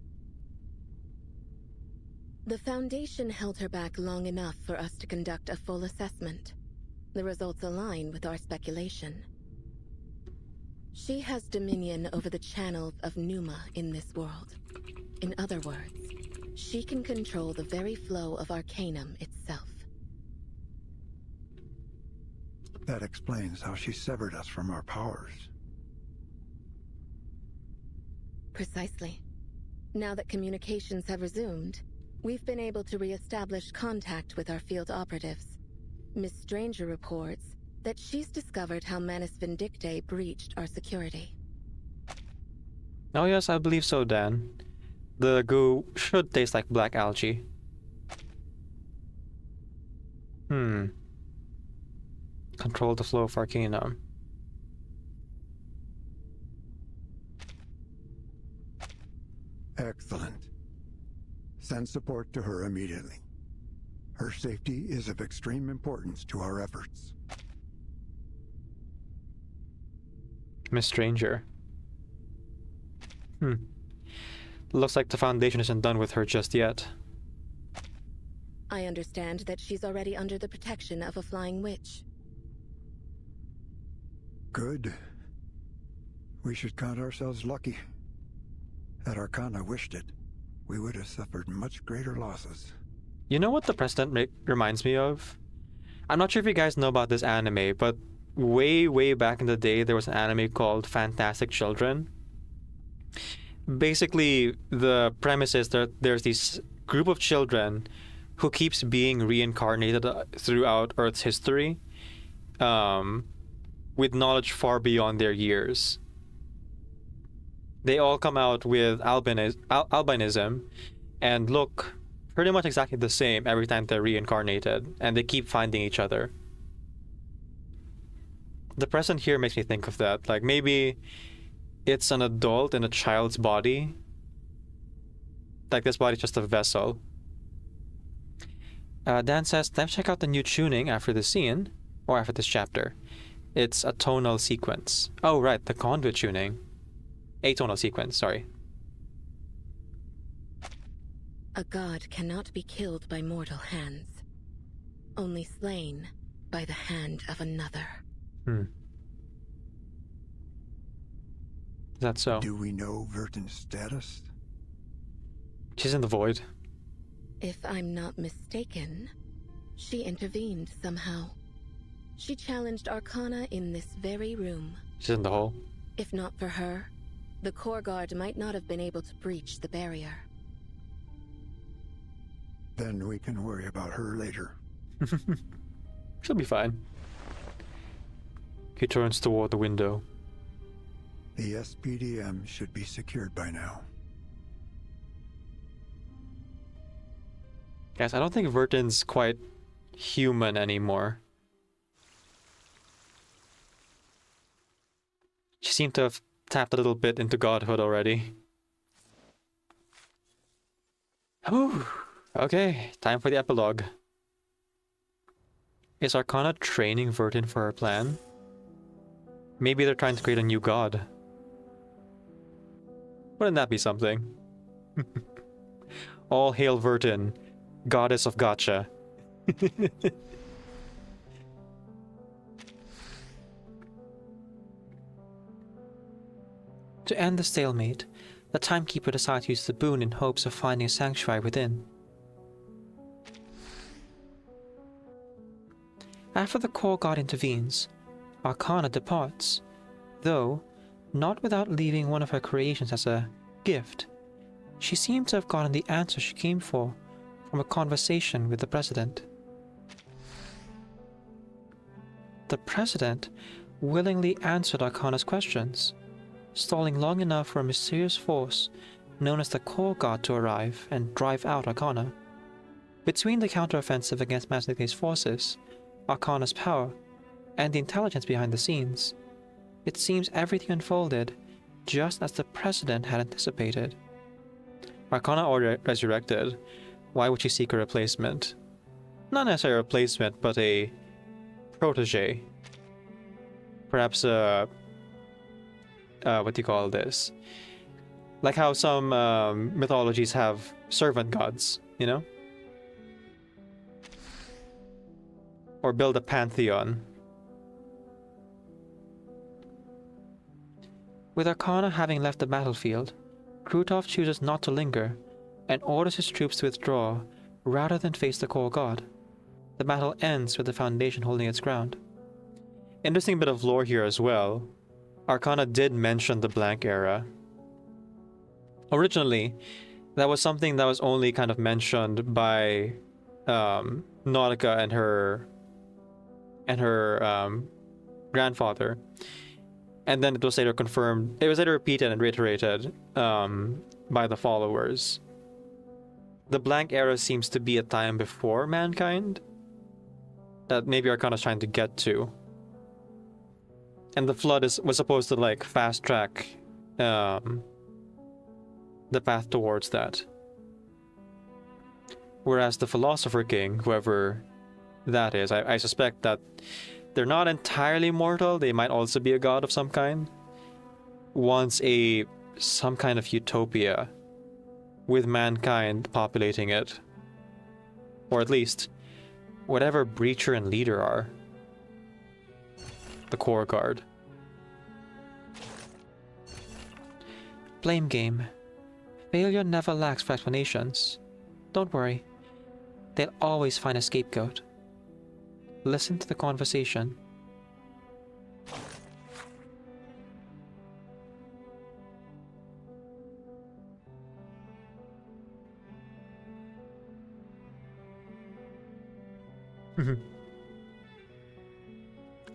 The Foundation held her back long enough for us to conduct a full assessment. The results align with our speculation. She has dominion over the channels of Pneuma in this world. In other words, she can control the very flow of Arcanum itself. That explains how she severed us from our powers. Precisely. Now that communications have resumed, we've been able to re-establish contact with our field operatives. Miss Stranger reports that she's discovered how Manus Vindictae breached our security. Oh yes, I believe so, Dan. The goo should taste like black algae. Control the flow of Arcanum. Excellent. Send support to her immediately. Her safety is of extreme importance to our efforts. Miss Stranger. Looks like the Foundation isn't done with her just yet. I understand that she's already under the protection of a flying witch. Good. We should count ourselves lucky. Had Arcana wished it, we would have suffered much greater losses. You know what the President reminds me of? I'm not sure if you guys know about this anime, but way back in the day, there was an anime called Fantastic Children. basically the premise is that there's this group of children who keeps being reincarnated throughout Earth's history, with knowledge far beyond their years. They all come out with albinism and look pretty much exactly the same every time they're reincarnated, and they keep finding each other. The present here makes me think of that. Like, maybe it's an adult in a child's body. Like, this body's just a vessel. Dan says, time to check out the new tuning after the scene, or after this chapter. It's a tonal sequence. Oh, right, the conduit tuning. Atonal sequence, sorry. A god cannot be killed by mortal hands, only slain by the hand of another. Is that so? Do we know Vertin's status? She's in the void. If I'm not mistaken, she intervened somehow. She challenged Arcana in this very room. She's in the hole. If not for her, the Core Guard might not have been able to breach the barrier. Then we can worry about her later. She'll be fine. He turns toward the window. The SPDM should be secured by now. Guys, I don't think Vertin's quite human anymore. She seemed to have tapped a little bit into godhood already. Whew. Okay, time for the epilogue. Is Arcana training Vertin for her plan? Maybe they're trying to create a new god. Wouldn't that be something? All hail Vertin, goddess of gotcha. To end the stalemate, the Timekeeper decides to use the boon in hopes of finding a sanctuary within. After the Core God intervenes, Arcana departs, though not without leaving one of her creations as a gift. She seemed to have gotten the answer she came for from a conversation with the President. The President willingly answered Arcana's questions, stalling long enough for a mysterious force known as the Core God to arrive and drive out Arcana. Between the counteroffensive against Masnicke's forces, Arcana's power, and the intelligence behind the scenes, it seems everything unfolded just as the President had anticipated. Arcana already resurrected. Why would she seek a replacement? Not necessarily a replacement, but a protege. Perhaps a... what do you call this? Like how some mythologies have servant gods, you know? Or build a pantheon. With Arcana having left the battlefield, Krutov chooses not to linger and orders his troops to withdraw rather than face the Core God. The battle ends with the Foundation holding its ground. Interesting bit of lore here as well. Arcana did mention the Blank Era. Originally, that was something that was only kind of mentioned by Nautica and her grandfather, and then it was later confirmed. It was later repeated and reiterated by the followers. The Blank Era seems to be a time before mankind that maybe Arcana's trying to get to, and the flood was supposed to like fast track the path towards that. Whereas the Philosopher King, whoever that is, I suspect that they're not entirely mortal. They might also be a god of some kind. Wants some kind of utopia with mankind populating it. Or at least whatever Breacher and Leader are. The Core Guard. Blame game. Failure never lacks for explanations. Don't worry. They'll always find a scapegoat. Listen to the conversation.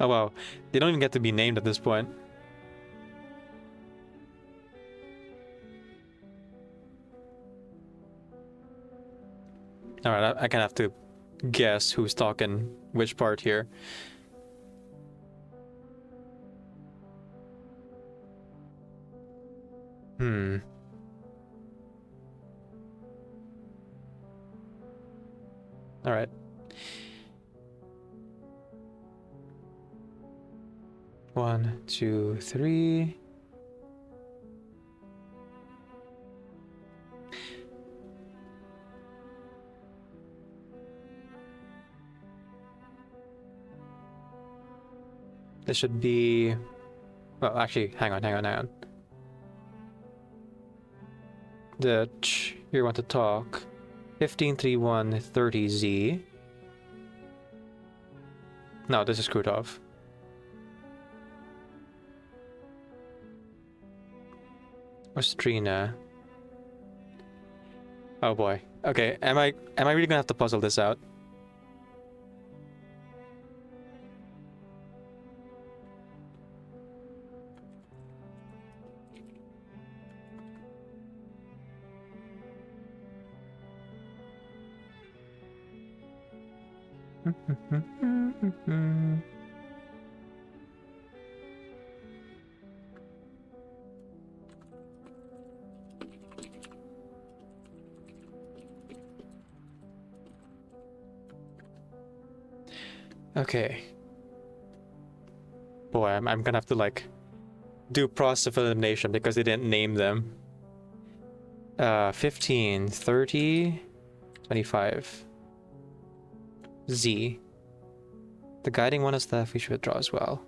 Oh wow, they don't even get to be named at this point. Alright, I kind of have to guess who's talking which part here. Alright. One, two, three. This should be... Well, actually, hang on. You want to talk. 153130Z. No, this is Krutov. Ostrina. Oh boy. Okay, am I really gonna have to puzzle this out? Okay. Boy, I'm gonna have to like do process of elimination because they didn't name them. 15, 30, 25. Z. The guiding one is left, we should withdraw as well.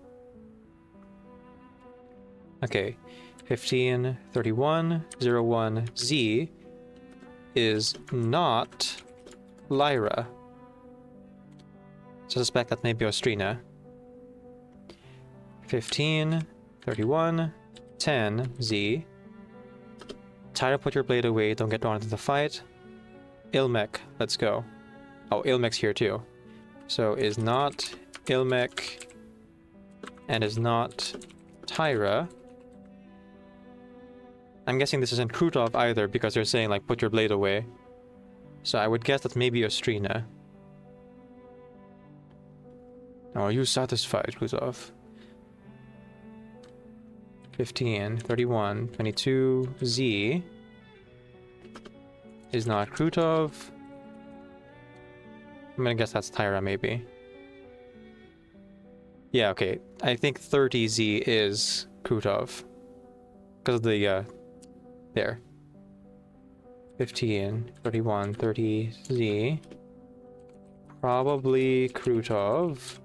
Okay. 15, 31, 01, Z is not Lyra. So I suspect that may be Ostrina. 15, 31, 10, Z. Tyra, put your blade away, don't get drawn into the fight. Ilmek, let's go. Oh, Ilmek's here too. So is not Ilmek and is not Tyra. I'm guessing this isn't Krutov either because they're saying like put your blade away. So I would guess that maybe Ostrina. Are you satisfied, Krutov? 15, 31, 22, Z is not Krutov. I'm gonna guess that's Tyra, maybe. Yeah, okay. I think 30Z is Krutov. Because of the, there. 15, 31, 30Z. Probably Krutov.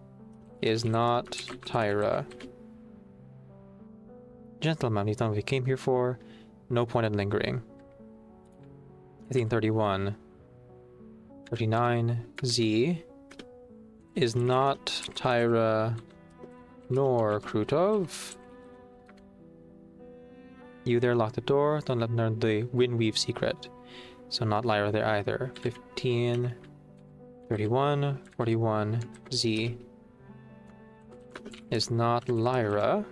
Is not Tyra. Gentlemen, you've done what we came here for. No point in lingering. 1531. 39. Z is not Tyra nor Krutov. You there, lock the door. Don't let them learn the Windweave secret. So not Lyra there either. 15. 31. 41. Z is not Lyra.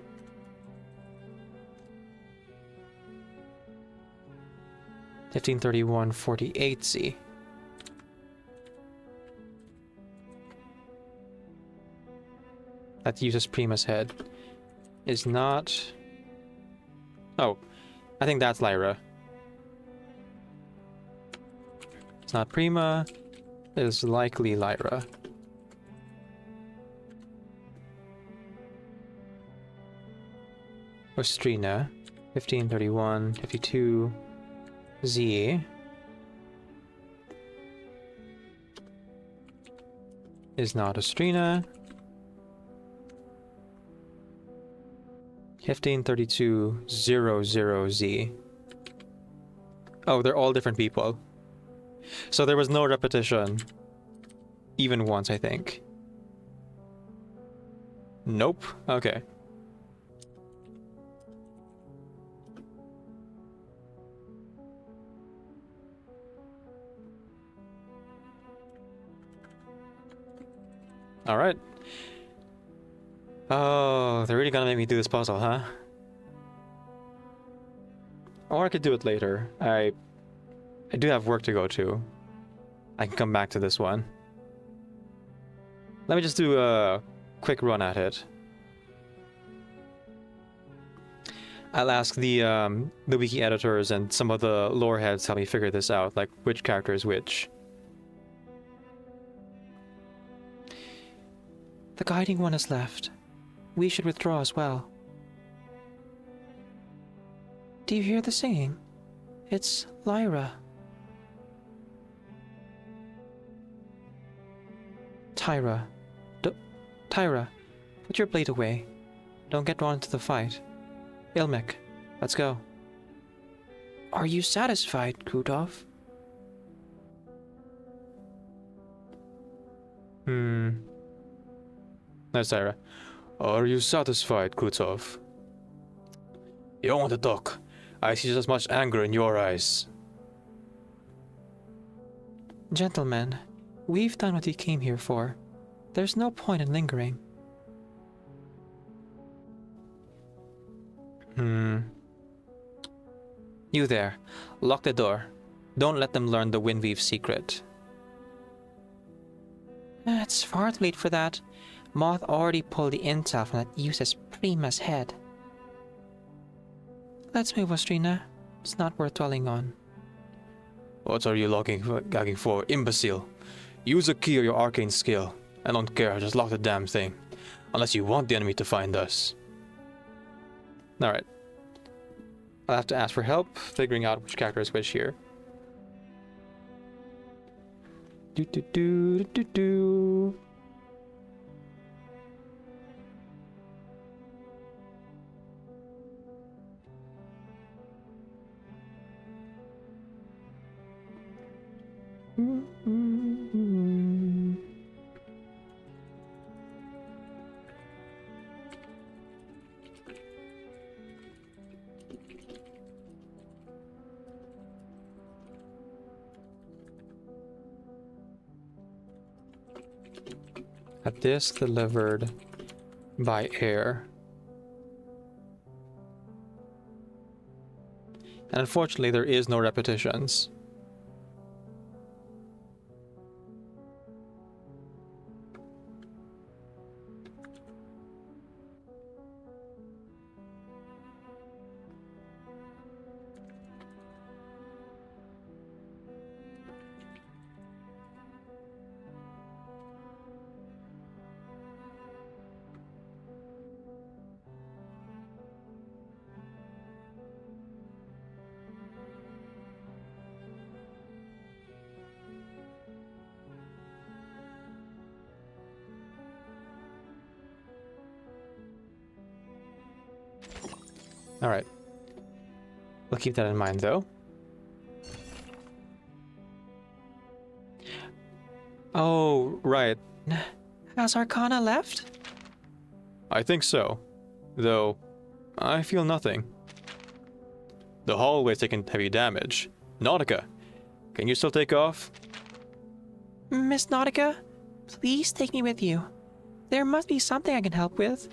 (1531-48Z). That uses Prima's head. Is not... Oh, I think that's Lyra. It's not Prima. It is likely Lyra. Ostrina, 1531, 52, Z is not Ostrina. 1532, 00Z. Oh, they're all different people. So there was no repetition. Even once, I think. Nope. Okay. Alright. Oh, they're really gonna make me do this puzzle, huh? Or I could do it later. I do have work to go to. I can come back to this one. Let me just do a quick run at it. I'll ask the wiki editors and some of the lore heads to help me figure this out, like which character is which. The guiding one has left. We should withdraw as well. Do you hear the singing? It's Lyra. Tyra. Tyra, put your blade away. Don't get drawn into the fight. Ilmek, let's go. Are you satisfied, Kutov? No, Tyra. Are you satisfied, Kutov? You don't want to talk. I see just as much anger in your eyes. Gentlemen, we've done what we came here for. There's no point in lingering. You there. Lock the door. Don't let them learn the Windweave secret. It's far too late for that. Moth already pulled the intel from that useless Prima's head. Let's move, Ostrina. It's not worth dwelling on. What are you gagging for, imbecile? Use a key or your arcane skill. I don't care, just lock the damn thing. Unless you want the enemy to find us. Alright. I'll have to ask for help figuring out which character is which here. Do. A disc delivered by air. And unfortunately, there is no repetitions. Alright. We'll keep that in mind, though. Oh, right. Has Arcana left? I think so. Though, I feel nothing. The hallway's taken heavy damage. Nautica, can you still take off? Miss Nautica, please take me with you. There must be something I can help with.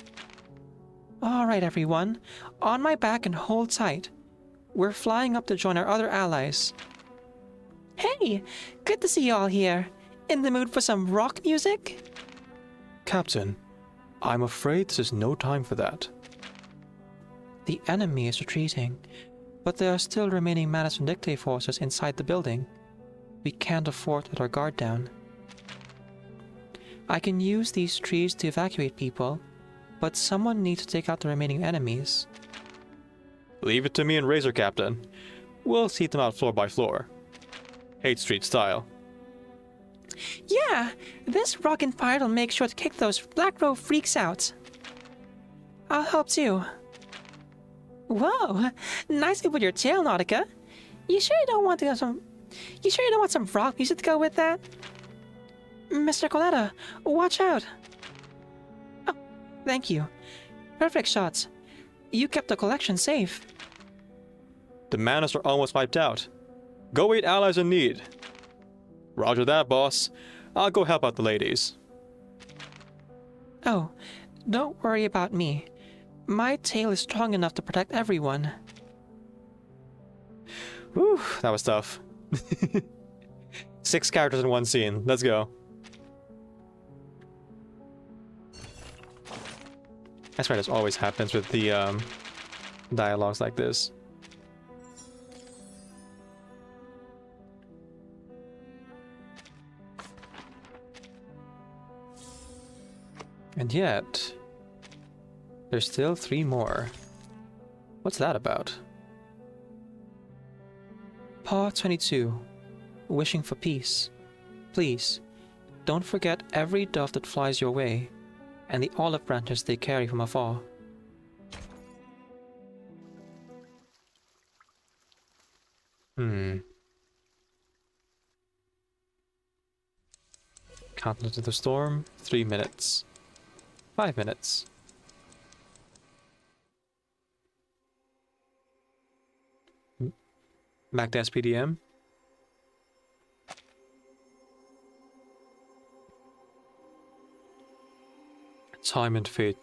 Alright, everyone. On my back and hold tight. We're flying up to join our other allies. Hey! Good to see you all here. In the mood for some rock music? Captain, I'm afraid this is no time for that. The enemy is retreating, but there are still remaining Manus Vindictae forces inside the building. We can't afford to let our guard down. I can use these trees to evacuate people, but someone needs to take out the remaining enemies. Leave it to me and Razor, Captain. We'll seat them out floor by floor. Hate Street style. Yeah, this rockin' fire will make sure to kick those Black Robe freaks out. I'll help too. Whoa, nicely with your tail, Nautica. You sure you don't want some rock music to go with that? Mr. Coletta, watch out. Oh, thank you. Perfect shots. You kept the collection safe. The Manus are almost wiped out. Go aid allies in need. Roger that, boss. I'll go help out the ladies. Oh, don't worry about me. My tail is strong enough to protect everyone. Whew, that was tough. 6 characters in one scene. Let's go. I swear this always happens with the dialogues like this. And yet, there's still 3 more. What's that about? Paw 22, wishing for peace. Please, don't forget every dove that flies your way, and the olive branches they carry from afar. Countdown to the storm, 3 minutes. 5 minutes. Back to SPDM. Time and fate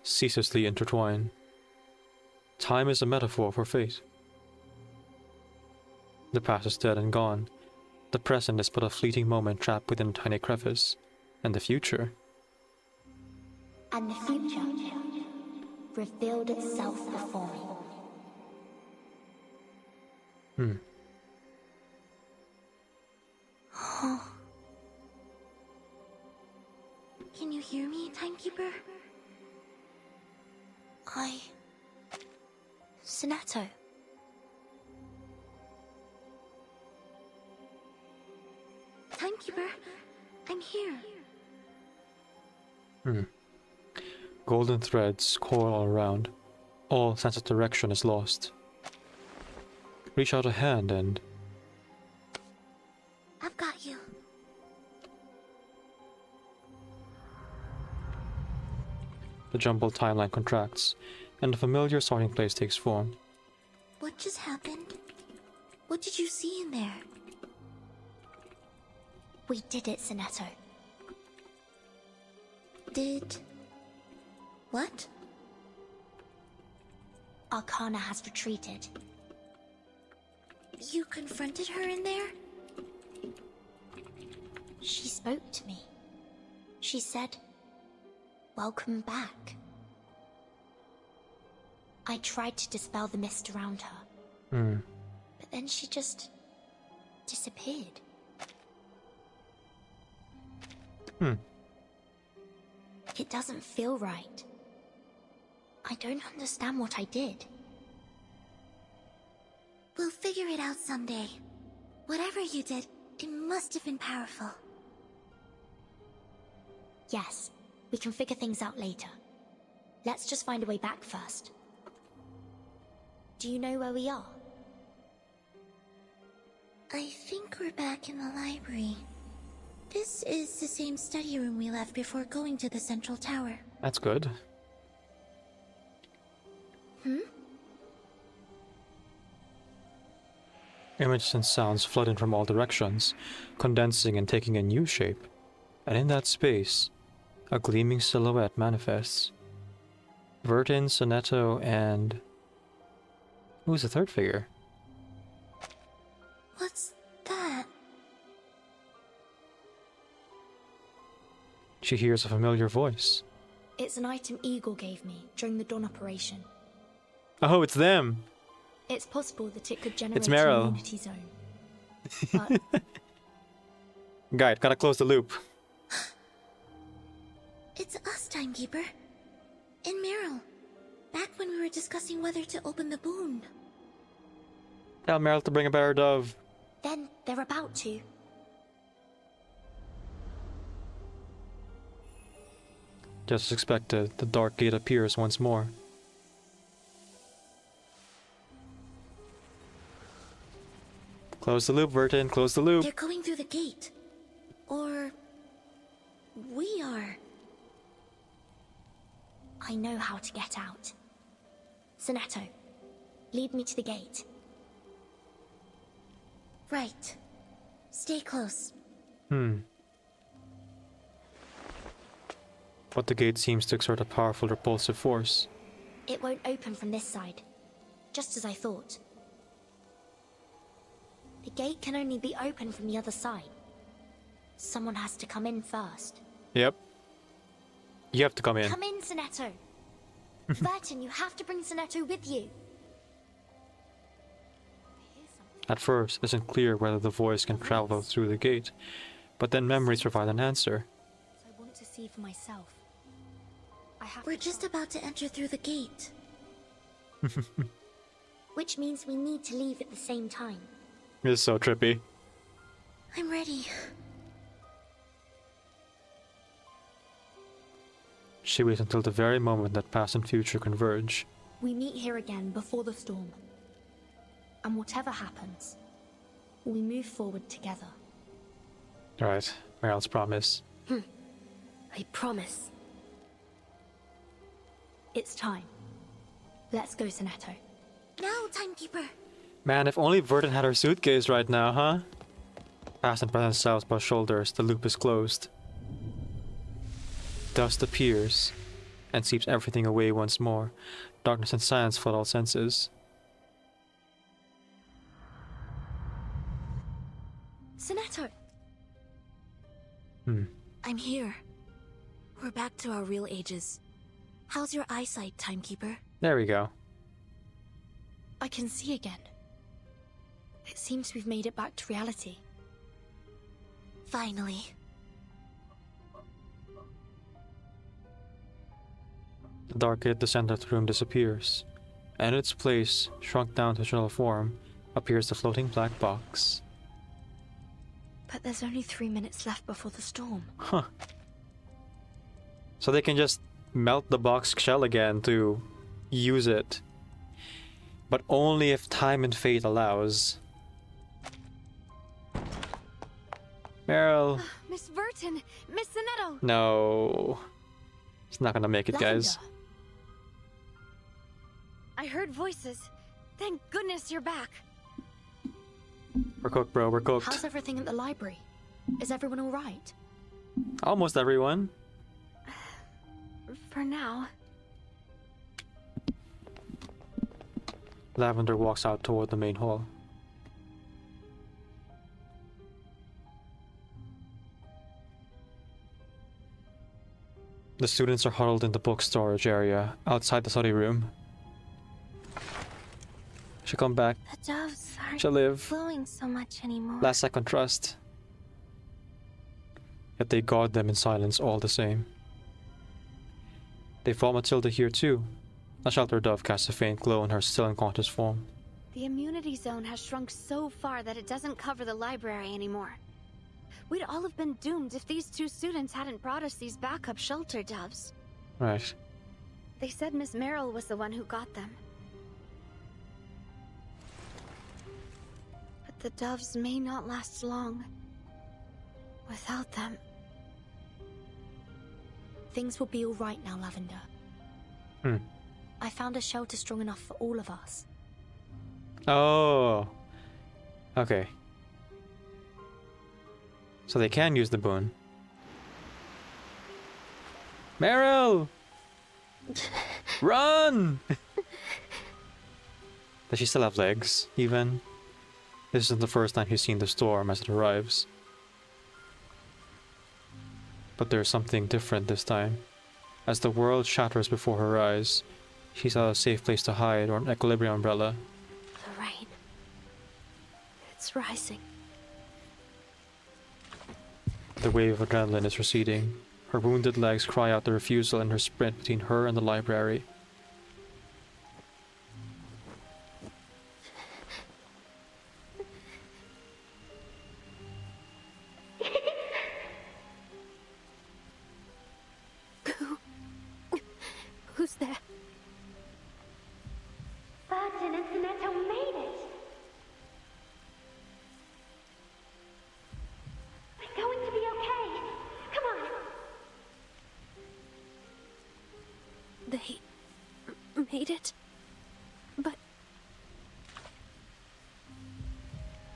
ceaselessly intertwine. Time is a metaphor for fate. The past is dead and gone. The present is but a fleeting moment trapped within a tiny crevice. And the future? And the future revealed itself before me. Can you hear me, Timekeeper? Sonetto. Timekeeper, I'm here. Golden threads coil all around. All sense of direction is lost. Reach out a hand and... I've got you. The jumbled timeline contracts, and a familiar starting place takes form. What just happened? What did you see in there? We did it, Sonetto. Did... what? Arcana has retreated. You confronted her in there? She spoke to me. She said, "Welcome back." I tried to dispel the mist around her. But then she just disappeared. It doesn't feel right. I don't understand what I did. We'll figure it out someday. Whatever you did, it must have been powerful. Yes, we can figure things out later. Let's just find a way back first. Do you know where we are? I think we're back in the library. This is the same study room we left before going to the central tower. That's good. Images and sounds flood in from all directions, condensing and taking a new shape. And in that space, a gleaming silhouette manifests. Vertin, Sonetto, and... who's the third figure? What's that? She hears a familiar voice. It's an item Eagle gave me during the Dawn operation. Oh, it's them! It's possible that it could generate It's an Meryl. immunity zone. But Guide, gotta close the loop. It's us, Timekeeper. And Meryl. Back when we were discussing whether to open the boon. Tell Meryl to bring a better dove. then they're about to. Just as expected, the dark gate appears once more. Close the loop, Vertin, close the loop. They're going through the gate. Or... we are. I know how to get out. Sonetto, lead me to the gate. Right. Stay close. But the gate seems to exert a powerful repulsive force. It won't open from this side. Just as I thought. The gate can only be opened from the other side. Someone has to come in first. Yep. You have to come in. Come in, Sonetto. Burton, you have to bring Sonetto with you. At first, it isn't clear whether the voice can travel through the gate, but then memories provide an answer. I want to see for myself. We're just about to enter through the gate. Which means we need to leave at the same time. It's so trippy. I'm ready. She waits until the very moment that past and future converge. We meet here again before the storm. And whatever happens, we move forward together. Right, Meryl's promise. I promise. It's time. Let's go, Sonetto. Now, Timekeeper. Man, if only Vertin had her suitcase right now, huh? Past and present selves by shoulders, the loop is closed. Dust appears and sweeps everything away once more. Darkness and silence flood all senses. Sonetto! I'm here. We're back to our real ages. How's your eyesight, Timekeeper? There we go. I can see again. It seems we've made it back to reality. Finally. The dark gate at the center of the room disappears, and in its place, shrunk down to original form, appears the floating black box. But there's only 3 minutes left before the storm. Huh. So they can just melt the box shell again to use it. But only if time and fate allows. Meryl. Miss Vertin! Miss Sonetto! No. It's not gonna make it, guys. I heard voices. Thank goodness you're back. We're cooked, bro. We're cooked. How's everything at the library? Is everyone alright? Almost everyone. For now. Lavender walks out toward the main hall. The students are huddled in the book storage area outside the study room. She'll come back. The doves aren't She'll live. glowing so much anymore. Last second trust. Yet they guard them in silence all the same. They fought Matilda here too. A shelter dove casts a faint glow in her still unconscious form. The immunity zone has shrunk so far that it doesn't cover the library anymore. We'd all have been doomed if these two students hadn't brought us these backup shelter doves. Right. They said Miss Meryl was the one who got them. But the doves may not last long. Without them. Things will be alright now, Lavender. I found a shelter strong enough for all of us. Oh. Okay. So they can use the boon. Meryl! Run! Does she still have legs, even? This isn't the first time she's seen the storm as it arrives. But there's something different this time. As the world shatters before her eyes, she's at a safe place to hide or an equilibrium umbrella. The rain. It's rising. The wave of adrenaline is receding. Her wounded legs cry out the refusal in her sprint between her and the library. Who's there? Burton and Sonetto made it! We're going to be okay. Come on. They made it? But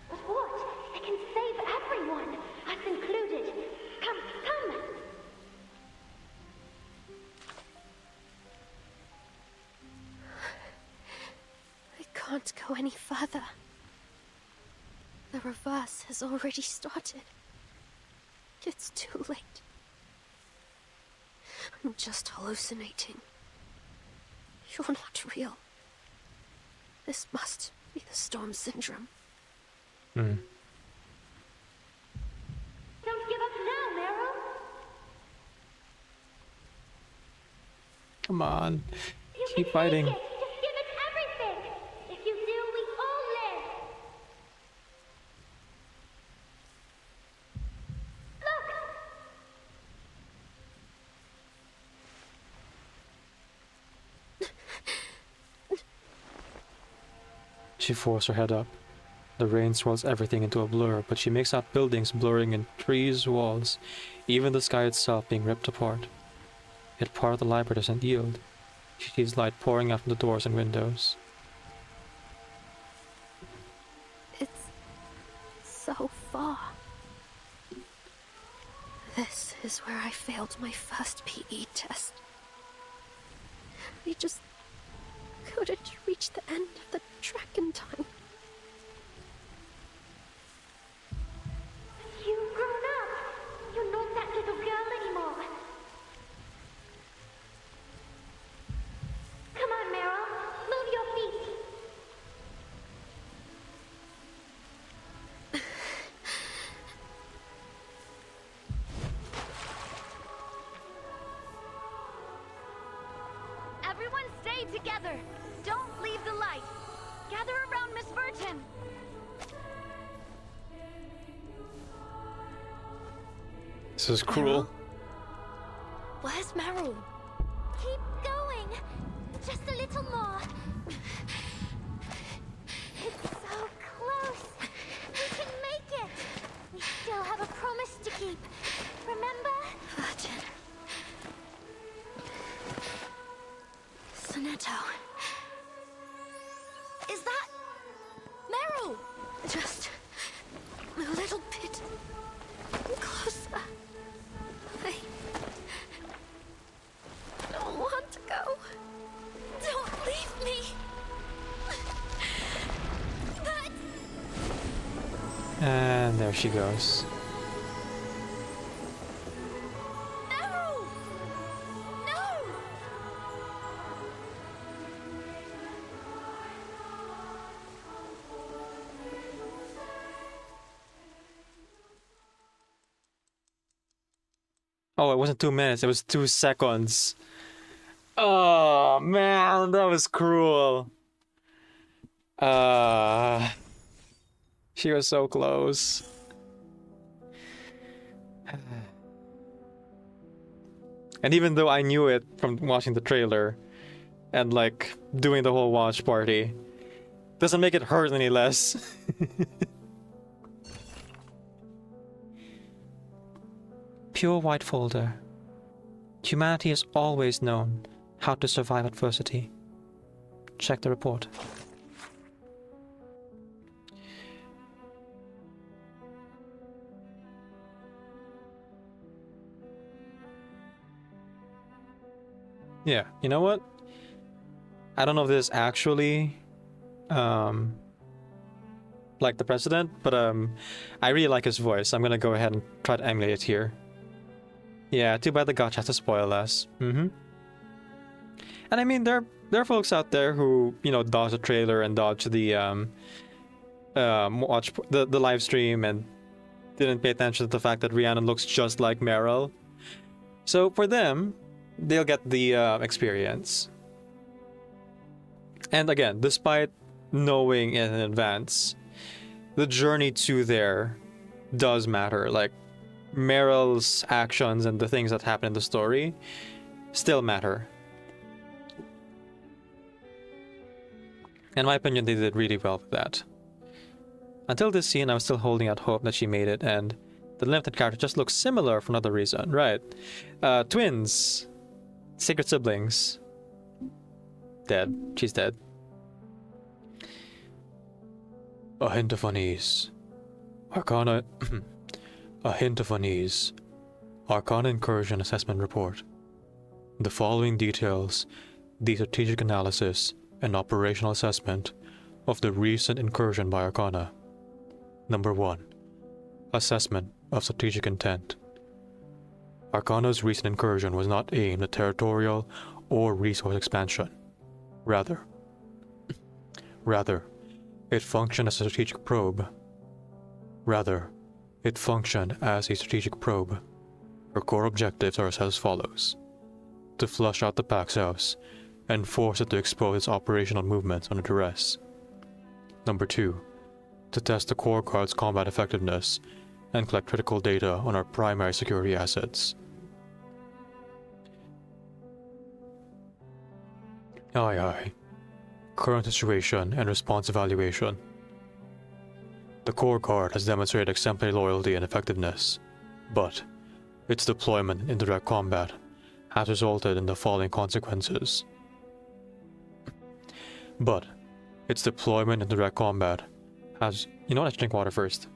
what? It can save everyone, us included. Come, come! can't go any further. The reverse has already started. It's too late. I'm just hallucinating. You're not real. This must be the Storm Syndrome. Hmm. Don't give up now, Meryl. Come on. You Keep can fighting. Make it. Just give it everything. If you do, we all live. She forced her head up. The rain swirls everything into a blur, but she makes out buildings blurring in trees, walls, even the sky itself being ripped apart. Yet part of the library doesn't yield. She sees light pouring out from the doors and windows. It's so far. This is where I failed my first PE test. I just couldn't reach the end of the track in time. You've grown up. You're not that little girl anymore. Come on, Meryl. Move your feet. Everyone stay together. Don't leave the light. Gather around Miss Burton. This is cruel. Where's Meryl? Keep going. Just a little more. It's so close. We can make it. We still have a promise to keep. Remember? Burton. Sonetto. Is that Meryl? Just a little bit closer. I don't want to go. Don't leave me. But... And there she goes. Meryl! No! Oh, it wasn't 2 minutes, it was 2 seconds. Oh, man, that was cruel. She was so close. And even though I knew it from watching the trailer and like doing the whole watch party, doesn't make it hurt any less. Pure white folder. Humanity has always known how to survive adversity. Check the report. Yeah, you know what? I don't know if this is actually like the president, but I really like his voice. I'm gonna go ahead and try to emulate it here. Yeah, too bad the gotcha has to spoil us. And I mean, there are folks out there who, you know, dodge the trailer and dodge the watch the live stream and didn't pay attention to the fact that Rhiannon looks just like Meryl. So for them, they'll get the experience. And again, despite knowing in advance, the journey to there does matter. Like, Meryl's actions and the things that happen in the story still matter. In my opinion, they did really well with that. Until this scene, I was still holding out hope that she made it, and the limited character just looks similar for another reason, right? Twins. Secret siblings. Dead. She's dead. A hint of unease. Arcana... A hint of unease. Arcana Incursion Assessment Report. The following details, the strategic analysis and operational assessment, of the recent incursion by Arcana. Number 1. Assessment of strategic intent. Arcana's recent incursion was not aimed at territorial or resource expansion. Rather, it functioned as a strategic probe. Her core objectives are as follows: to flush out the Pax House and force it to expose its operational movements under duress. Number 2. To test the core guard's combat effectiveness and collect critical data on our primary security assets. Aye. Current situation and response evaluation. The core guard has demonstrated exemplary loyalty and effectiveness, but its deployment in direct combat has resulted in the following consequences. You know what, I should drink water first.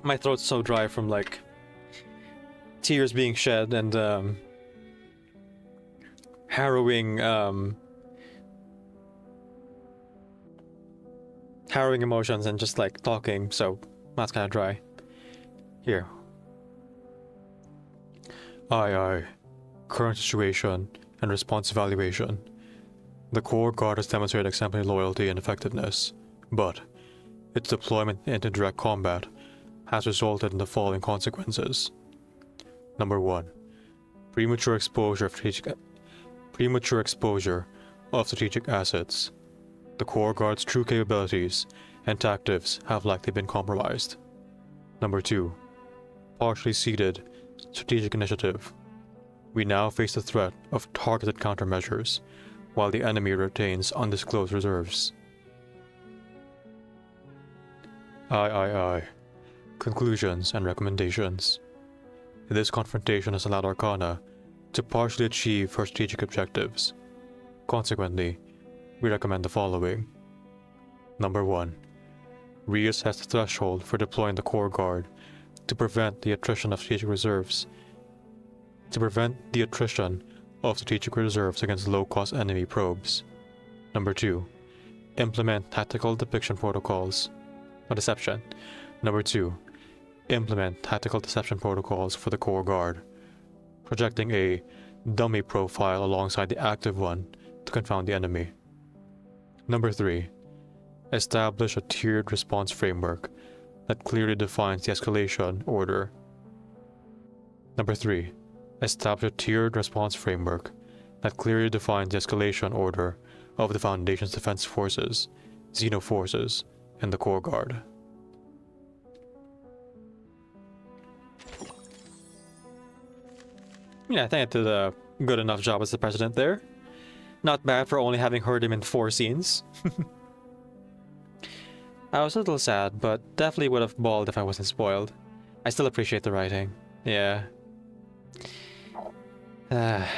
My throat's so dry from like tears being shed and harrowing emotions and just like talking, so that's kind of dry. Here. Aye. Current situation and response evaluation. The core guard has demonstrated exemplary loyalty and effectiveness, but its deployment into direct combat has resulted in the following consequences. Number 1. Premature exposure of strategic assets. The core guard's true capabilities and tactics have likely been compromised. Number 2. Partially seeded strategic initiative. We now face the threat of targeted countermeasures, while the enemy retains undisclosed reserves. Aye. Conclusions and recommendations. This confrontation has allowed Arcana to partially achieve her strategic objectives. Consequently, we recommend the following. Number 1. Reassess the threshold for deploying the core guard to prevent the attrition of strategic reserves. Against low-cost enemy probes. Number 2. Implement tactical deception protocols. Implement tactical deception protocols for the core guard, projecting a dummy profile alongside the active one to confound the enemy. Number 3. Establish a tiered response framework that clearly defines the escalation order. Number 3. Establish a tiered response framework that clearly defines the escalation order of the Foundation's defense forces, Xenoforces, and the core guard. Yeah, I think I did a good enough job as the president there. Not bad for only having heard him in 4 scenes. I was a little sad, but definitely would have bawled if I wasn't spoiled. I still appreciate the writing. Yeah.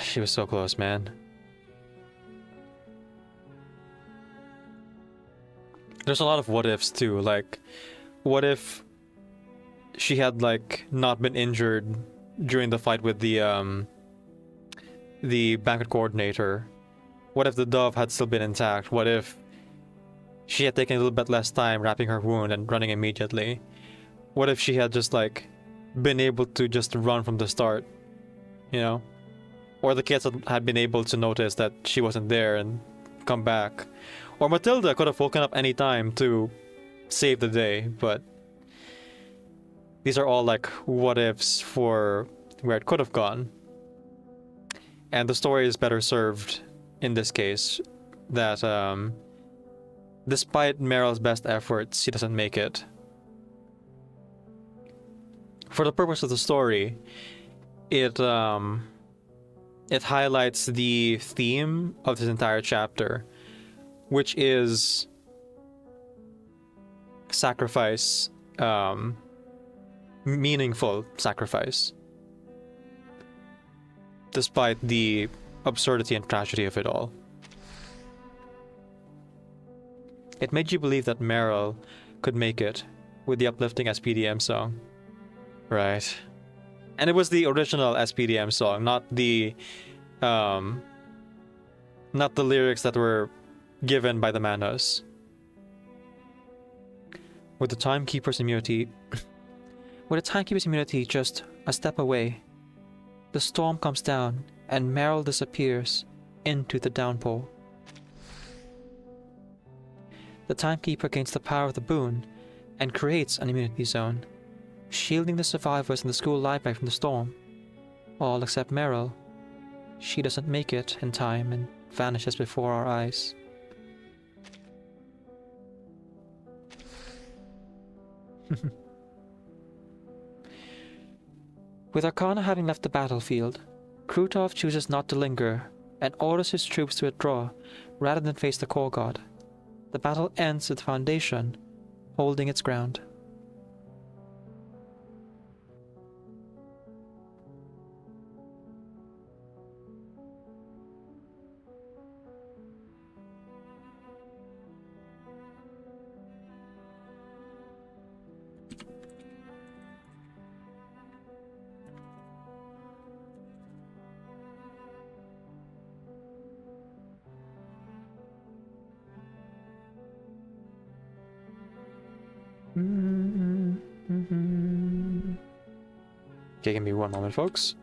She was so close, man. There's a lot of what ifs too, like, what if she had like not been injured during the fight with the banquet coordinator? What if the dove had still been intact? What if she had taken a little bit less time wrapping her wound and running immediately? What if she had just like been able to just run from the start, you know? Or the kids had been able to notice that she wasn't there and come back. Or Matilda could have woken up any time to save the day, but these are all like what ifs for where it could have gone. And the story is better served in this case that despite Meryl's best efforts, she doesn't make it. For the purpose of the story, it highlights the theme of this entire chapter, which is sacrifice, meaningful sacrifice, despite the absurdity and tragedy of it all. It made you believe that Meryl could make it with the uplifting SPDM song. Right. And it was the original SPDM song, not the lyrics that were given by the Manos. With the Timekeeper's immunity just a step away, the storm comes down and Meryl disappears into the downpour. The Timekeeper gains the power of the boon and creates an immunity zone, shielding the survivors in the school library from the storm. All except Meryl. She doesn't make it in time and vanishes before our eyes. With Arcana having left the battlefield, Krutov chooses not to linger and orders his troops to withdraw rather than face the Core God. The battle ends with the Foundation holding its ground. Okay, give me one moment, folks.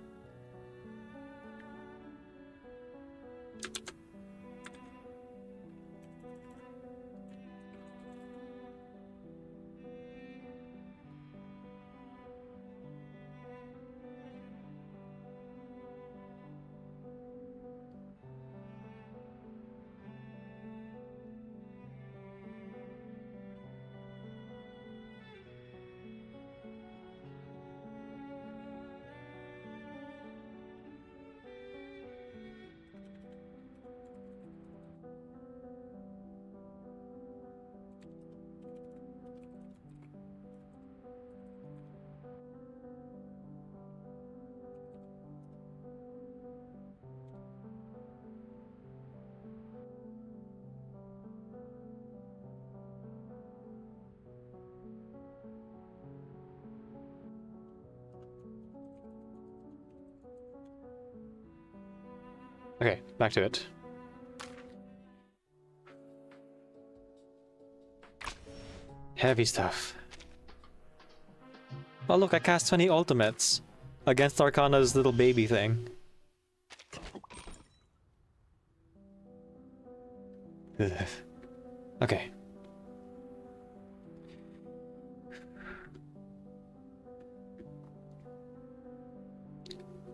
Okay, back to it. Heavy stuff. Oh look, I cast 20 ultimates against Arcana's little baby thing. Ugh. Okay.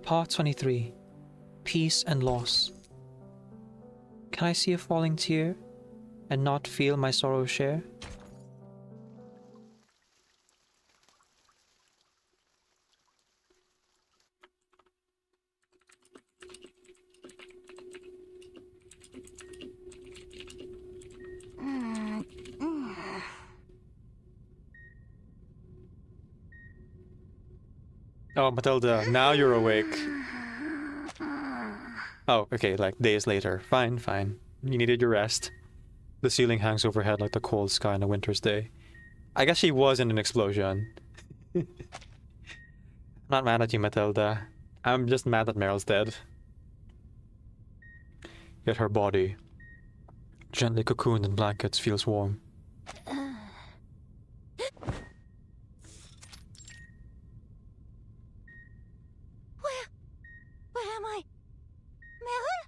Part 23. Peace and loss. Can I see a falling tear and not feel my sorrow share? Oh, Matilda, now you're awake. Oh, okay, like days later. Fine, fine. You needed your rest. The ceiling hangs overhead like the cold sky on a winter's day. I guess she was in an explosion. I'm not mad at you, Matilda. I'm just mad that Meryl's dead. Yet her body, gently cocooned in blankets, feels warm. Where am I? Meryl?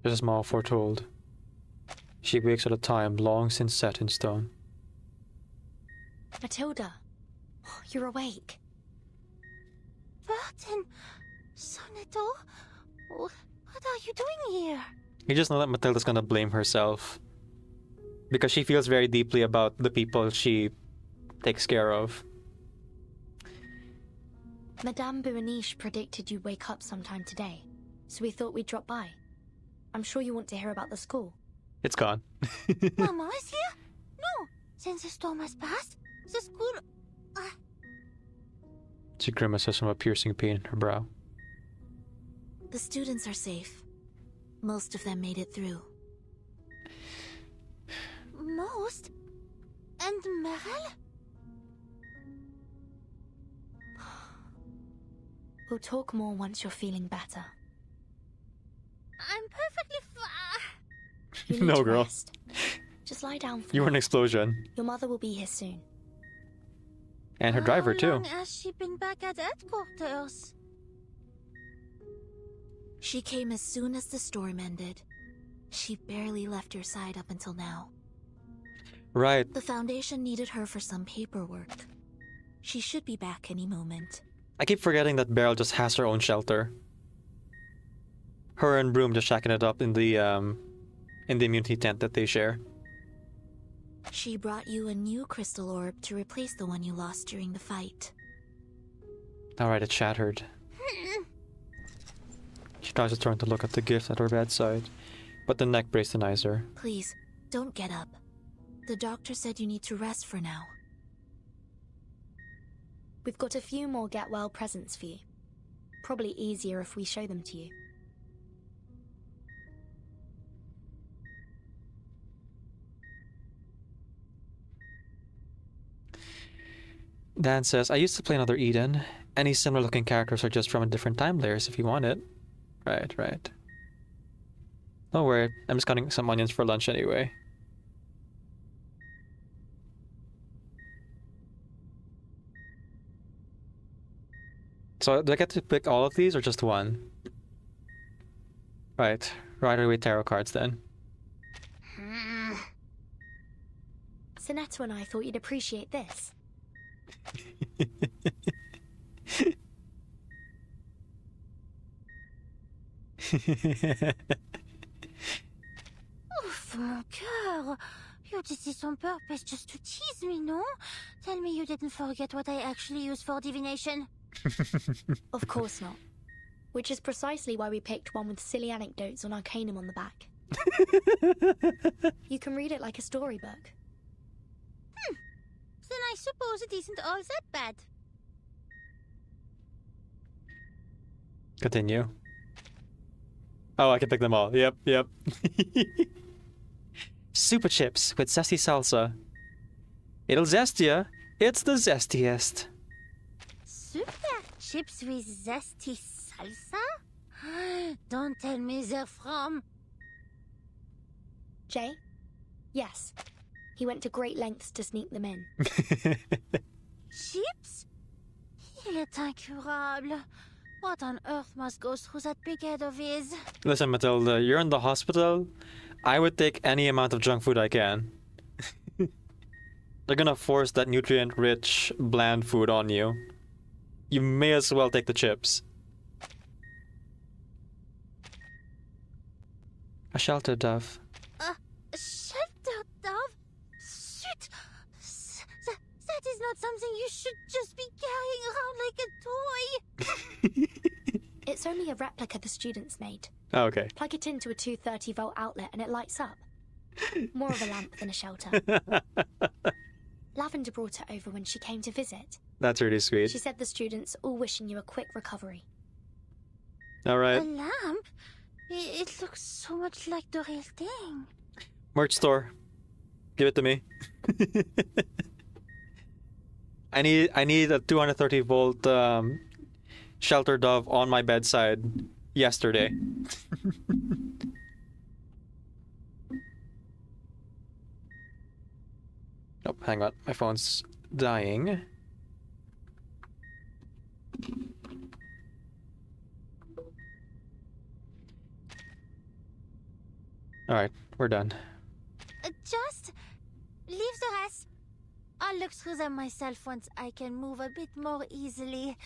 Just as Maw foretold, she wakes at a time long since set in stone. Matilda, you're awake. Burton, Sonito, what are you doing here? You just know that Matilda's gonna blame herself. Because she feels very deeply about the people she takes care of. Madame Berenice predicted you'd wake up sometime today, so we thought we'd drop by. I'm sure you want to hear about the school. It's gone. Mama is here? No, since the storm has passed, the school... She grimaces from a piercing pain in her brow. The students are safe. Most of them made it through. Most? And Merrill? We'll talk more once you're feeling better. I'm perfectly You need No, to girl. rest. Just lie down for You were now. an explosion. Your mother will be here soon. And her driver, How too. long has she been back at headquarters? She came as soon as the storm ended. She barely left your side up until now. Right. The Foundation needed her for some paperwork. She should be back any moment. I keep forgetting that Beryl just has her own shelter. Her and Broom just shacking it up in the immunity tent that they share. She brought you a new crystal orb to replace the one you lost during the fight. Alright, it shattered. She tries to turn to look at the gift at her bedside, but the neck brace denies her. Please, don't get up. The doctor said you need to rest for now. We've got a few more get well presents for you. Probably easier if we show them to you. Dan says, I used to play another Eden. Any similar looking characters are just from a different time layers if you want it. Right. Don't worry, I'm just cutting some onions for lunch anyway. So, do I get to pick all of these or just one? Right. Rider-Waite tarot cards then. Sinetta and I thought you'd appreciate this. Oof, mon cœur. You did this on purpose just to tease me, no? Tell me you didn't forget what I actually use for divination. Of course not. Which is precisely why we picked one with silly anecdotes on Arcanum on the back. You can read it like a storybook. Then I suppose it isn't all that bad. Continue. Oh, I can pick them all. Yep. Super chips with zesty salsa. It'll zest ya. It's the zestiest. Super chips with zesty salsa? Don't tell me they're from... Jay? Yes. He went to great lengths to sneak them in. Chips? Il est incurable. What on earth must go through that big head of his? Listen, Matilda, you're in the hospital. I would take any amount of junk food I can. They're gonna force that nutrient-rich, bland food on you. You may as well take the chips. A shelter dove. A shelter dove? Shit! That is not something you should just be carrying around like a toy! It's only a replica the students made. Oh, okay. Plug it into a 230-volt outlet and it lights up. More of a lamp than a shelter. Lavender brought it over when she came to visit. That's really sweet. She said the students all wishing you a quick recovery. Alright. A lamp? It looks so much like the real thing. Merch store. Give it to me. I need a 230-volt shelter dove on my bedside yesterday. Nope, hang on. My phone's dying. Alright, we're done. Just leave the rest. I'll look through them myself once I can move a bit more easily.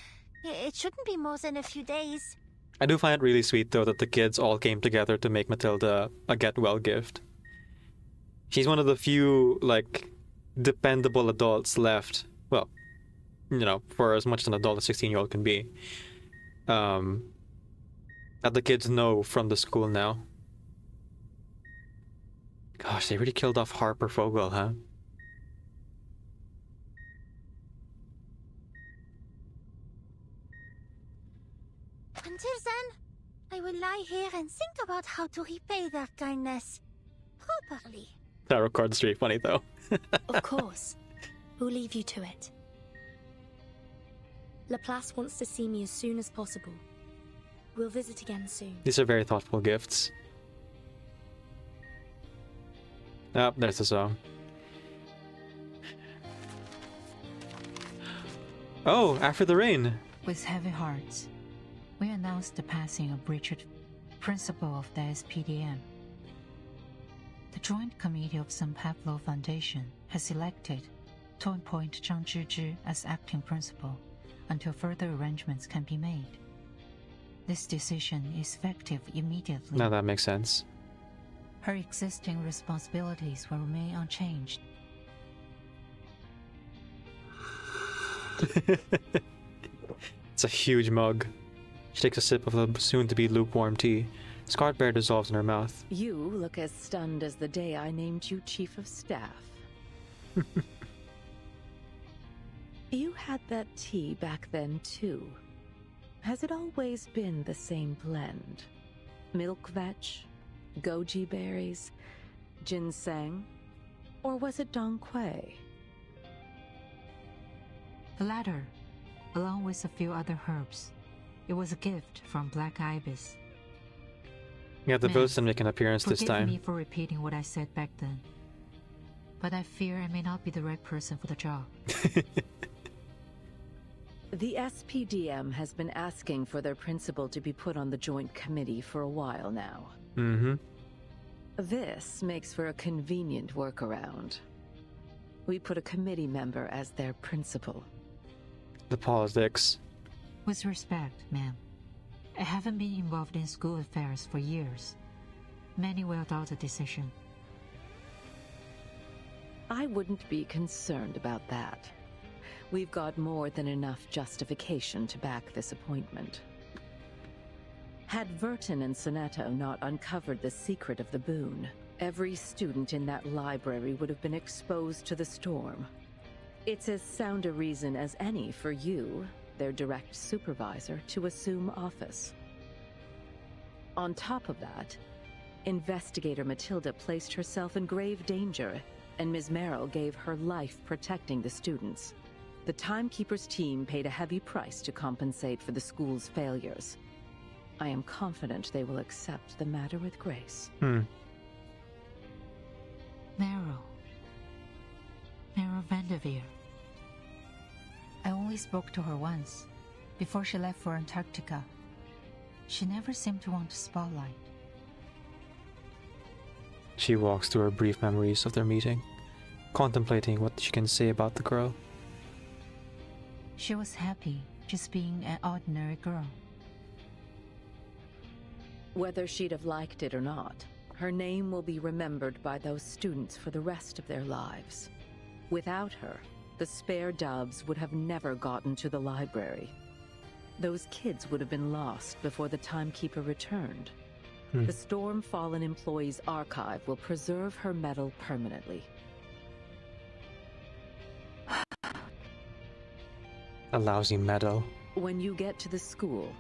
It shouldn't be more than a few days. I do find it really sweet, though, that the kids all came together to make Matilda a get-well gift. She's one of the few, like, dependable adults left. Well, you know, for as much as an adult a 16-year-old can be. That the kids know from the school now. Gosh, they really killed off Harper Fogel, huh? Until then, I will lie lie here and think about how to repay their kindness properly. Tarot card's very funny, though. Of course. We'll leave you to it. Laplace wants to see me as soon as possible. We'll visit again soon. These are very thoughtful gifts. Oh, there's the song. Oh, After the Rain. With heavy hearts, we announced the passing of Richard, principal of the SPDM. The Joint Committee of St. Pablo Foundation has elected to appoint Zhang Zhizhi as acting principal until further arrangements can be made. This decision is effective immediately. Now that makes sense. Her existing responsibilities will remain unchanged. It's a huge mug. She takes a sip of the soon-to-be lukewarm tea. Scarlet Bear dissolves in her mouth. You look as stunned as the day I named you Chief of Staff. You had that tea back then, too. Has it always been the same blend? Milk vetch, goji berries, ginseng, or was it Dong Quai? The latter, along with a few other herbs. It was a gift from Black Ibis. Yeah, the Wilson make an appearance this time. Forgive me for repeating what I said back then, but I fear I may not be the right person for the job. The SPDM has been asking for their principal to be put on the Joint Committee for a while now. Mm-hmm. This makes for a convenient workaround. We put a committee member as their principal. The politics. With respect, ma'am, I haven't been involved in school affairs for years. Many will doubt the decision. I wouldn't be concerned about that. We've got more than enough justification to back this appointment. Had Verton and Soneto not uncovered the secret of the boon, every student in that library would have been exposed to the storm. It's as sound a reason as any for you, their direct supervisor, to assume office. On top of that, Investigator Matilda placed herself in grave danger, and Ms. Merrill gave her life protecting the students. The Timekeeper's team paid a heavy price to compensate for the school's failures. I am confident they will accept the matter with grace. Merrill Vanderveer. I only spoke to her once, before she left for Antarctica. She never seemed to want the spotlight. She walks through her brief memories of their meeting, contemplating what she can say about the girl. She was happy just being an ordinary girl. Whether she'd have liked it or not, her name will be remembered by those students for the rest of their lives. Without her, the spare doves would have never gotten to the library. Those kids would have been lost before the Timekeeper returned. The Storm-Fallen Employees Archive will preserve her medal permanently. A lousy medal. When you get to the school,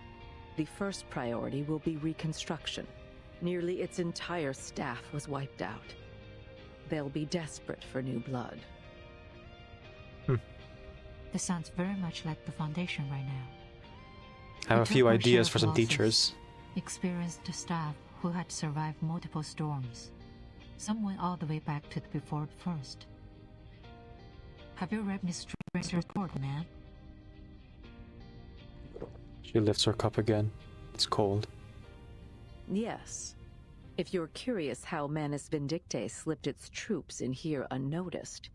the first priority will be reconstruction. Nearly its entire staff was wiped out. They'll be desperate for new blood. This sounds very much like the Foundation right now. I have a few ideas for some teachers. Experienced staff who had survived multiple storms. Some went all the way back to the before first. Have you read Miss Stranger's report, ma'am? She lifts her cup again. It's cold. Yes. If you're curious how Manus Vindicte slipped its troops in here unnoticed,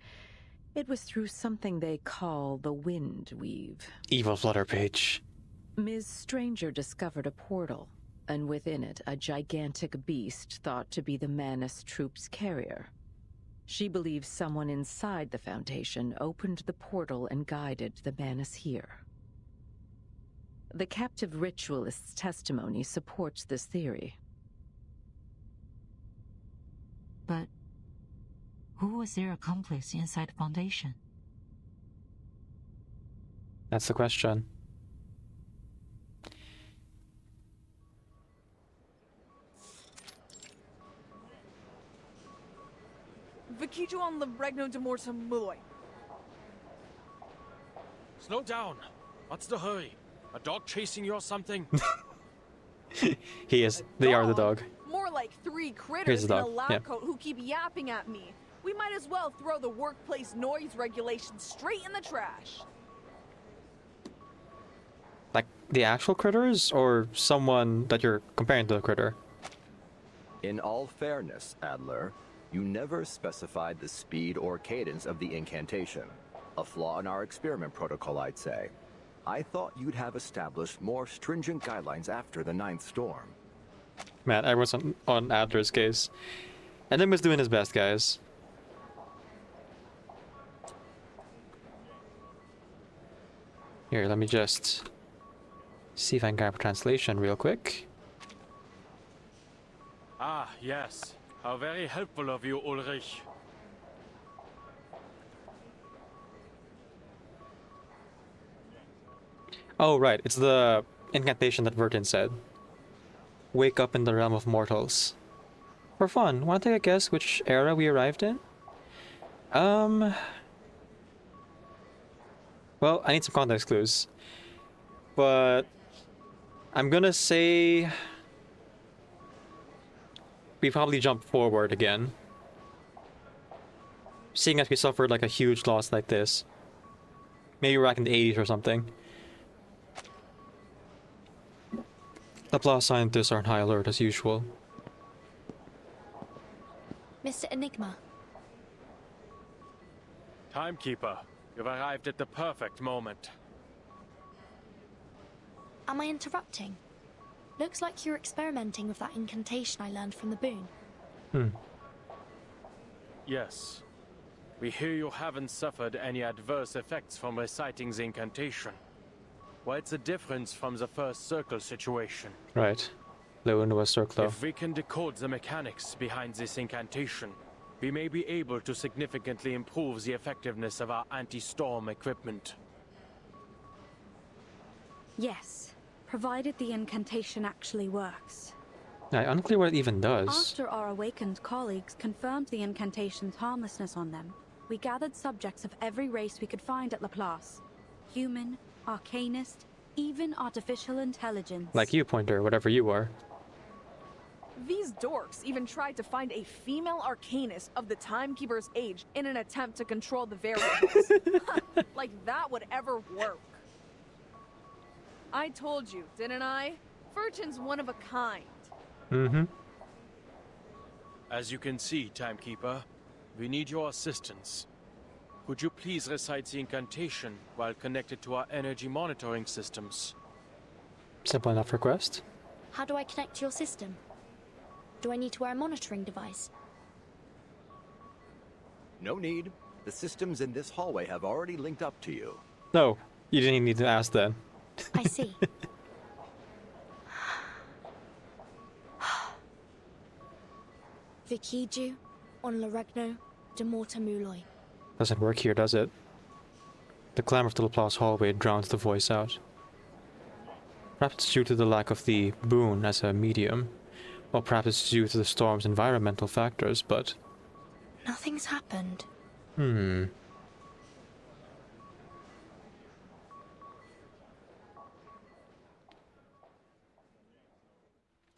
it was through something they call the Wind Weave. Evil Flutter Page. Ms. Stranger discovered a portal, and within it a gigantic beast thought to be the Manus troops' carrier. She believes someone inside the Foundation opened the portal and guided the Manus here. The captive ritualist's testimony supports this theory. But who was their accomplice inside the Foundation? That's the question. Vikijo on the Regno de Mortem Muloy. Slow down. What's the hurry? A dog chasing you or something? He is. They are the dog. More like 3 Here's critters the in a dog, lab yeah. coat who keep yapping at me. We might as well throw the workplace noise regulations straight in the trash. Like the actual critters, or someone that you're comparing to the critter? In all fairness, Adler, you never specified the speed or cadence of the incantation. A flaw in our experiment protocol, I'd say. I thought you'd have established more stringent guidelines after the 9th storm. Man, everyone's on Adler's case. And then was doing his best, guys. Here, let me just see if I can grab a translation real quick. Ah, yes. How very helpful of you, Ulrich. Oh, right. It's the incantation that Vertin said. Wake up in the realm of mortals. For fun, want to take a guess which era we arrived in? Well, I need some context clues. But I'm gonna say we probably jumped forward again. Seeing as we suffered like a huge loss like this. Maybe we're back in the 80s or something. Laplace scientists are on high alert as usual. Mr. Enigma. Timekeeper, you've arrived at the perfect moment. Am I interrupting? Looks like you're experimenting with that incantation I learned from the Boon. Yes. We hear you haven't suffered any adverse effects from reciting the incantation. What's the difference from the first circle situation? Right. Low into a circle. If we can decode the mechanics behind this incantation, we may be able to significantly improve the effectiveness of our anti-storm equipment. Yes, provided the incantation actually works. Unclear what it even does. After our awakened colleagues confirmed the incantation's harmlessness on them, we gathered subjects of every race we could find at Laplace. Human, Arcanist, even artificial intelligence. Like you, Pointer, whatever you are. These dorks even tried to find a female arcanist of the Timekeeper's age in an attempt to control the variables. Like that would ever work. I told you, didn't I? Vertin's one of a kind. Mm-hmm. As you can see, Timekeeper, we need your assistance. Could you please recite the incantation while connected to our energy monitoring systems? Simple enough request. How do I connect to your system? Do I need to wear a monitoring device? No need. The systems in this hallway have already linked up to you. No, you didn't even need to ask then. I see. Vikiju on Loregno de Mortamuloy. Doesn't work here, does it? The clamor of the Laplace hallway drowns the voice out. Perhaps it's due to the lack of the boon as a medium, or perhaps it's due to the storm's environmental factors, but... Nothing's happened.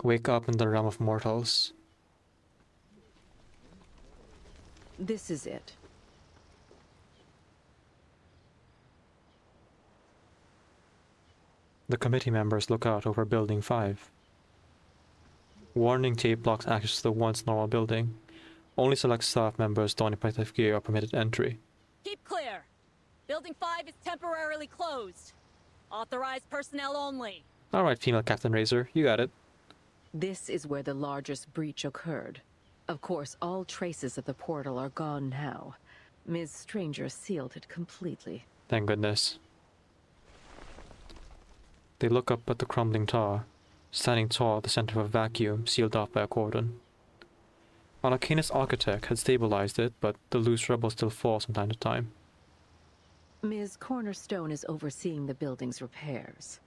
Wake up in the realm of mortals. This is it. The committee members look out over Building 5. Warning tape blocks access to the once normal building. Only select staff members donning protective gear are permitted entry. Keep clear. Building 5 is temporarily closed. Authorized personnel only. Alright, female Captain Razor, you got it. This is where the largest breach occurred. Of course, all traces of the portal are gone now. Ms. Stranger sealed it completely. Thank goodness. They look up at the crumbling tower, standing tall at the center of a vacuum sealed off by a cordon. An Arcanist architect had stabilized it, but the loose rubble still falls from time to time. Ms. Cornerstone is overseeing the building's repairs.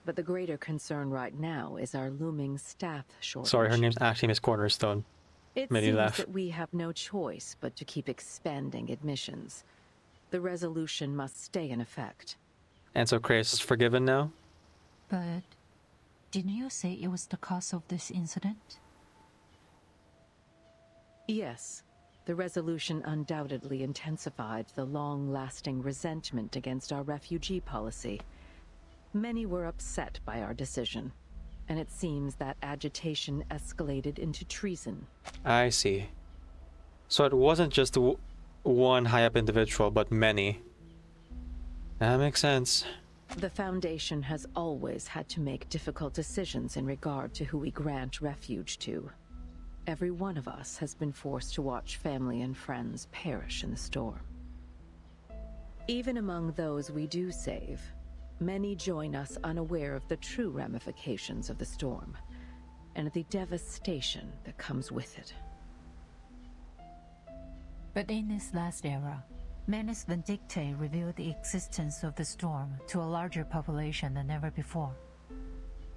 But the greater concern right now is our looming staff shortage. Sorry, her name's actually Miss Cornerstone. It Many seems laugh. that we have no choice but to keep expanding admissions. The resolution must stay in effect. And so Kratos is forgiven now? But didn't you say it was the cause of this incident? Yes. The resolution undoubtedly intensified the long-lasting resentment against our refugee policy. Many were upset by our decision, and it seems that agitation escalated into treason. I see. So it wasn't just one high-up individual, but many. That makes sense. The Foundation has always had to make difficult decisions in regard to who we grant refuge to. Every one of us has been forced to watch family and friends perish in the storm. Even among those we do save, many join us unaware of the true ramifications of the storm, and the devastation that comes with it. But in this last era, Manus Vindictae revealed the existence of the storm to a larger population than ever before.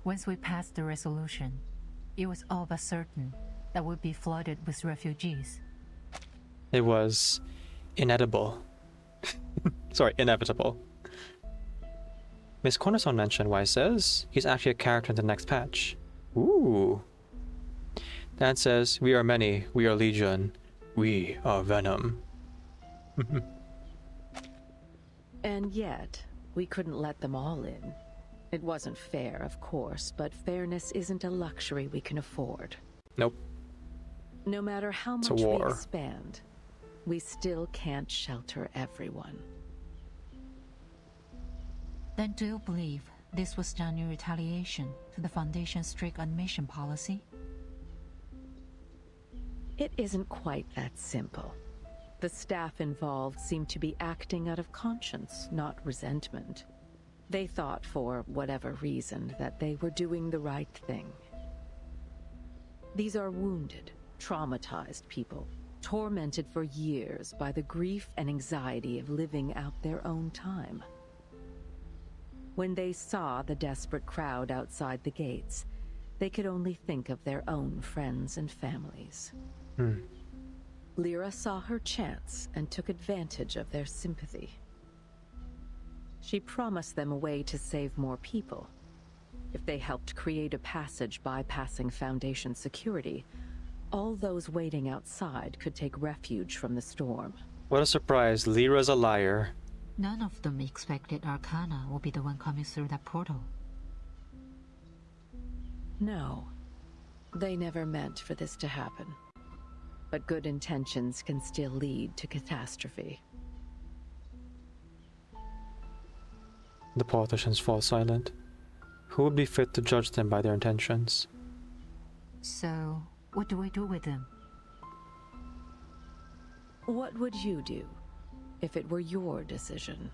Once we passed the resolution, it was all but certain that would be flooded with refugees. It was inedible. Sorry, inevitable. Miss Cornerstone mentioned why says he's actually a character in the next patch. Ooh. Dan says, we are many, we are legion, we are venom. And yet, we couldn't let them all in. It wasn't fair, of course, but fairness isn't a luxury we can afford. Nope. No matter how It's a much we war. expand, we still can't shelter everyone. Then do you believe this was done in retaliation to the Foundation's strict admission policy? It isn't quite that simple. The staff involved seemed to be acting out of conscience, not resentment. They thought, for whatever reason, that they were doing the right thing. These are wounded, traumatized people, tormented for years by the grief and anxiety of living out their own time. When they saw the desperate crowd outside the gates, they could only think of their own friends and families. Lyra saw her chance and took advantage of their sympathy. She promised them a way to save more people. If they helped create a passage bypassing Foundation security, all those waiting outside could take refuge from the storm. What a surprise, Lyra's a liar. None of them expected Arcana will be the one coming through that portal. No, they never meant for this to happen. But good intentions can still lead to catastrophe. The politicians fall silent. Who would be fit to judge them by their intentions? So, what do we do with them? What would you do if it were your decision?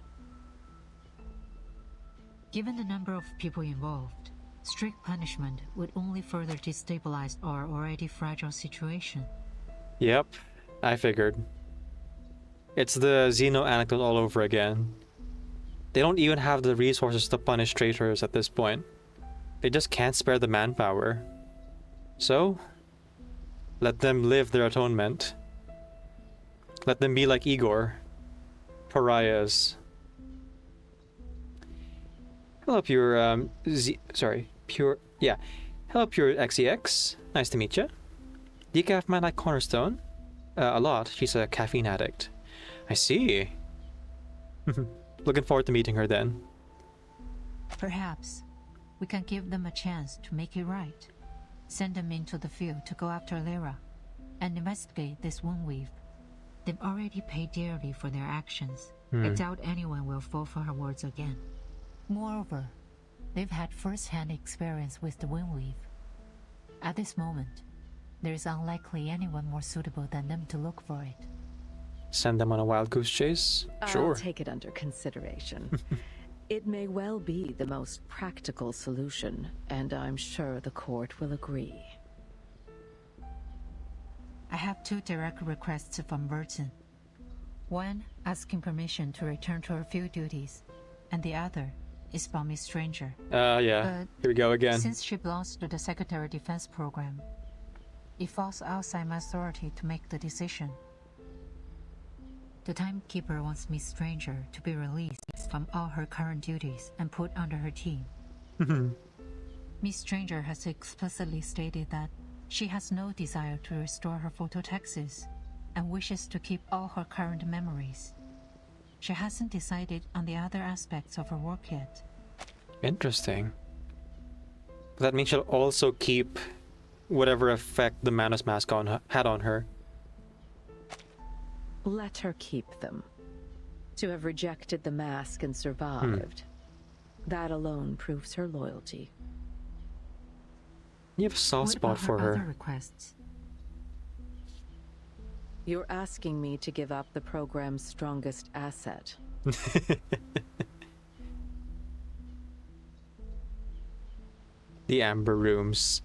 Given the number of people involved, strict punishment would only further destabilize our already fragile situation. Yep, I figured. It's the Xeno anecdote all over again. They don't even have the resources to punish traitors at this point. They just can't spare the manpower. So, let them live their atonement. Let them be like Igor. Pariahs. Hello, Pure, Hello, Pure XEX. Nice to meet you. Decaf might like Cornerstone. A lot. She's a caffeine addict. I see. Looking forward to meeting her then. Perhaps we can give them a chance to make it right. Send them into the field to go after Lyra and investigate this Woundweave. They've already paid dearly for their actions. I doubt anyone will fall for her words again. Moreover, they've had first-hand experience with the Woundweave. At this moment, there is unlikely anyone more suitable than them to look for it. Send them on a wild goose chase? Sure. I'll take it under consideration. It may well be the most practical solution, and I'm sure the court will agree. I have 2 direct requests from Burton. One asking permission to return to her field duties, and the other is from Miss Stranger. Yeah. But here we go again. Since she belongs to the Secretary Defense Program, It falls outside my authority to make the decision. The Timekeeper wants Miss Stranger to be released from all her current duties and put under her team. Miss Stranger has explicitly stated that she has no desire to restore her phototaxis and wishes to keep all her current memories. She hasn't decided on the other aspects of her work yet. Interesting. That means she'll also keep whatever effect the Manus mask had on her. Let her keep them. To have rejected the mask and survived, that alone proves her loyalty. You have a soft spot for her. Other requests? You're asking me to give up the program's strongest asset. The Amber Room's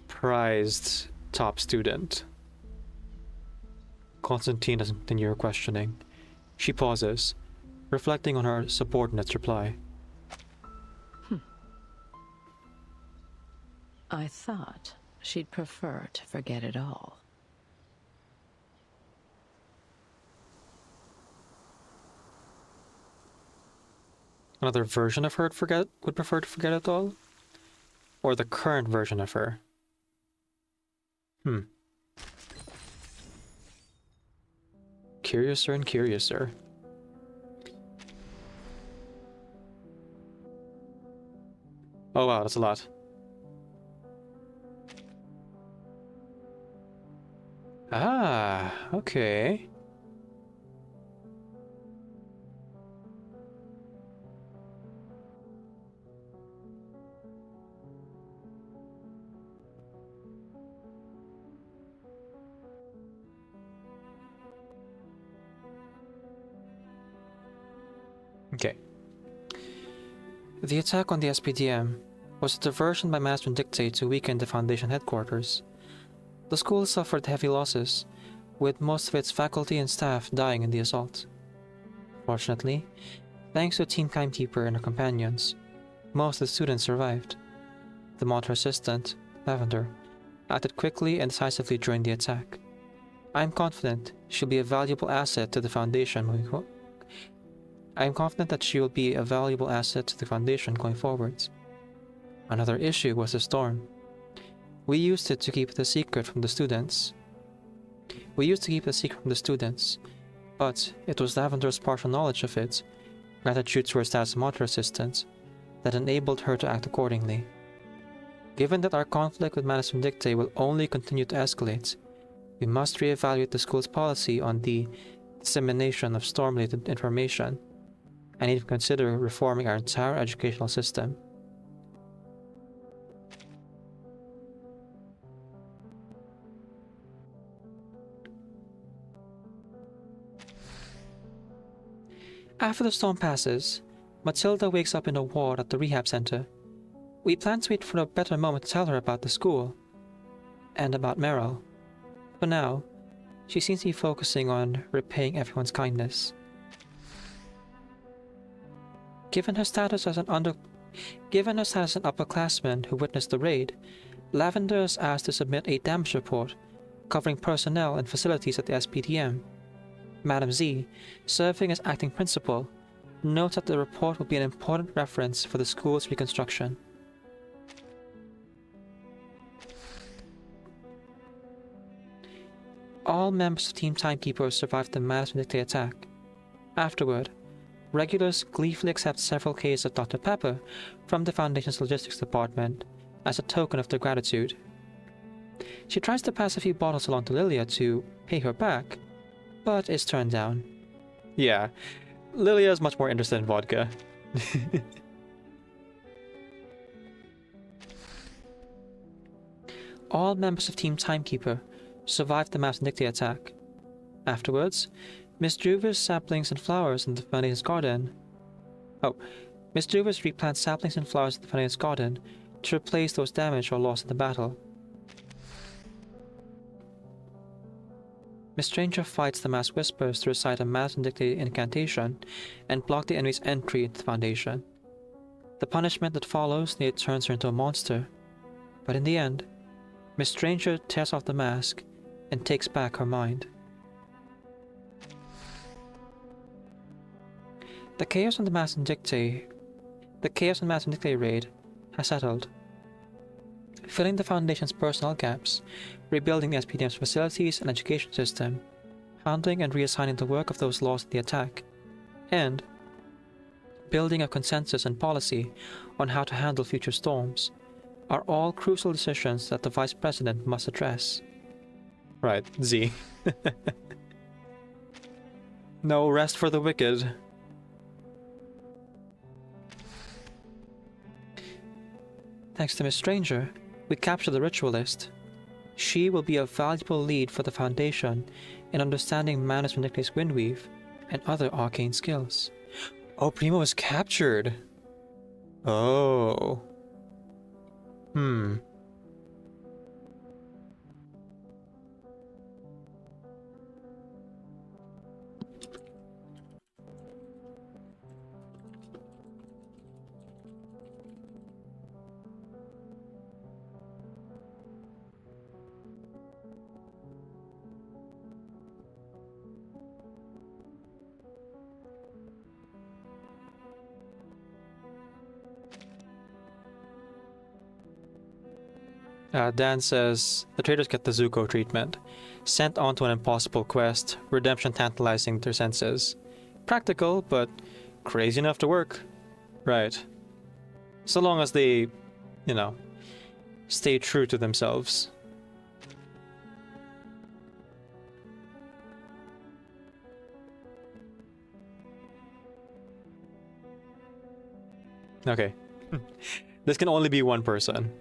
prized top student. Constantine doesn't continue her questioning. She pauses, reflecting on her subordinate's reply. I thought she'd prefer to forget it all. Another version of her would prefer to forget it all? Or the current version of her? Curiouser and curiouser. Oh wow, that's a lot. Ah, okay. Okay. The attack on the SPDM was a diversion by Management Dictate to weaken the Foundation headquarters. The school suffered heavy losses, with most of its faculty and staff dying in the assault. Fortunately, thanks to Team Timekeeper and her companions, most of the students survived. The Monitor Assistant, Lavender, acted quickly and decisively during the attack. I am confident she'll be a valuable asset to the Foundation going forwards. Another issue was the storm. We used it to keep the secret from the students. But it was Lavender's partial knowledge of it, gratitude to her status Monitor Assistant, that enabled her to act accordingly. Given that our conflict with Management Dictate will only continue to escalate, we must reevaluate the school's policy on the dissemination of storm-related information, and even consider reforming our entire educational system. After the storm passes, Matilda wakes up in a ward at the rehab center. We plan to wait for a better moment to tell her about the school, and about Meryl. For now, she seems to be focusing on repaying everyone's kindness. Given her status as an upperclassman who witnessed the raid, Lavender is asked to submit a damage report covering personnel and facilities at the SPDM. Madam Z, serving as acting principal, notes that the report will be an important reference for the school's reconstruction. All members of Team Timekeeper survived the Management Dictate attack. Afterward, regulars gleefully accept several cases of Dr. Pepper from the Foundation's logistics department as a token of their gratitude. She tries to pass a few bottles along to Lilia to pay her back, but is turned down. Yeah, Lilia is much more interested in vodka. All members of Team Timekeeper survived the Management Dictate attack. Afterwards, Miss Druvers saplings and flowers in the Foundation's garden. Miss Druvers replants saplings and flowers in the Foundation's garden to replace those damaged or lost in the battle. Miss Stranger fights the Mass Whispers to recite a Management Dictate incantation and block the enemy's entry into the Foundation. The punishment that follows nearly turns her into a monster, but in the end, Miss Stranger tears off the mask and takes back her mind. The chaos on the Mass Vindictae raid has settled, filling the Foundation's personnel gaps, rebuilding the SPDM's facilities and education system, handling and reassigning the work of those lost in the attack, and building a consensus and policy on how to handle future storms are all crucial decisions that the Vice President must address. Right, Z. No rest for the wicked. Thanks to Miss Stranger, we captured the Ritualist. She will be a valuable lead for the Foundation in understanding Manus Vindictae's Windweave and other arcane skills. Oh, Primo was captured! Oh. Dan says, the traders get the Zuko treatment. Sent on to an impossible quest, redemption tantalizing their senses. Practical, but crazy enough to work. Right. So long as they, you know, stay true to themselves. Okay. This can only be one person.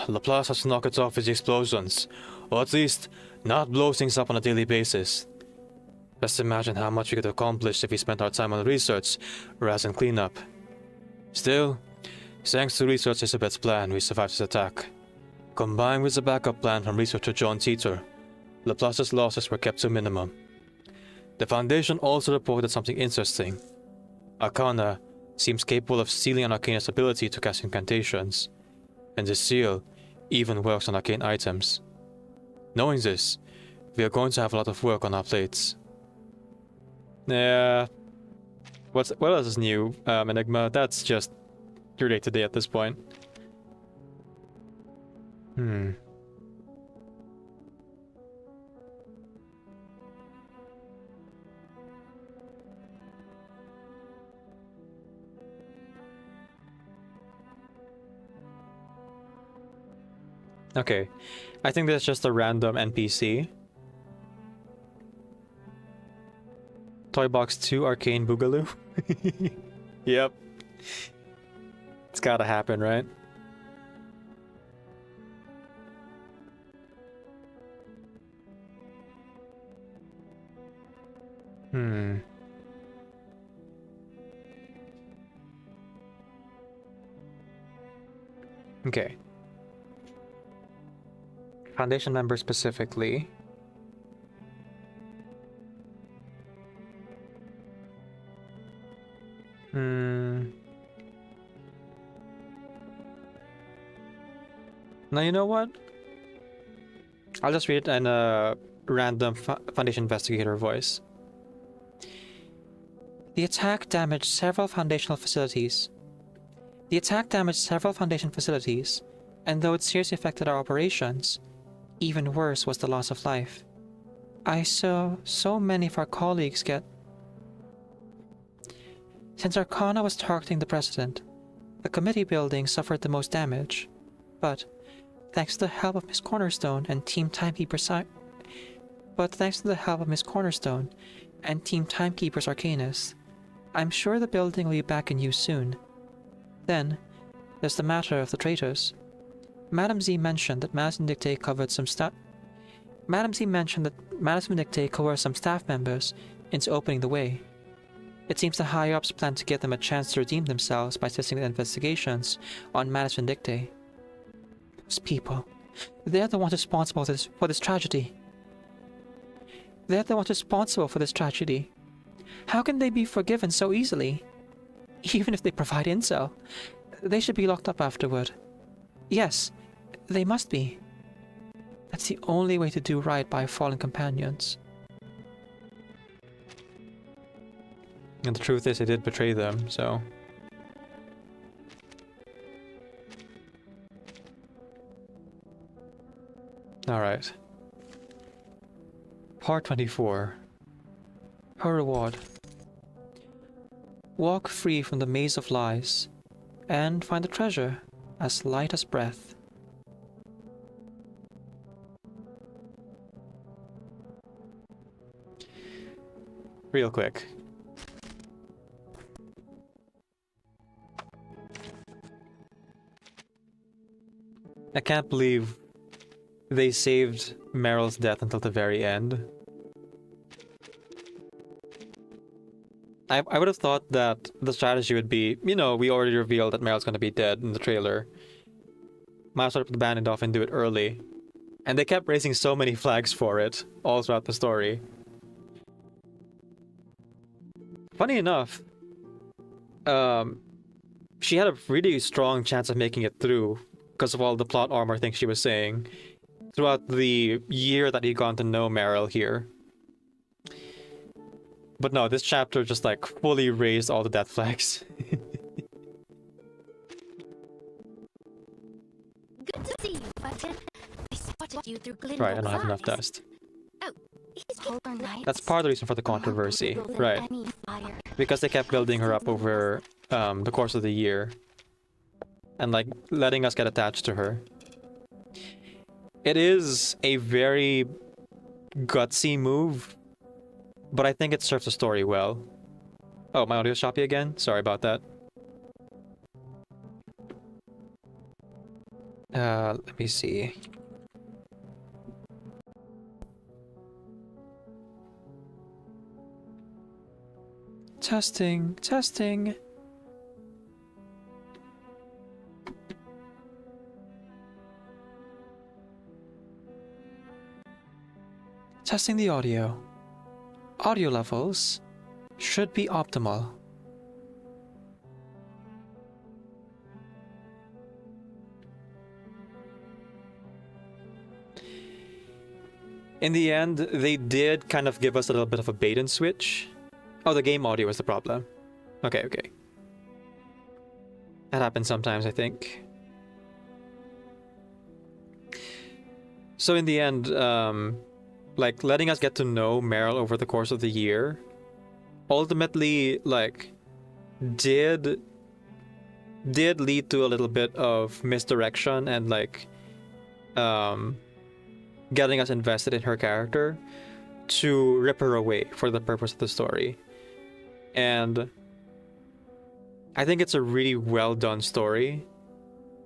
Laplace has to knock it off with the explosions, or at least not blow things up on a daily basis. Just imagine how much we could accomplish if we spent our time on research rather than cleanup. Still, thanks to Research Elizabeth's plan, we survived this attack. Combined with the backup plan from researcher John Teeter, Laplace's losses were kept to a minimum. The Foundation also reported something interesting. Arcana seems capable of sealing an Arcanist's ability to cast incantations, and the seal even works on arcane items. Knowing this, we are going to have a lot of work on our plates. Yeah. What else is new, Enigma? That's just your day-to-day at this point. Okay, I think that's just a random NPC. Toy Box 2 Arcane Boogaloo? Yep. It's gotta happen, right? Okay. Foundation members specifically. Now, you know what? I'll just read it in a random Foundation investigator voice. The attack damaged several foundational facilities. And though it seriously affected our operations, even worse was the loss of life. I saw so many of our colleagues get... Since Arcana was targeting the President, the committee building suffered the most damage. But, thanks to the help of Miss Cornerstone and Team Timekeepers Arcanist, I'm sure the building will be back in use soon. Then, there's the matter of the traitors. Madame Z mentioned that Manus Vindictae covered some staff members into opening the way. It seems the higher-ups plan to give them a chance to redeem themselves by assisting the investigations on Manus Vindictae. Those people, they're the ones responsible for this tragedy. How can they be forgiven so easily? Even if they provide intel, they should be locked up afterward. Yes, They must be. That's the only way to do right by fallen companions. And the truth is, I did betray them, so... Alright. Part 24. Her reward. Walk free from the maze of lies, and find a treasure as light as breath. Real quick. I can't believe they saved Meryl's death until the very end. I would have thought that the strategy would be, you know, we already revealed that Meryl's gonna be dead in the trailer. Might as well put the bandit off and do it early. And they kept raising so many flags for it, all throughout the story. Funny enough, she had a really strong chance of making it through because of all the plot armor things she was saying throughout the year that he got to know Meryl here. But no, this chapter just like fully raised all the death flags. Good to see you, Button. I spotted you through Glenwood's Right, I don't have enough eyes. dust. Oh, he's Polar Knights. That's part of the reason for the controversy, right? Because they kept building her up over the course of the year. And like letting us get attached to her. It is a very gutsy move, but I think it serves the story well. Oh, my audio's choppy again? Sorry about that. Let me see. Testing, testing. Testing the audio. Audio levels should be optimal. In the end, they did kind of give us a little bit of a bait and switch. Oh, the game audio was the problem. Okay, okay. That happens sometimes, I think. So in the end, like letting us get to know Meryl over the course of the year ultimately like did lead to a little bit of misdirection and like getting us invested in her character to rip her away for the purpose of the story. And I think it's a really well done story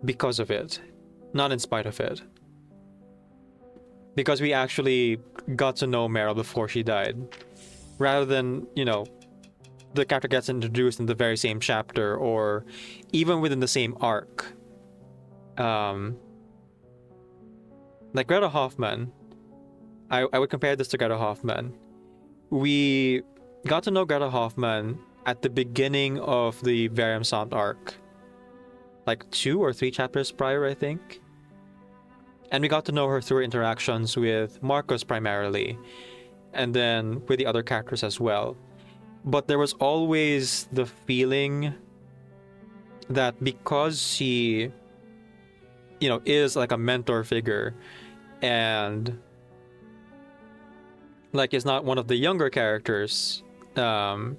because of it, not in spite of it. Because we actually got to know Meryl before she died. Rather than, you know, the character gets introduced in the very same chapter or even within the same arc. Like Greta Hoffman, I would compare this to Greta Hoffman. We got to know Greta Hoffman at the beginning of the Varium Sound arc. Like 2 or 3 chapters prior, I think. And we got to know her through her interactions with Marcus primarily, and then with the other characters as well. But there was always the feeling that because she, you know, is like a mentor figure and like is not one of the younger characters in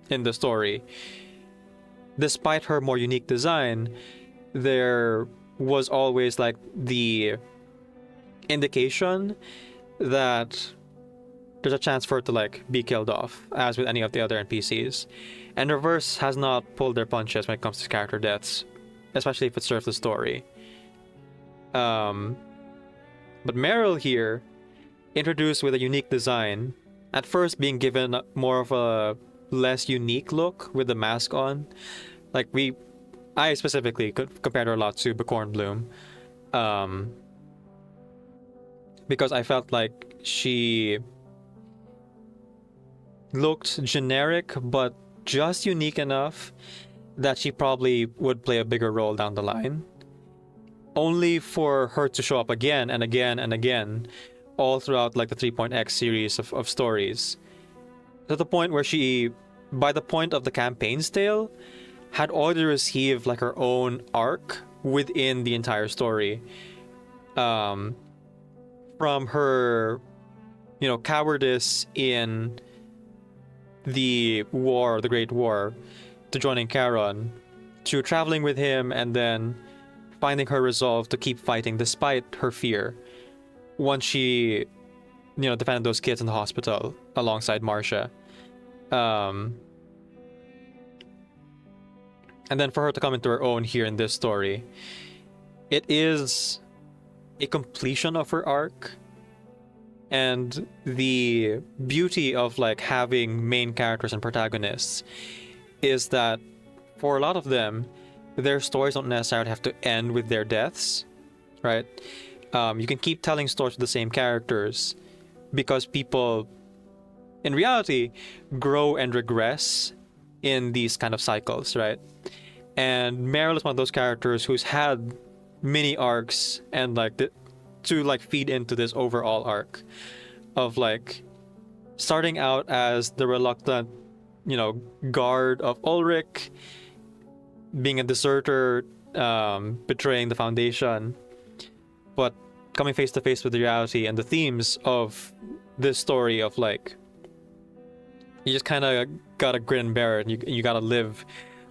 the story, despite her more unique design, there was always like the indication that there's a chance for it to like be killed off, as with any of the other NPCs. And Reverse has not pulled their punches when it comes to character deaths, especially if it serves the story. But Meryl here, introduced with a unique design, at first being given more of a less unique look with the mask on. Like I specifically compared her a lot to Bicorn Bloom, because I felt like she looked generic but just unique enough that she probably would play a bigger role down the line. only for her to show up again and again and again, all throughout like the 3.x series of stories, to the point where she, by the point of the campaign's tale, had already received like her own arc within the entire story. From her, cowardice in the war, the Great War, to joining Charon, to traveling with him and then finding her resolve to keep fighting despite her fear once she, defended those kids in the hospital alongside Marcia. And then for her to come into her own here in this story, it is a completion of her arc. And the beauty of like having main characters and protagonists is that for a lot of them, their stories don't necessarily have to end with their deaths, right? You can keep telling stories with the same characters because people, in reality, grow and regress in these kind of cycles, right? And Meryl is one of those characters who's had mini arcs and to feed into this overall arc of like starting out as the reluctant, guard of Ulrich, being a deserter, betraying the Foundation, but coming face to face with the reality and the themes of this story of like, you just kind of gotta grin and bear it. You gotta live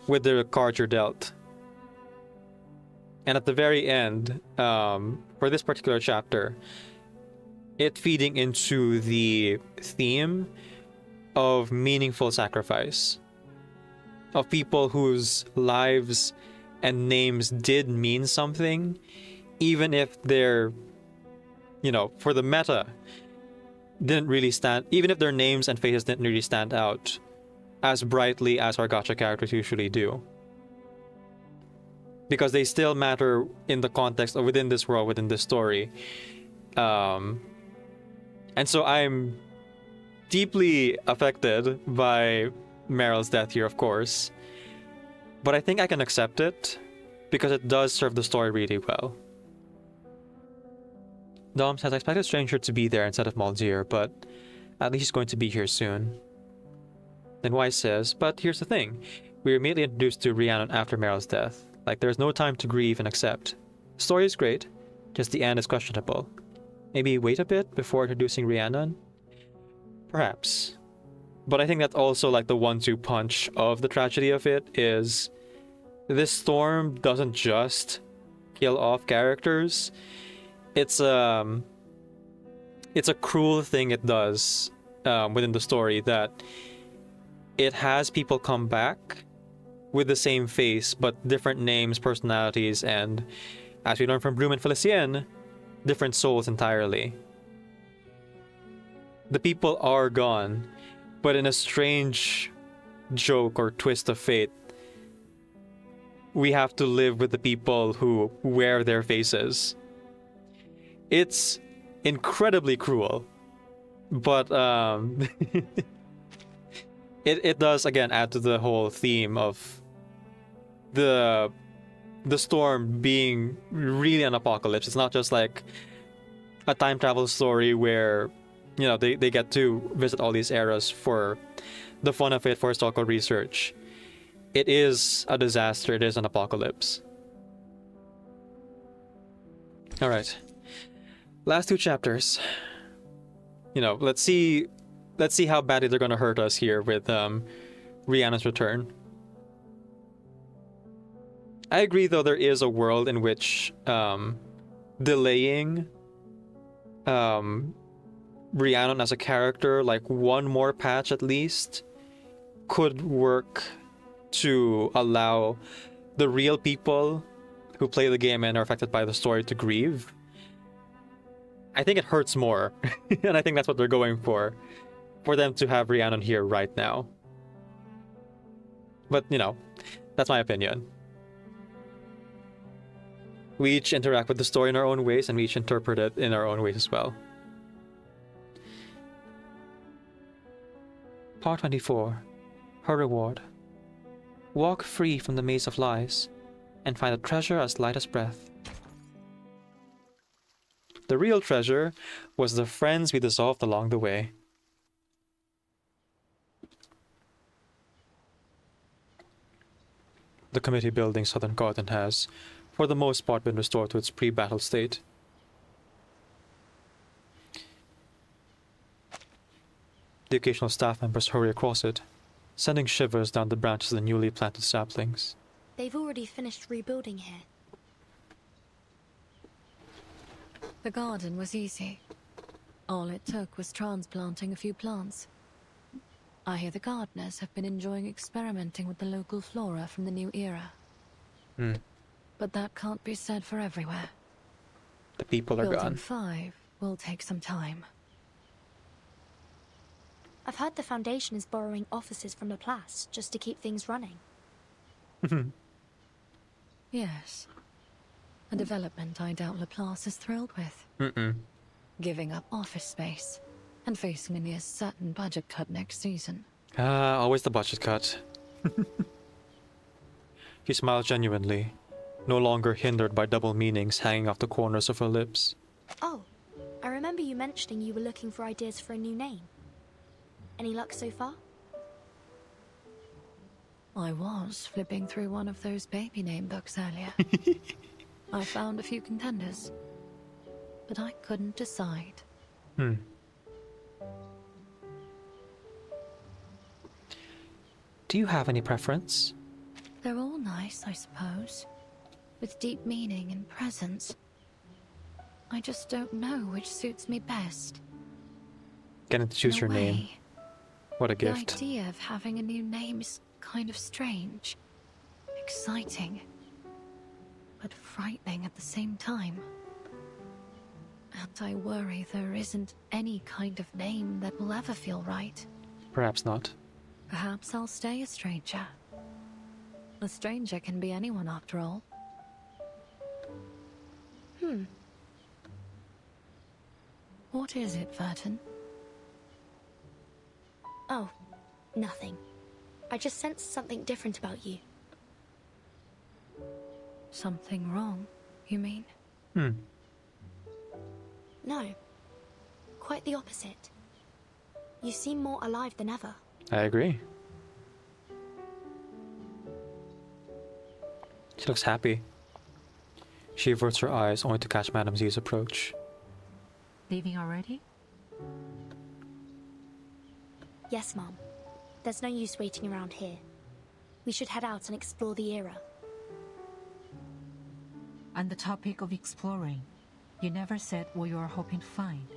with the cards you're dealt. And at the very end, for this particular chapter, it feeding into the theme of meaningful sacrifice, of people whose lives and names did mean something, even if they're, for the meta, didn't really stand, even if their names and faces didn't really stand out as brightly as our gacha characters usually do. Because they still matter in the context of within this world, within this story. And so I'm deeply affected by Meryl's death here, of course. But I think I can accept it because it does serve the story really well. Dom says, I expected Stranger to be there instead of Maldir, but at least he's going to be here soon. Then Wise says, but here's the thing. We were immediately introduced to Rhiannon after Meryl's death. Like, there's no time to grieve and accept. The story is great, just the end is questionable. Maybe wait a bit before introducing Rhiannon? Perhaps. But I think that's also like the 1-2 punch of the tragedy of it is this storm doesn't just kill off characters. It's a cruel thing it does within the story that it has people come back with the same face but different names, personalities, and as we learn from Bloom and Felicien, different souls entirely. The people are gone, but in a strange joke or twist of fate, we have to live with the people who wear their faces. It's incredibly cruel, but it does again add to the whole theme of the storm being really an apocalypse. It's not just like a time travel story where they get to visit all these eras for the fun of it, for historical research. It is a disaster. It is an apocalypse. All right, last 2 chapters. Let's see how badly they're gonna hurt us here with Rhiannon's return. I agree, though, there is a world in which delaying Rhiannon as a character, like 1 more patch at least, could work to allow the real people who play the game and are affected by the story to grieve. I think it hurts more, and I think that's what they're going for them to have Rhiannon here right now. But, that's my opinion. We each interact with the story in our own ways, and we each interpret it in our own ways as well. Part 24. Her reward. Walk free from the maze of lies, and find a treasure as light as breath. The real treasure was the friends we dissolved along the way. The committee building Southern Garden has, for the most part, been restored to its pre-battle state. The occasional staff members hurry across it, sending shivers down the branches of the newly planted saplings. They've already finished rebuilding here. The garden was easy. All it took was transplanting a few plants. I hear the gardeners have been enjoying experimenting with the local flora from the new era. But that can't be said for everywhere. The people are Building gone. 5 will take some time. I've heard the Foundation is borrowing offices from Laplace just to keep things running. Yes. A development I doubt Laplace is thrilled with. Giving up office space and facing a near certain budget cut next season. Always the budget cut. She smiled genuinely, no longer hindered by double meanings hanging off the corners of her lips. Oh, I remember you mentioning you were looking for ideas for a new name. Any luck so far? I was flipping through one of those baby name books earlier. I found a few contenders, but I couldn't decide. Do you have any preference? They're all nice, I suppose, with deep meaning and presence. I just don't know which suits me best. Getting to choose your name. way. What a The gift. idea of having a new name is kind of strange, exciting, but frightening at the same time. And I worry there isn't any kind of name that will ever feel right. Perhaps not. Perhaps I'll stay a stranger. A stranger can be anyone after all. What is it, Verton? Oh, nothing. I just sensed something different about you. Something wrong, you mean? No. Quite the opposite. You seem more alive than ever. I agree. She looks happy. She averts her eyes only to catch Madame Z's approach. Leaving already? Yes, Mom. There's no use waiting around here. We should head out and explore the era. On the topic of exploring, you never said what you were hoping to find.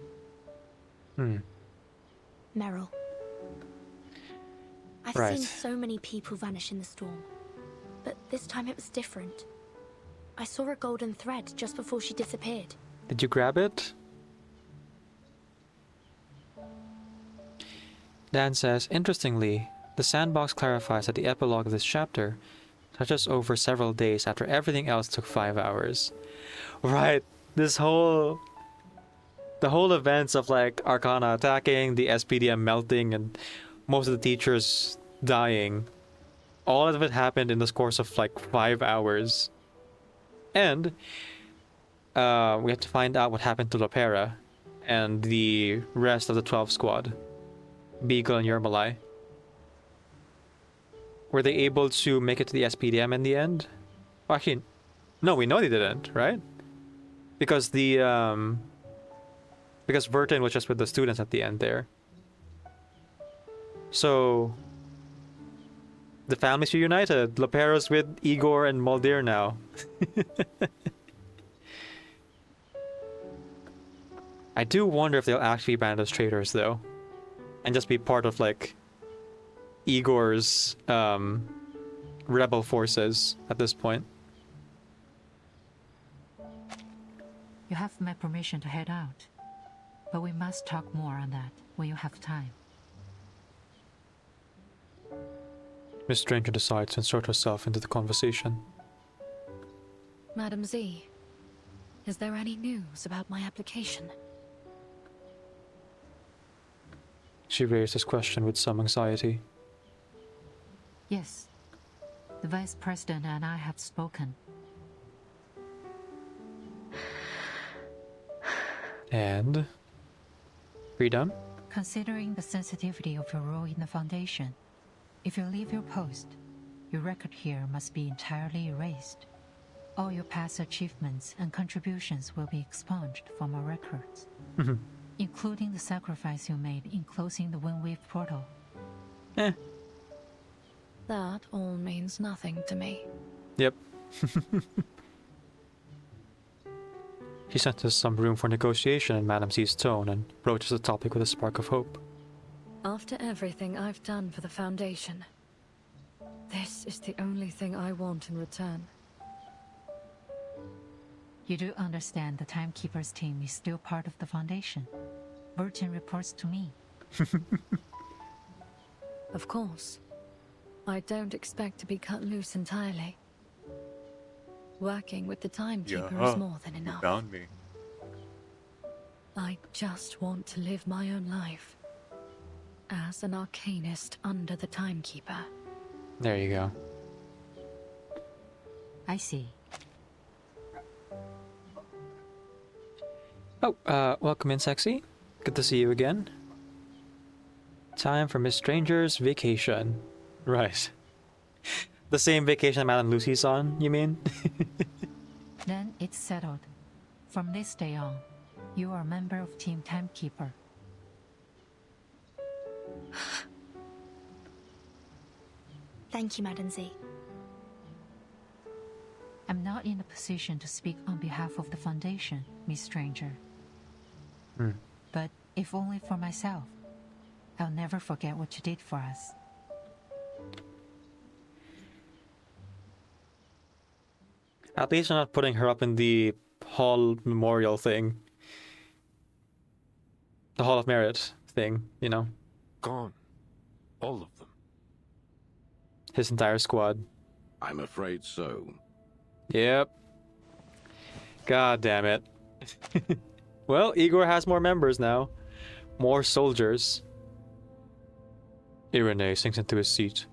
Meryl. I've Right. seen so many people vanish in the storm. But this time it was different. I saw a golden thread just before she disappeared. Did you grab it? Dan says, interestingly, the sandbox clarifies that the epilogue of this chapter touches over several days after everything else took 5 hours. Right. The whole events of like Arcana attacking, the SPDM melting, and most of the teachers dying. All of it happened in the course of like 5 hours. And we have to find out what happened to Lopera and the rest of the 12 squad. Beagle and Yermalai. Were they able to make it to the SPDM in the end? Well, actually, no, we know they didn't, right? Because because Verton was just with the students at the end there. So the families reunited. Lopera's with Igor and Muldir now. I do wonder if they'll actually ban as traitors though. And just be part of like Igor's rebel forces at this point. You have my permission to head out, but we must talk more on that when you have time. Miss Stranger decides to insert herself into the conversation. Madam Z, is there any news about my application? She raised this question with some anxiety. Yes. The Vice President and I have spoken. And... freedom? Considering the sensitivity of your role in the Foundation, if you leave your post, your record here must be entirely erased. All your past achievements and contributions will be expunged from our records, including the sacrifice you made in closing the Windwave portal. That all means nothing to me. Yep. She senses some room for negotiation in Madame C's tone and broaches the topic with a spark of hope. After everything I've done for the Foundation, this is the only thing I want in return. You do understand the Timekeeper's team is still part of the Foundation. Burton reports to me. Of course. I don't expect to be cut loose entirely. Working with the Timekeeper is more than enough. Found me. I just want to live my own life. As an Arcanist under the Timekeeper. There you go. I see. Oh, welcome in, Sexy. Good to see you again. Time for Miss Stranger's vacation. Right. The same vacation Madame Lucy's on, you mean? Then it's settled. From this day on, you are a member of Team Timekeeper. Thank you, Madam Z. I'm not in a position to speak on behalf of the Foundation, Miss Stranger. But if only for myself, I'll never forget what you did for us. At least I'm not putting her up in the Hall Memorial thing. The Hall of Merit thing, you know? Gone. All of them. His entire squad. I'm afraid so. Yep. God damn it. Well, Igor has more members now. More soldiers. Irene sinks into his seat,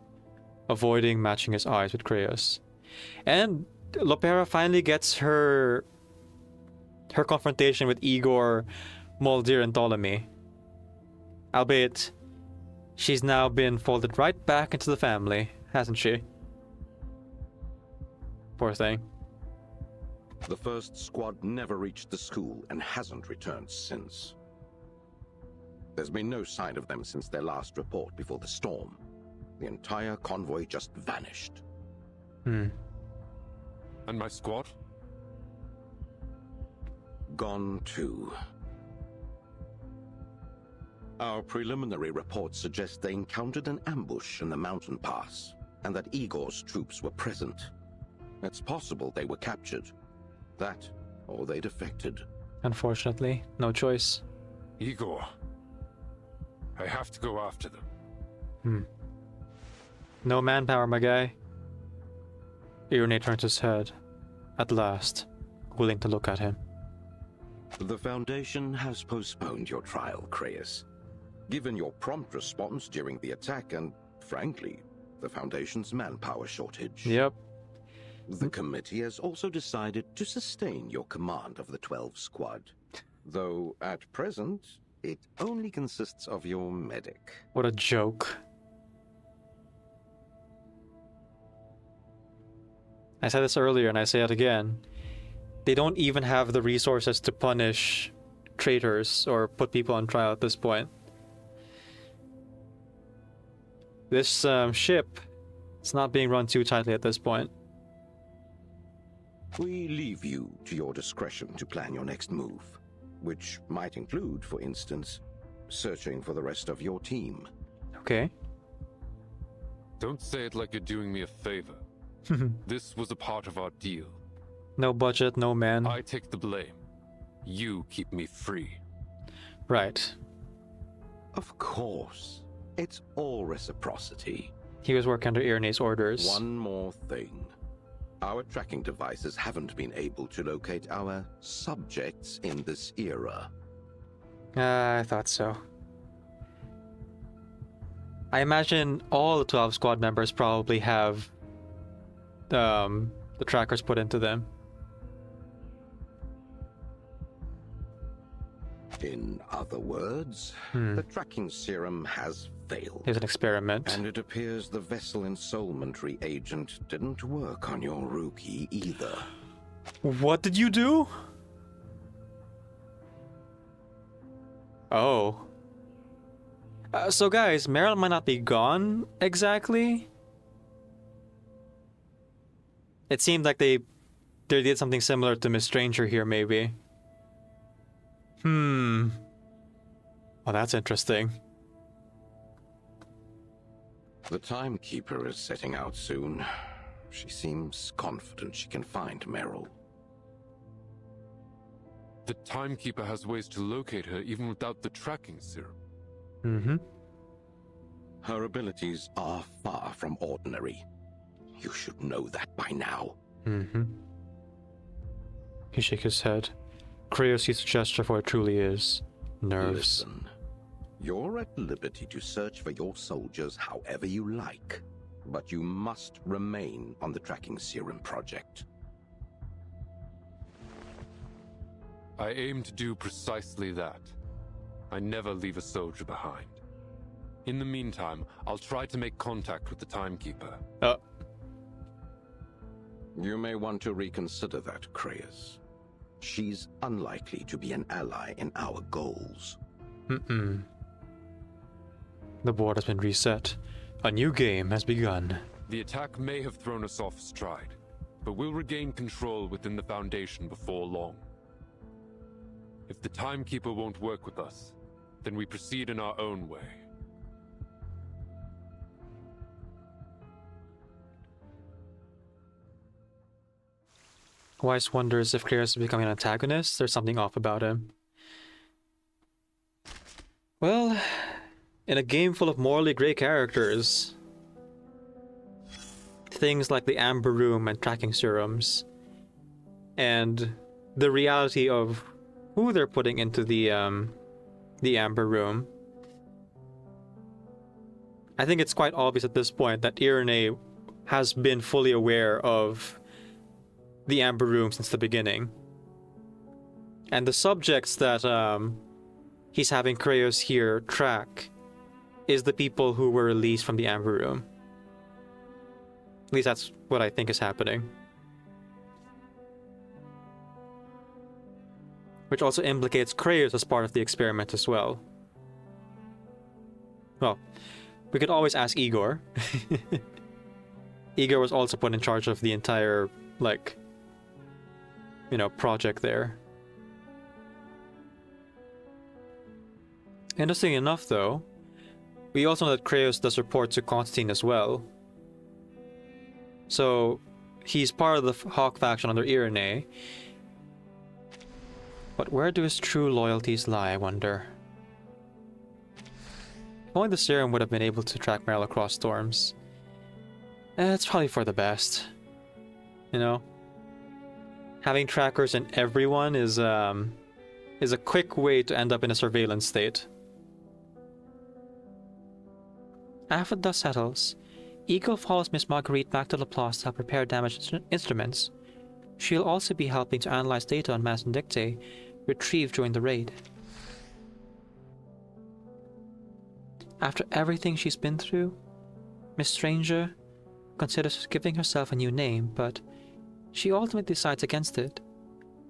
avoiding matching his eyes with Kreos. And Lopera finally gets her confrontation with Igor, Moldir, and Ptolemy. Albeit, she's now been folded right back into the family, hasn't she? Poor thing. The first squad never reached the school and hasn't returned since. There's been no sign of them since their last report before the storm. The entire convoy just vanished. And my squad? Gone too. Our preliminary reports suggest they encountered an ambush in the mountain pass, and that Igor's troops were present. It's possible they were captured. That, or they defected. Unfortunately, no choice. Igor. I have to go after them. No manpower, my guy. Irene turns his head, at last, willing to look at him. The Foundation has postponed your trial, Kreos. Given your prompt response during the attack and, frankly, the Foundation's manpower shortage. Yep. The committee has also decided to sustain your command of the 12 squad. Though, at present, it only consists of your medic. What a joke. I said this earlier and I say it again. They don't even have the resources to punish traitors or put people on trial at this point. This ship is not being run too tightly at this point. We leave you to your discretion to plan your next move, which might include, for instance, searching for the rest of your team. Okay. Don't say it like you're doing me a favor. This was a part of our deal. No budget, no man. I take the blame. You keep me free. Right. Of course. It's all reciprocity. He was working under Irene's orders. One more thing. Our tracking devices haven't been able to locate our subjects in this era. I thought so. I imagine all the 12 squad members probably have the trackers put into them. In other words, the tracking serum has failed. Here's an experiment. And it appears the vessel ensoulment reagent didn't work on your rookie either. What did you do? Oh. So guys, Meryl might not be gone exactly. It seemed like they did something similar to Miss Stranger here, maybe. Well, that's interesting. The Timekeeper is setting out soon. She seems confident she can find Meryl. The Timekeeper has ways to locate her even without the tracking serum. Her abilities are far from ordinary. You should know that by now. He shook his head. Kratos sees the gesture for what it truly is. Nerves. Listen, you're at liberty to search for your soldiers however you like, but you must remain on the tracking serum project. I aim to do precisely that. I never leave a soldier behind. In the meantime, I'll try to make contact with the Timekeeper. You may want to reconsider that, Kratos. She's unlikely to be an ally in our goals. The board has been reset. A new game has begun. The attack may have thrown us off stride, but we'll regain control within the Foundation before long. If the Timekeeper won't work with us, then we proceed in our own way. Weiss wonders if Kratos is becoming an antagonist. There's something off about him. Well, in a game full of morally grey characters, things like the Amber Room and tracking serums, and the reality of who they're putting into the Amber Room, I think it's quite obvious at this point that Irene has been fully aware of the Amber Room since the beginning. And the subjects that he's having Kratos here track is the people who were released from the Amber Room. At least that's what I think is happening. Which also implicates Kratos as part of the experiment as well. Well, we could always ask Igor. Igor was also put in charge of the entire, project there. Interesting enough, though, we also know that Kratos does report to Constantine as well. So, he's part of the Hawk faction under Irene. But where do his true loyalties lie, I wonder? If only the serum would have been able to track Meryl across storms. It's probably for the best. You know? Having trackers in everyone is a quick way to end up in a surveillance state. After the dust settles, Ego follows Miss Marguerite back to Laplace to help repair damaged instruments. She'll also be helping to analyze data on Mass Vindictae retrieved during the raid. After everything she's been through, Miss Stranger considers giving herself a new name, but she ultimately decides against it.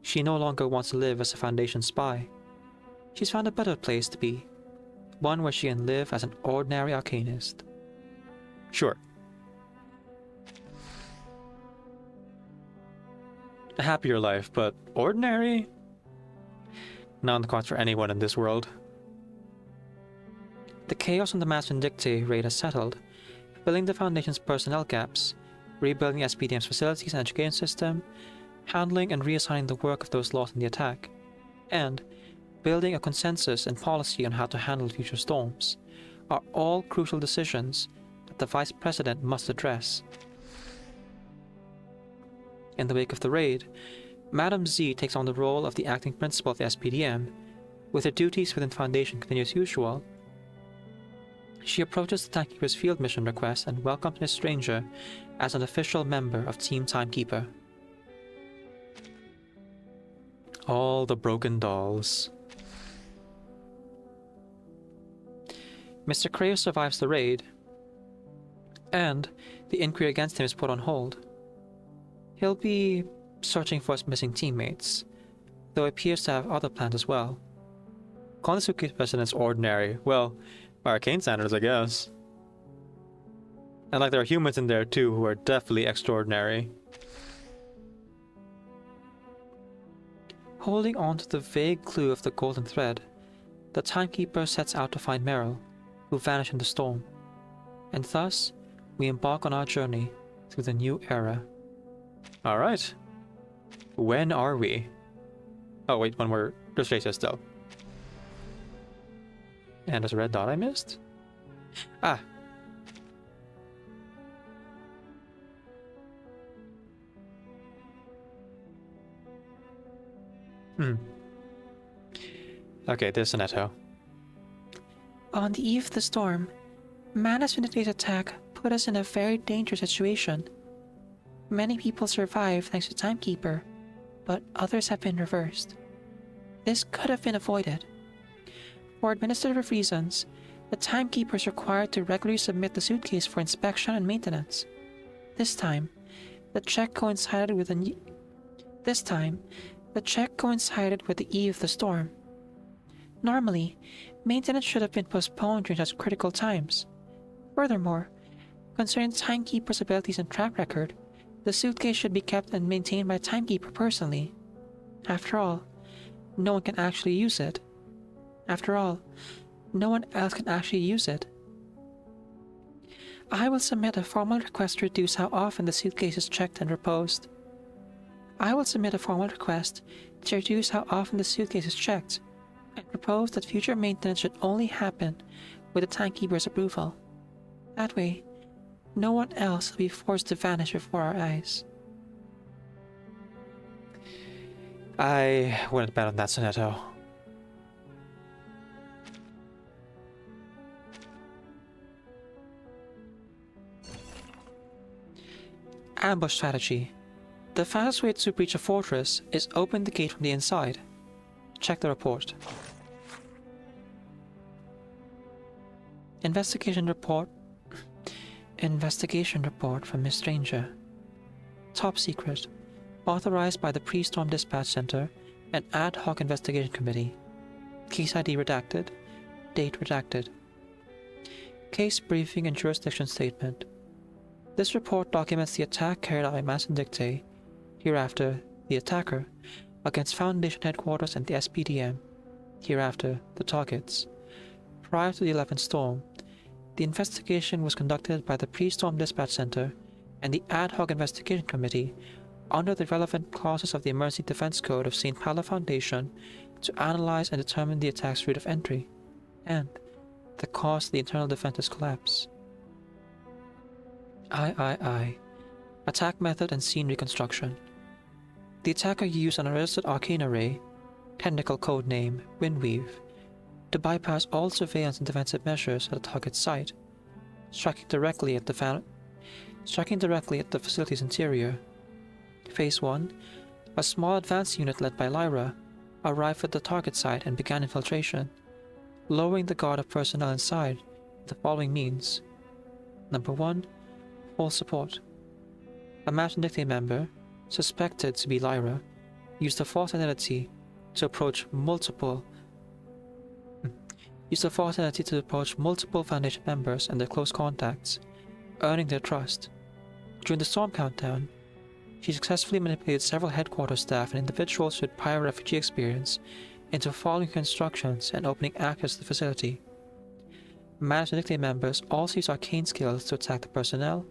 She no longer wants to live as a Foundation spy. She's found a better place to be, one where she can live as an ordinary arcanist. Sure. A happier life, but ordinary? Not on the cards for anyone in this world. The chaos on the Mass Vindictae raid has settled, filling the Foundation's personnel gaps, rebuilding SPDM's facilities and education system, handling and reassigning the work of those lost in the attack, and building a consensus and policy on how to handle future storms, are all crucial decisions that the Vice President must address. In the wake of the raid, Madam Z takes on the role of the acting principal of the SPDM, with her duties within Foundation continue as usual. She approaches the Timekeeper's field mission request and welcomes Miss Stranger as an official member of Team Timekeeper. All the broken dolls. Mr. Creo survives the raid, and the inquiry against him is put on hold. He'll be searching for his missing teammates, though he appears to have other plans as well. Calling the suitcase residents ordinary, well, by arcane standards, I guess. And like there are humans in there too who are definitely extraordinary. Holding on to the vague clue of the golden thread, the timekeeper sets out to find Meryl, who vanished in the storm. And thus, we embark on our journey through the new era. Alright. When are we? Oh wait, one more. There's Tracer still. And there's a red dot I missed? Ah! Okay, there's Sonetto. On the eve of the storm, Manus Vindictate's attack put us in a very dangerous situation. Many people survived thanks to Timekeeper, but others have been reversed. This could have been avoided. For administrative reasons, the Timekeeper is required to regularly submit the suitcase for inspection and maintenance. This time, the check coincided with the eve of the storm. Normally, maintenance should have been postponed during such critical times. Furthermore, concerning Timekeeper's abilities and track record, the suitcase should be kept and maintained by Timekeeper personally. After all, no one can actually use it. After all, no one else can actually use it. I will submit a formal request to reduce how often the suitcase is checked and reposed. And propose that future maintenance should only happen with the Timekeeper's approval. That way, no one else will be forced to vanish before our eyes. I wouldn't bet on that, Sonetto. Ambush strategy. The fastest way to breach a fortress is open the gate from the inside. Check the report. Investigation report from Miss Stranger. Top secret. Authorized by the Pre-Storm Dispatch Center and Ad Hoc Investigation Committee. Case ID redacted. Date redacted. Case briefing and jurisdiction statement. This report documents the attack carried out by Manus Vindictae, hereafter the attacker, against Foundation headquarters and the SPDM, hereafter the targets. Prior to the 11th storm, the investigation was conducted by the Pre-Storm Dispatch Center and the Ad Hoc Investigation Committee under the relevant clauses of the Emergency Defense Code of St. Paolo Foundation to analyze and determine the attack's route of entry and the cause of the internal defense's collapse. Attack method and scene reconstruction. The attacker used an unregistered arcane array, technical code name Windweave, to bypass all surveillance and defensive measures at the target's site, striking directly at the facility's interior. Phase 1, a small advance unit led by Lyra arrived at the target site and began infiltration, lowering the guard of personnel inside with the following means. Number 1, full support. A Manus Vindictae member, suspected to be Lyra, used a false identity to approach multiple Foundation members and their close contacts, earning their trust. During the storm countdown, she successfully manipulated several headquarters staff and individuals with prior refugee experience into following her instructions and opening access to the facility. Manus Vindictae members also use arcane skills to attack the personnel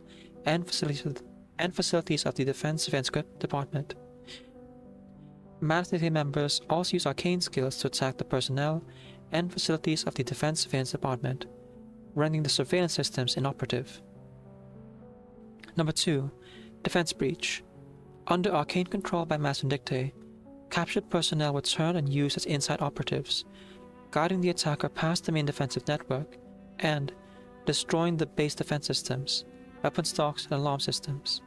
and facilities of the Defense Surveillance Department. Manus Vindictae members also use arcane skills to attack the personnel and facilities of the Defense Surveillance Department, rendering the surveillance systems inoperative. Number 2, defense breach. Under arcane control by Manus Vindictae, captured personnel were turned and used as inside operatives, guiding the attacker past the main defensive network and destroying the base defense systems, weapon stocks, and alarm systems.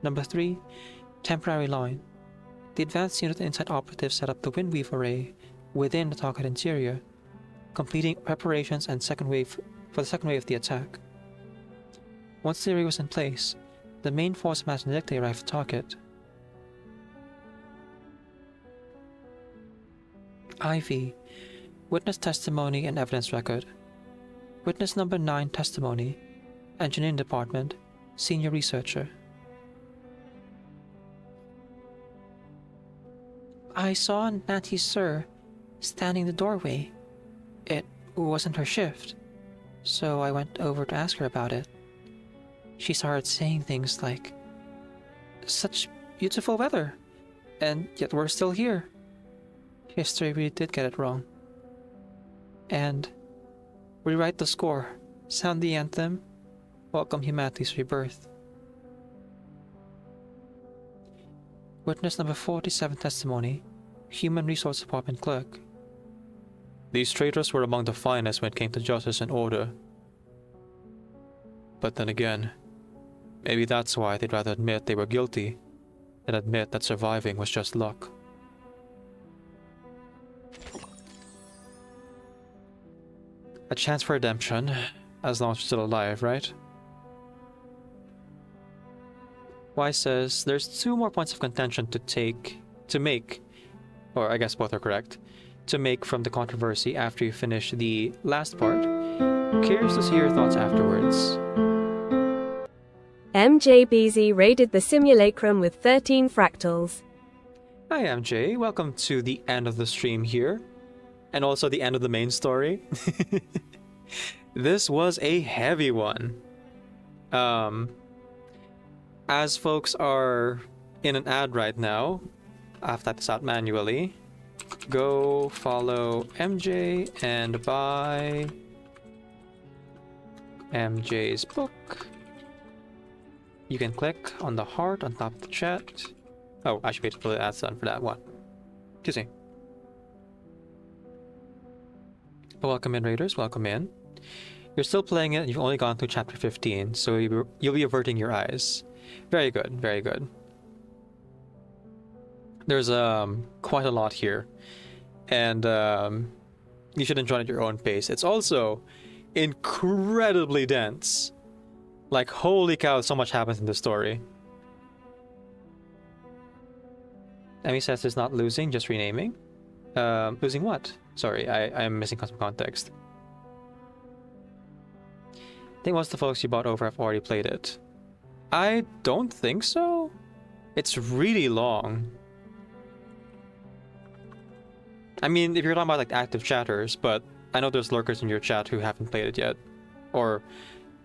Number 3, temporary line. The advanced unit inside operatives set up the Windweave array within the target interior, completing preparations and second wave for the second wave of the attack. Once the array was in place, the main force of Master Vindicte arrived at target. IV. Witness testimony and evidence record. Witness number 9 testimony. Engineering Department. Senior researcher. I saw Natty Sir standing in the doorway. It wasn't her shift, so I went over to ask her about it. She started saying things like, "Such beautiful weather, and yet we're still here." History really did get it wrong. And rewrite the score, sound the anthem, welcome humanity's rebirth. Witness number 47 testimony, Human Resource Department clerk. These traitors were among the finest when it came to justice and order. But then again, maybe that's why they'd rather admit they were guilty than admit that surviving was just luck. A chance for redemption, as long as you're still alive, right? Wise says there's 2 more points of contention to make, or I guess both are correct, to make from the controversy after you finish the last part. Curious to see your thoughts afterwards. MJBZ raided the simulacrum with 13 fractals. Hi MJ, welcome to the end of the stream here. And also the end of the main story. This was a heavy one. As folks are in an ad right now, I've typed this out manually. Go follow MJ and buy MJ's book. You can click on the heart on top of the chat. Oh, I should wait till the ad's done for that one. Excuse me. Welcome in, Raiders. Welcome in. You're still playing it. You've only gone through chapter 15, so you'll be averting your eyes. Very good. Very good. There's quite a lot here, and you should enjoy it at your own pace. It's also incredibly dense. Like, holy cow, so much happens in the story. Emmy says it's not losing, just renaming. Losing what? Sorry, I'm missing some context. I think most of the folks you bought over have already played it. I don't think so. It's really long. I mean, if you're talking about like active chatters, but I know there's lurkers in your chat who haven't played it yet, or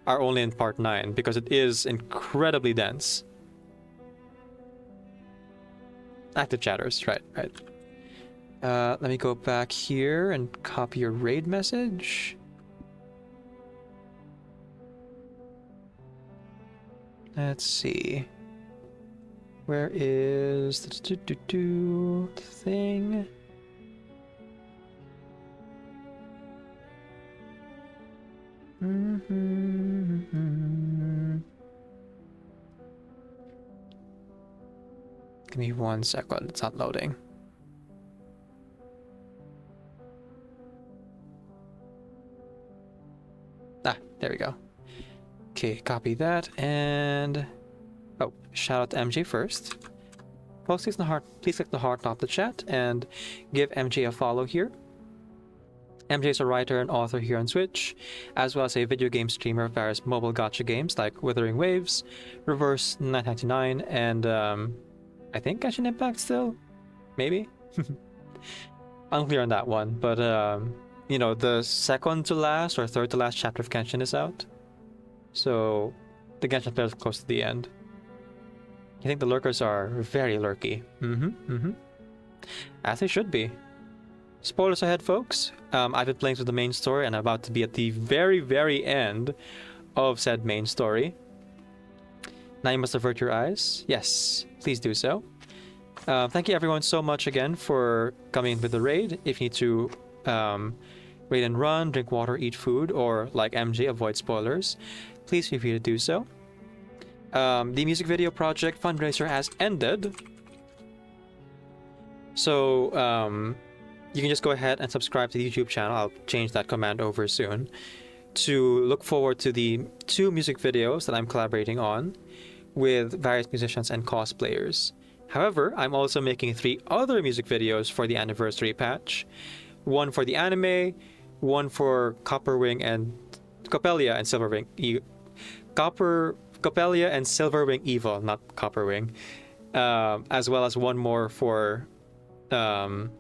are only in part 9, because it is incredibly dense. Active chatters, right. Let me go back here and copy your raid message. Let's see. Where is the thing? Give me 1 second, it's not loading. There we go. Okay, copy that, and oh, shout out to MJ first. Folks, please click the heart top of the chat and give MJ a follow here. MJ is a writer and author here on Twitch, as well as a video game streamer of various mobile gacha games like Withering Waves, Reverse 999, and I think Genshin Impact still? Maybe? Unclear on that one, but you know, the second to last or third to last chapter of Genshin is out. So the Genshin players are close to the end. I think the lurkers are very lurky. As they should be. Spoilers ahead, folks. I've been playing through the main story and I'm about to be at the very, very end of said main story. Now you must avert your eyes. Yes, please do so. Thank you everyone so much again for coming with the raid. If you need to raid and run, drink water, eat food, or like MJ, avoid spoilers, please feel free to do so. The music video project fundraiser has ended. So you can just go ahead and subscribe to the YouTube channel. I'll change that command over soon. to look forward to the 2 music videos that I'm collaborating on with various musicians and cosplayers. However, I'm also making 3 other music videos for the anniversary patch. One for the anime, one for Coppelia and Silverwing Coppelia and Silverwing Evil, not Copperwing. As well as one more for who am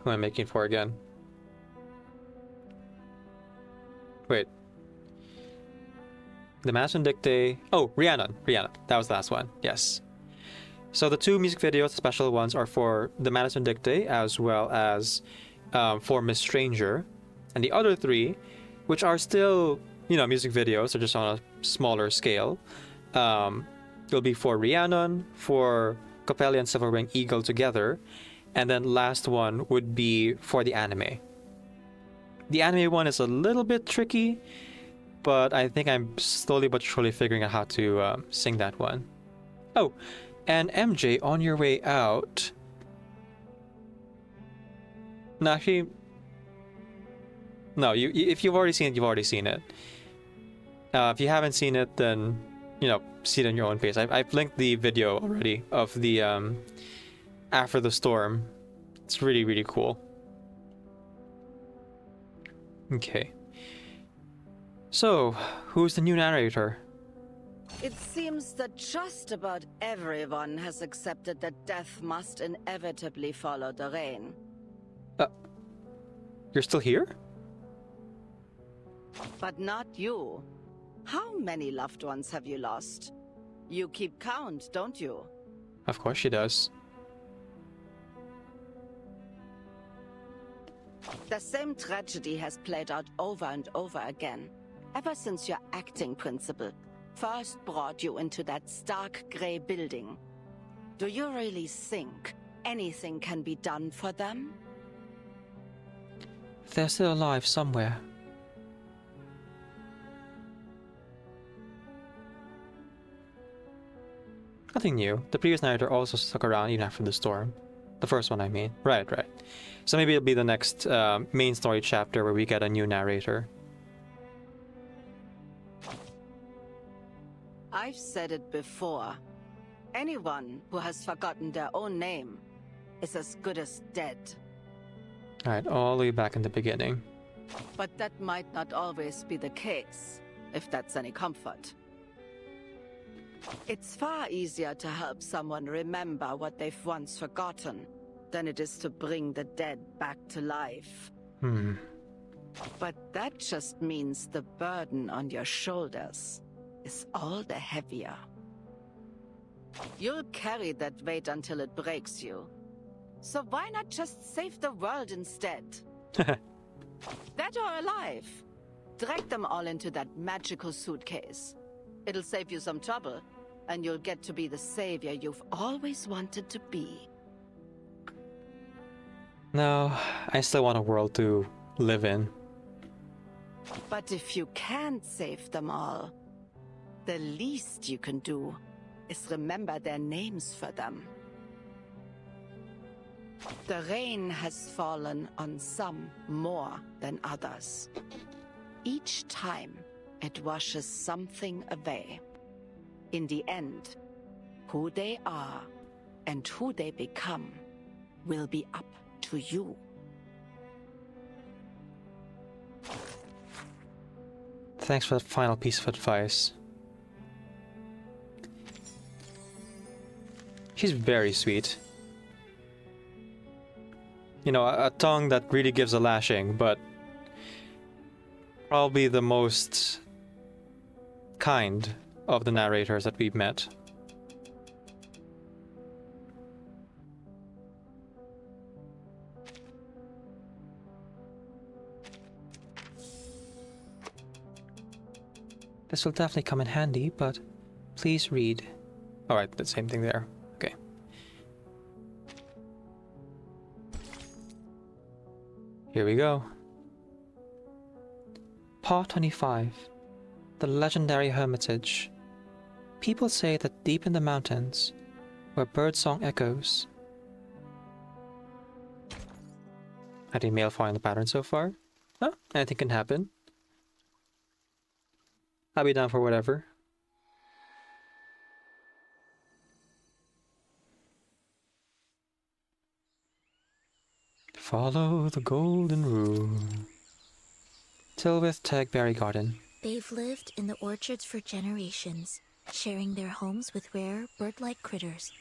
I making for again? Wait. The Mass Vindicte. Oh, Rhiannon. That was the last one. Yes. So the 2 music videos, the special ones, are for the Manus Vindicte as well as for Miss Stranger. And the other 3, which are still, music videos, they're just on a smaller scale, will be for Rhiannon, for Coppelia and Silverwing Eagle together, and then last one would be for the anime. The anime one is a little bit tricky, but I think I'm slowly but surely figuring out how to sing that one. Oh, and MJ, on your way out... No, actually... No, if you've already seen it, you've already seen it. If you haven't seen it, then, see it on your own pace. I've linked the video already of the After the Storm. It's really, really cool. Okay. So, who's the new narrator? It seems that just about everyone has accepted that death must inevitably follow the rain. You're still here? But not you. How many loved ones have you lost? You keep count, don't you? Of course she does. The same tragedy has played out over and over again. Ever since your acting principal first brought you into that stark grey building. Do you really think anything can be done for them? They're still alive somewhere. Nothing new. The previous narrator also stuck around even after the storm. The first one, I mean. Right. So maybe it'll be the next main story chapter where we get a new narrator. I've said it before. Anyone who has forgotten their own name is as good as dead. Alright, all the way back in the beginning. But that might not always be the case, if that's any comfort. It's far easier to help someone remember what they've once forgotten than it is to bring the dead back to life. But that just means the burden on your shoulders is all the heavier. You'll carry that weight until it breaks you. So why not just save the world instead? Dead or alive? Drag them all into that magical suitcase. It'll save you some trouble, and you'll get to be the savior you've always wanted to be. No, I still want a world to live in. But if you can't save them all, the least you can do is remember their names for them. The rain has fallen on some more than others. Each time, it washes something away. In the end, who they are and who they become will be up to you. Thanks for that final piece of advice. She's very sweet. You know, a tongue that really gives a lashing, but probably the most kind of the narrators that we've met. This will definitely come in handy, but please read. Alright, the same thing there. Okay. Here we go. Part 25. The legendary Hermitage. People say that deep in the mountains, where birdsong echoes. Any male following the pattern so far? Huh? Anything can happen. I'll be down for whatever. Follow the golden rule. Tilwith Tagberry Garden. They've lived in the orchards for generations, sharing their homes with rare bird-like critters,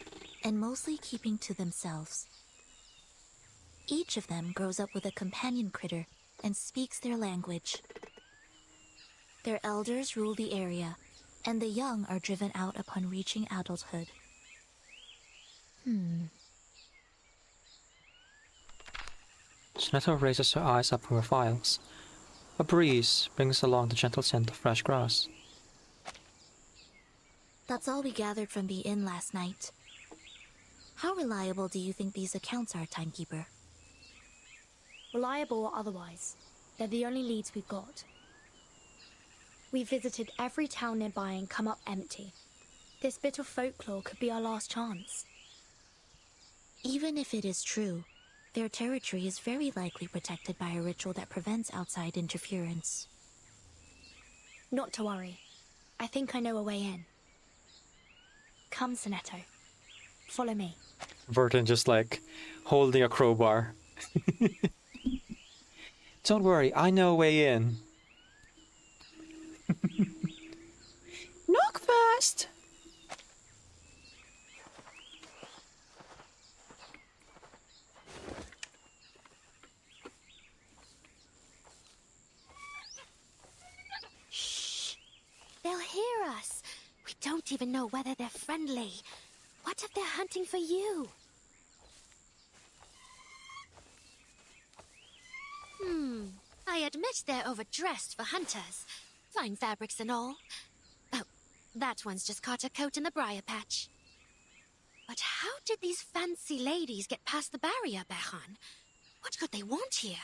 and mostly keeping to themselves. Each of them grows up with a companion critter and speaks their language. Their elders rule the area, and the young are driven out upon reaching adulthood. Snetto raises her eyes up from her files. A breeze brings along the gentle scent of fresh grass. That's all we gathered from the inn last night. How reliable do you think these accounts are, Timekeeper? Reliable or otherwise, they're the only leads we've got. We visited every town nearby and come up empty. This bit of folklore could be our last chance. Even if it is true, their territory is very likely protected by a ritual that prevents outside interference. Not to worry. I think I know a way in. Come, Sonetto. Follow me. Vertin just like holding a crowbar. Don't worry, I know a way in. Knock first! Shh! They'll hear us. We don't even know whether they're friendly. What if they're hunting for you? I admit they're overdressed for hunters. Fine fabrics and all. Oh, that one's just caught a coat in the briar patch. But how did these fancy ladies get past the barrier, Behan? What could they want here?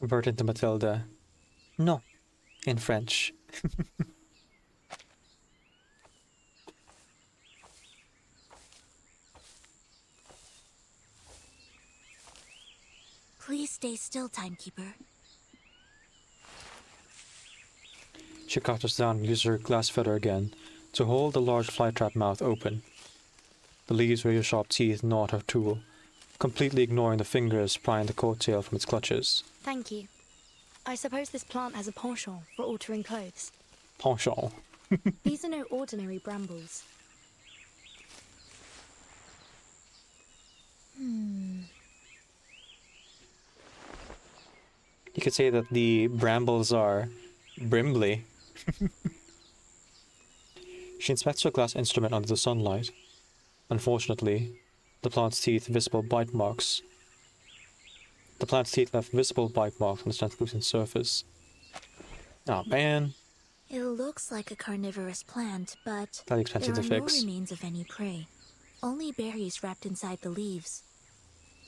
Vertin to Matilda. No, in French. Please stay still, Timekeeper. She counters down and uses her glass feather again to hold the large flytrap mouth open. The leaves where your sharp teeth gnaw at her tool, completely ignoring the fingers prying the coattail from its clutches. Thank you. I suppose this plant has a penchant for altering clothes. Penchant. These are no ordinary brambles. You could say that the brambles are brimbly. She inspects her glass instrument under the sunlight. Unfortunately, the plant's teeth visible bite marks. The plant's teeth left visible bite marks on the translucent surface. Oh man. It looks like a carnivorous plant, but That'd be expensive there to are no fix. remains of any prey. Only berries wrapped inside the leaves.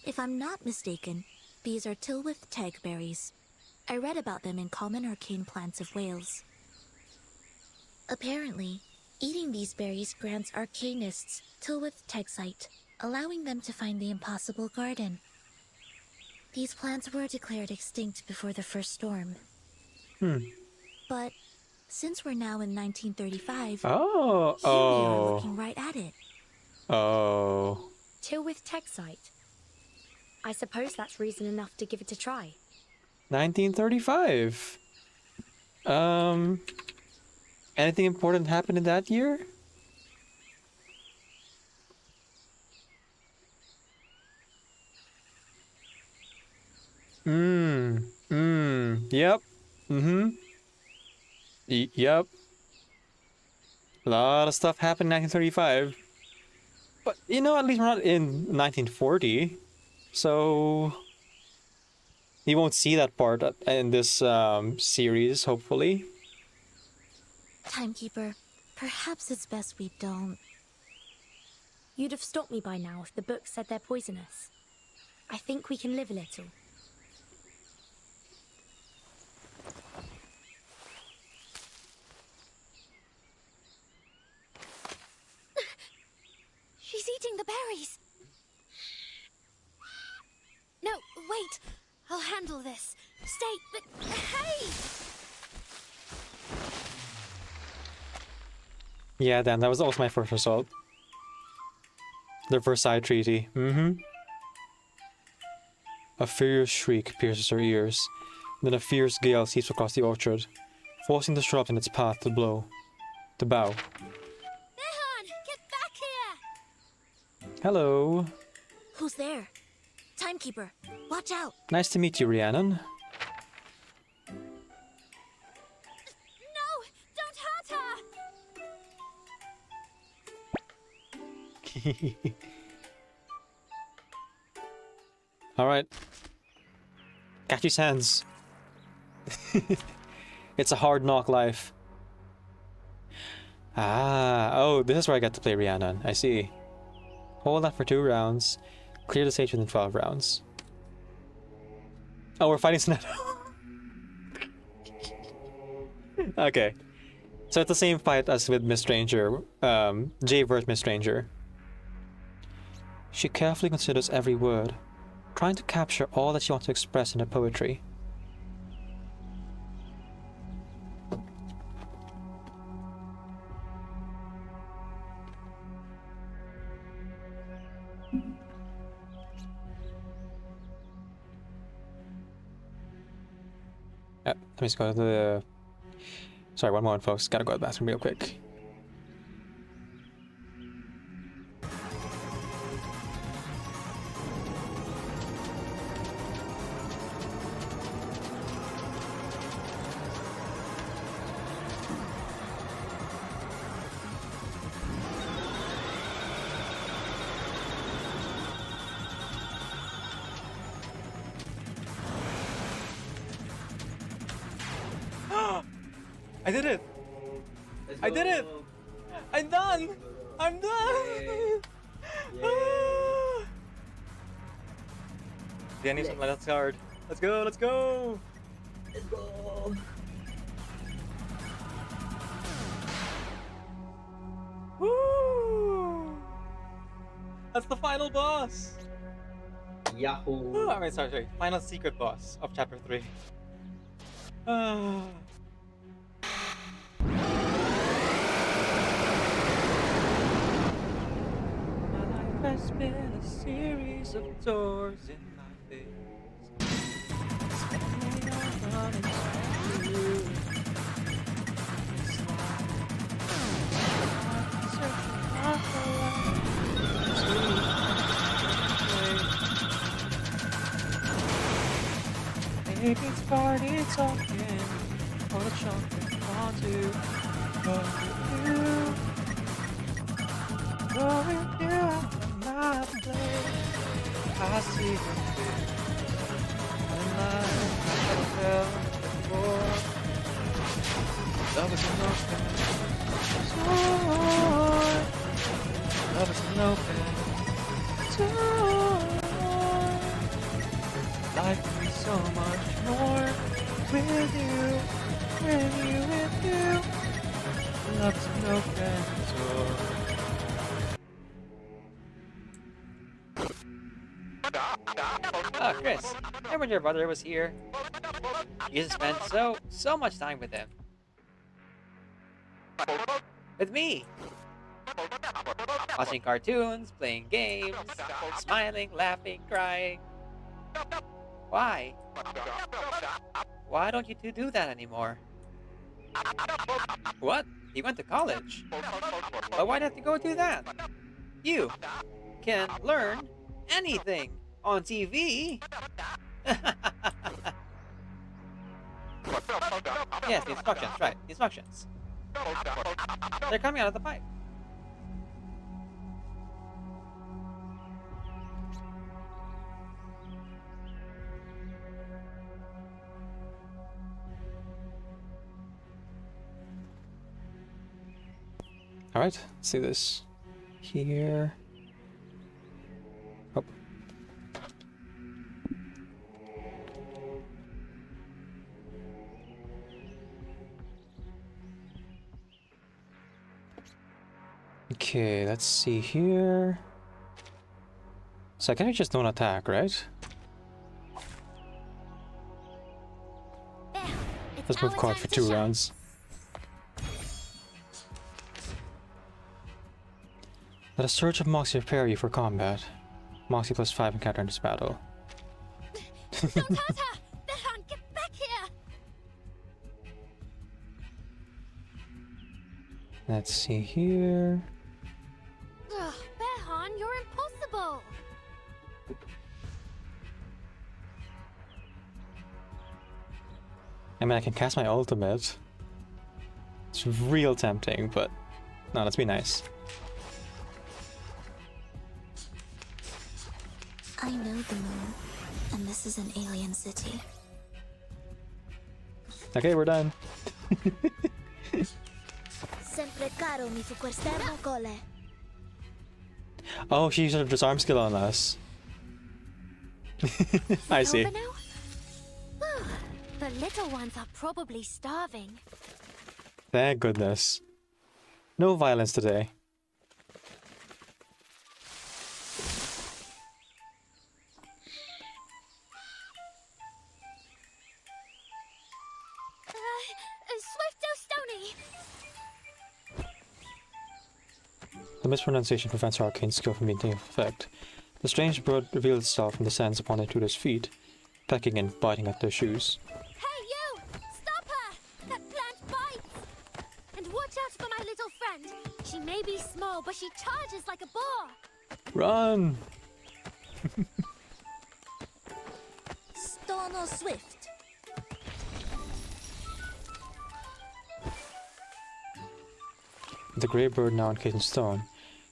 If I'm not mistaken, these are Tilwith tagberries. I read about them in Common Arcane Plants of Wales. Apparently, eating these berries grants arcanists Tilwith Tegsight, allowing them to find the impossible garden. These plants were declared extinct before the first storm. But since we're now in 1935, here we are looking right at it. Tilwith Tegsight. I suppose that's reason enough to give it a try. 1935. Anything important happened in that year? Yep. Yep. A lot of stuff happened in 1935. But, you know, at least we're not in 1940. So you won't see that part in this series, hopefully. Timekeeper, perhaps it's best we don't. You'd have stopped me by now if the book said they're poisonous. I think we can live a little. She's eating the berries. No, wait. I'll handle this. Stay, but hey! Yeah, Dan, that was also my first result. The Versailles Treaty. A furious shriek pierces her ears. Then a fierce gale sweeps across the orchard, forcing the shrubs in its path to bow. Behan, get back here! Hello. Who's there? Timekeeper, watch out! Nice to meet you, Rhiannon. No! Don't hurt her! Alright. Catch your hands. It's a hard knock life. Oh, this is where I get to play Rhiannon. I see. Hold that for 2 rounds. Clear the stage within 12 rounds. Oh, we're fighting Sonata. Okay. So it's the same fight as with Miss Stranger. Jay versus Miss Stranger. She carefully considers every word, trying to capture all that she wants to express in her poetry. Let me just go to the... Sorry, one moment, folks. Gotta go to the bathroom real quick. I did it! I did it! I'm done! I'm done! Danny's on my left card. Let's go! Let's go! Let's go! Woo! That's the final boss! Yahoo! I mean, sorry. Final secret boss of chapter 3. There's been a series of doors in my face. Spending on running through. Maybe it's party talking, or the chocolate want to go with you. Go with you after my place. I see her face. And I never felt before. Love is an open door. Love is an open door. Life can be so much more with you. With you. Love is an open door. Oh, Chris, remember when your brother was here? You used to spend so much time with him. With me! Watching cartoons, playing games, smiling, laughing, crying. Why? Why don't you two do that anymore? What? He went to college. But why not you go do that? You can learn anything on TV. Yes, the instructions, right. The instructions. They're coming out of the pipe. Alright, let's see this. Here. Oh. Okay, let's see here. So I can just don't attack, right? Let's move card for 2 rounds. Let a surge of Moxie prepare you for combat. Moxie plus 5 encounter in this battle. Don't hurt her! Behan, get back here! Let's see here. Ugh, Behan, you're impossible! I mean, I can cast my ultimate. It's real tempting, but no, let's be nice. I know the moon, and this is an alien city. Okay, we're done. Sempre caro mi fu quest'ermo cole. Oh, she used her disarm skill on us. I see. Over now? Whew, the little ones are probably starving. Thank goodness. No violence today. Swifto Stony! The mispronunciation prevents her arcane skill from being taken effect. The strange bird reveals itself and descends upon the intruder's feet, pecking and biting at their shoes. Hey, you! Stop her! That plant bites! And watch out for my little friend. She may be small, but she charges like a boar. Run! Stono Swift. The grey bird now encased in stone.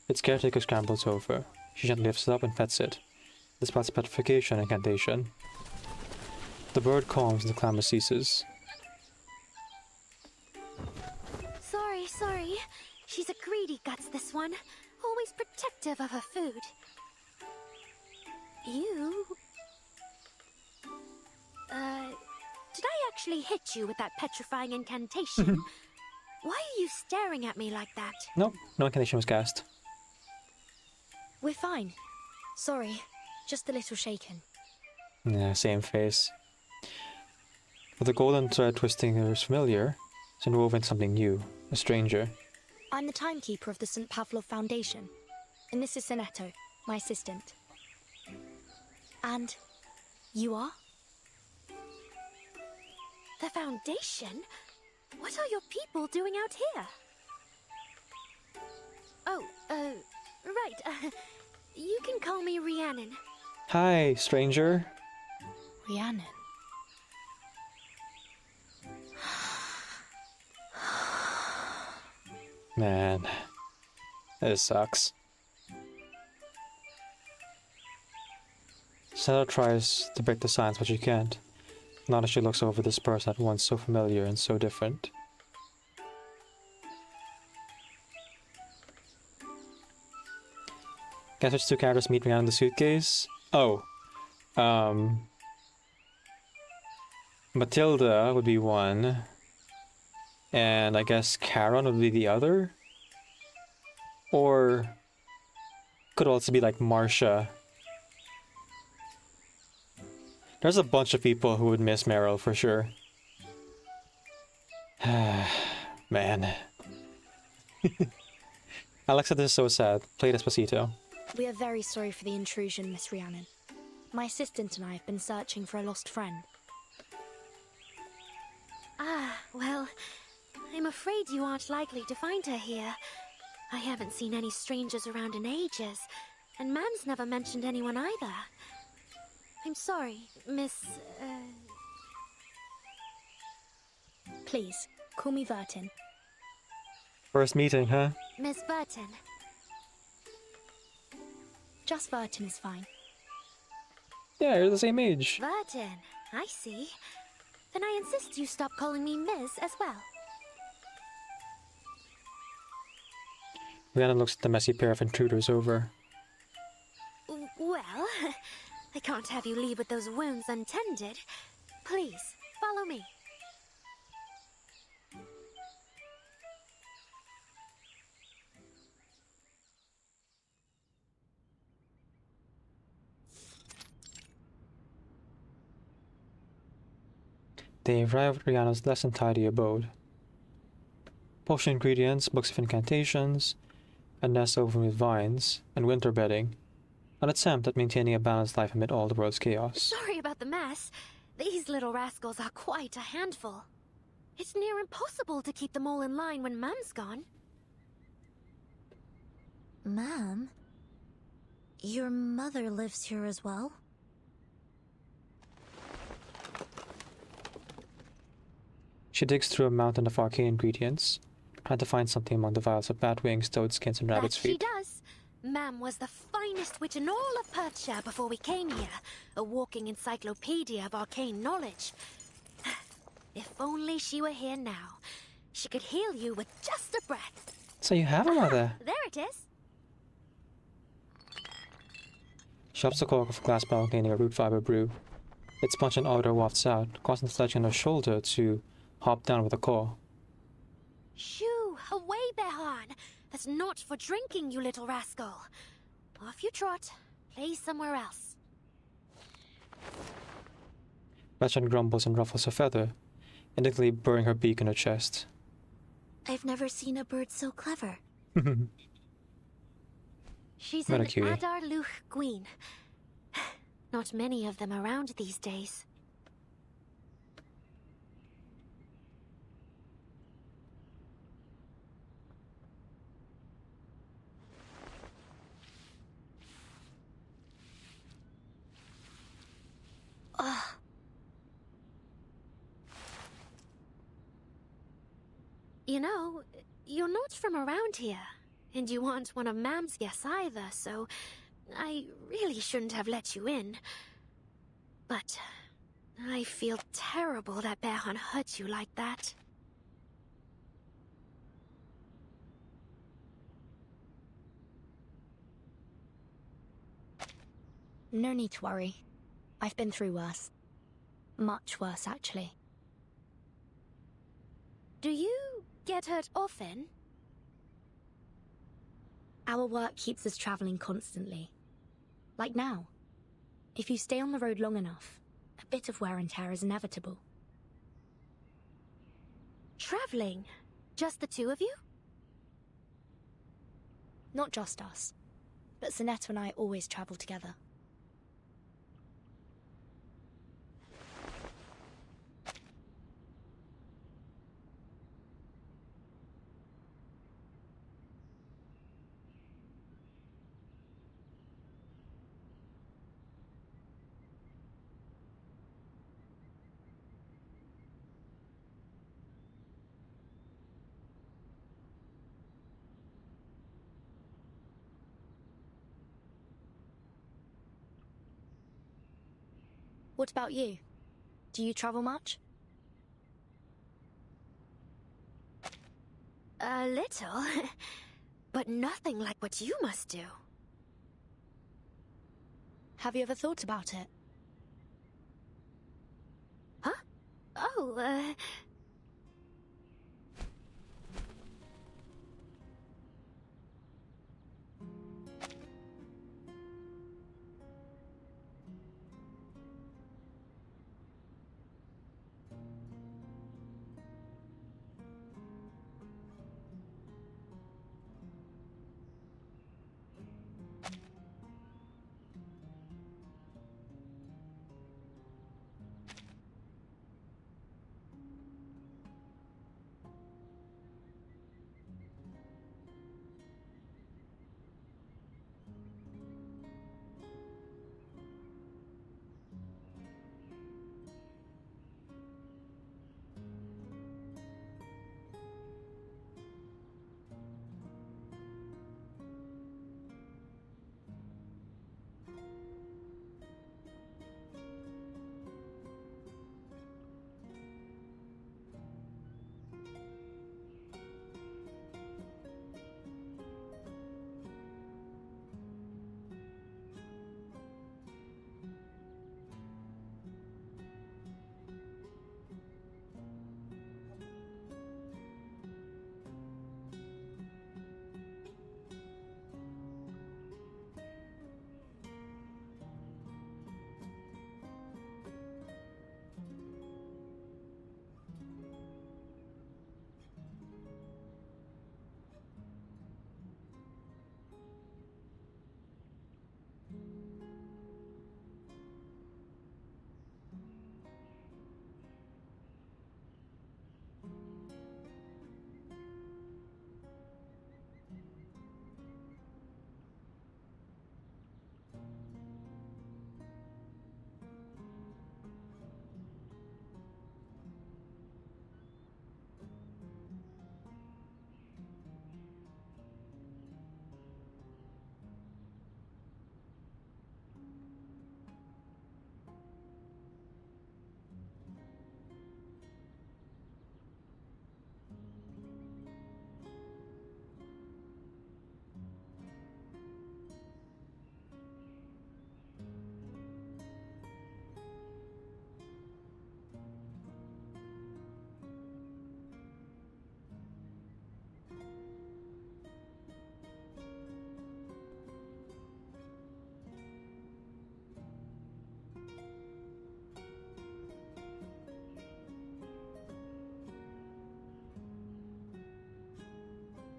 Its caretaker scrambles over. She gently lifts it up and pets it. This spells petrification incantation. The bird calms and the clamor ceases. Sorry. She's a greedy guts, this one. Always protective of her food. You... did I actually hit you with that petrifying incantation? Why are you staring at me like that? Nope, no incantation was cast. We're fine. Sorry, just a little shaken. Yeah, same face. But the golden thread twisting her is familiar. It's interwoven something new, a stranger. I'm the timekeeper of the St. Pavlov Foundation. And this is Sinetto, my assistant. And you are? The Foundation? What are your people doing out here? Oh, right. You can call me Rhiannon. Hi, stranger. Rhiannon. Man, this sucks. Sarah tries to break the silence, but she can't. Not as she looks over this person at once so familiar and so different. Guess which 2 characters meet me out in the suitcase? Oh. Matilda would be one. And I guess Charon would be the other? Or could also be like Marcia. There's a bunch of people who would miss Meryl for sure. Man. Alexa, this is so sad. Play Despacito. We are very sorry for the intrusion, Miss Rhiannon. My assistant and I have been searching for a lost friend. Ah, well, I'm afraid you aren't likely to find her here. I haven't seen any strangers around in ages, and Man's never mentioned anyone either. I'm sorry, Miss... Please, call me Vertin. First meeting, huh? Miss Burton. Just Vertin is fine. Yeah, you're the same age. Burton, I see. Then I insist you stop calling me Miss as well. Rhiannon looks at the messy pair of intruders over. Well, I can't have you leave with those wounds untended. Please, follow me. They arrive at Rihanna's less than tidy abode. Potion ingredients, books of incantations, a nest woven with vines, and winter bedding. An attempt at maintaining a balanced life amid all the world's chaos. Sorry about the mess. These little rascals are quite a handful. It's near impossible to keep them all in line when Mam's gone. Ma'am? Your mother lives here as well? She digs through a mountain of arcane ingredients, trying to find something among the vials of bat wings, toad skins, and rabbit's That she feet. does. Mam was the finest witch in all of Perthshire before we came here, a walking encyclopedia of arcane knowledge. If only she were here now, she could heal you with just a breath. So you have a mother. There it is. She helps the cork of a glass bottle containing a root fiber brew. Its pungent odor wafts out, causing the sledge on her shoulder to hop down with a caw. Shoo! Away, Behan! That's not for drinking, you little rascal. Off you trot. Play somewhere else. Bachan grumbles and ruffles a feather, indirectly burying her beak in her chest. I've never seen a bird so clever. She's What an a cutie. Adar Luch Queen. Not many of them around these days. Ugh. You know, you're not from around here, and you aren't one of Mam's guests either, so I really shouldn't have let you in. But I feel terrible that Behan hurt you like that. No need to worry. I've been through worse. Much worse, actually. Do you get hurt often? Our work keeps us traveling constantly. Like now. If you stay on the road long enough, a bit of wear and tear is inevitable. Traveling? Just the two of you? Not just us, but Sonetta and I always travel together. What about you? Do you travel much? A little, but nothing like what you must do. Have you ever thought about it? Huh? Oh,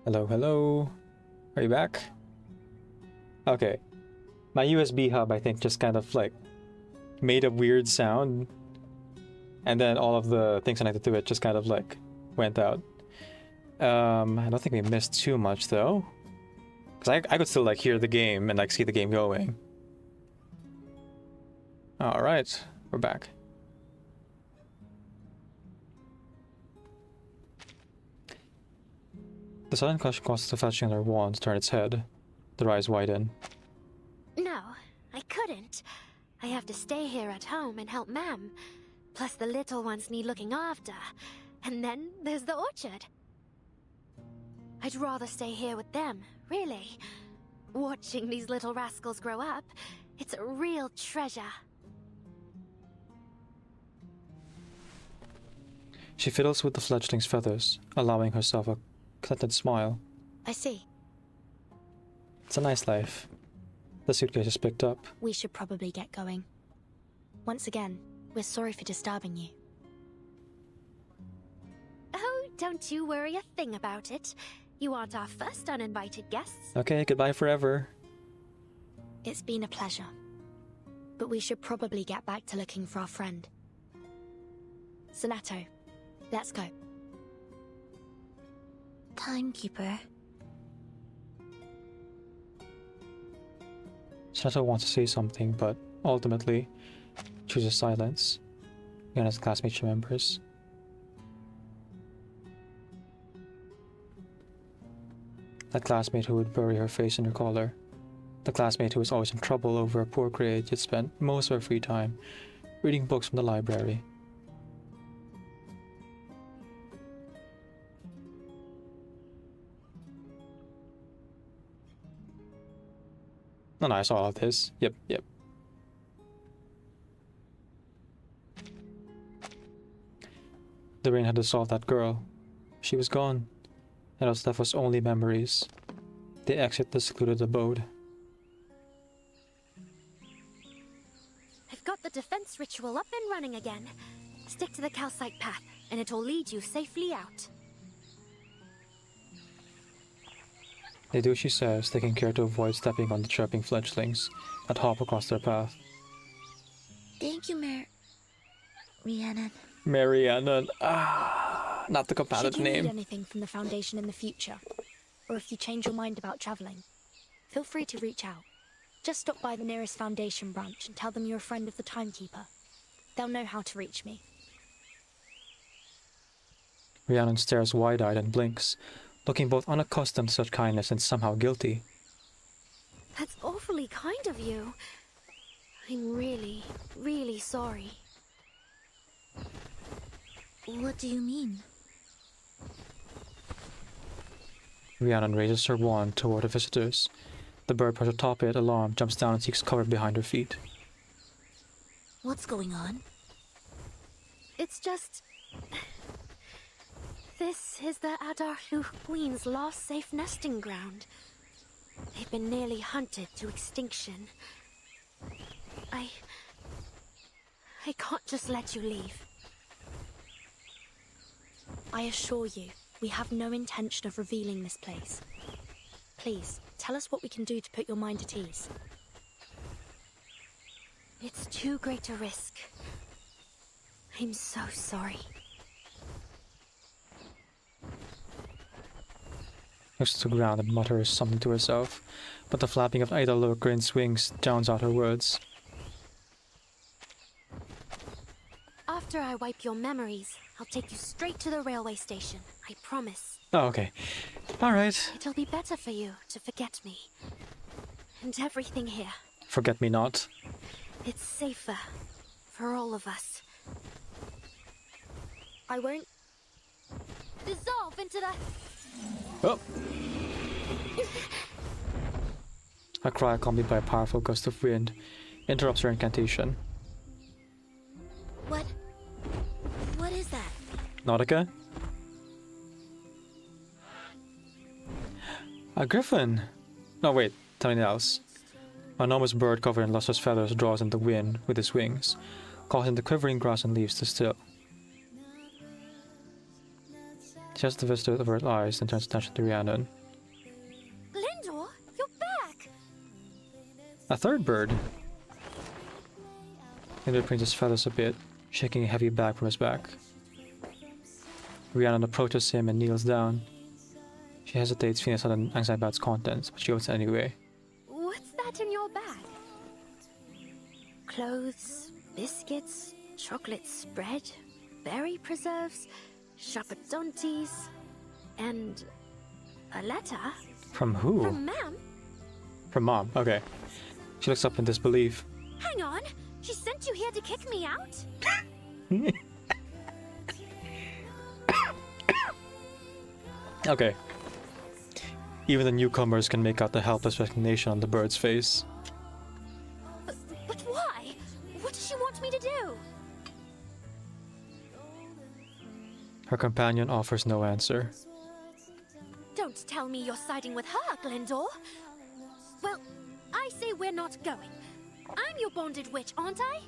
Hello, hello. Are you back? Okay. My USB hub, I think, just kind of like made a weird sound. And then all of the things connected to it just kind of like went out. I don't think we missed too much though. Because I could still like hear the game and like see the game going. Alright, we're back. The sudden clash causes the fetching wand to turn its head. The eyes widen. No, I couldn't. I have to stay here at home and help Ma'am. Plus the little ones need looking after. And then there's the orchard. I'd rather stay here with them, really. Watching these little rascals grow up, it's a real treasure. She fiddles with the fledgling's feathers, allowing herself a contented smile. I see. It's a nice life. The suitcase is picked up. We should probably get going. Once again, we're sorry for disturbing you. Oh, don't you worry a thing about it. You aren't our first uninvited guests. Okay, goodbye forever. It's been a pleasure. But we should probably get back to looking for our friend. Sonato, let's go. Timekeeper. Sonato wants to say something, but ultimately chooses silence. Yana's classmate remembers. That classmate who would bury her face in her collar. The classmate who was always in trouble over a poor grade yet spent most of her free time reading books from the library. Oh, no, I saw all of this. Yep. The rain had dissolved that girl. She was gone, and what's left was only memories. They exit the secluded abode. I've got the defense ritual up and running again. Stick to the calcite path, and it'll lead you safely out. They do as she says, taking care to avoid stepping on the chirping fledglings that hop across their path. Thank you, Rhiannon. Marianne. Not the compounded Should you name. need anything from the Foundation in the future, or if you change your mind about traveling, feel free to reach out. Just stop by the nearest Foundation branch and tell them you're a friend of the Timekeeper. They'll know how to reach me. Rhiannon stares wide-eyed and blinks, looking both unaccustomed to such kindness and somehow guilty. That's awfully kind of you. I'm really, really sorry. What do you mean? Rhiannon raises her wand toward the visitors. The bird perched atop it, alarmed, jumps down and seeks cover behind her feet. What's going on? It's just... This is the Adar Llwch Queen's last safe nesting ground. They've been nearly hunted to extinction. I can't just let you leave. I assure you, we have no intention of revealing this place. Please, tell us what we can do to put your mind at ease. It's too great a risk. I'm so sorry. Looks to the ground and mutters something to herself, but the flapping of Ada Lurkrin's wings drowns out her words. After I wipe your memories, I'll take you straight to the railway station. I promise. Oh, okay. Alright. It'll be better for you to forget me. And everything here. Forget me not. It's safer for all of us. I won't dissolve into the... Oh! A cry accompanied by a powerful gust of wind interrupts her incantation. What is that? Nautica? A griffin! No, wait, something else. An enormous bird covered in lustrous feathers draws in the wind with its wings, causing the quivering grass and leaves to still. Just the visitor with avert eyes and turns attention to Rhiannon. Lindor, you're back! A third bird. Lindor brings his feathers a bit, shaking a heavy bag from his back. Rhiannon approaches him and kneels down. She hesitates, feeling a sudden anxiety about its contents, but she opens it anyway. What's that in your bag? Clothes, biscuits, chocolate spread, berry preserves, chappadonties, and a letter. From who? From Ma'am? From Mom, okay. She looks up in disbelief. Hang on! She sent you here to kick me out? Okay. Even the newcomers can make out the helpless resignation on the bird's face. But why? What does she want me to do? Her companion offers no answer. Don't tell me you're siding with her, Glyndor. Well, I say we're not going. I'm your bonded witch, aren't I?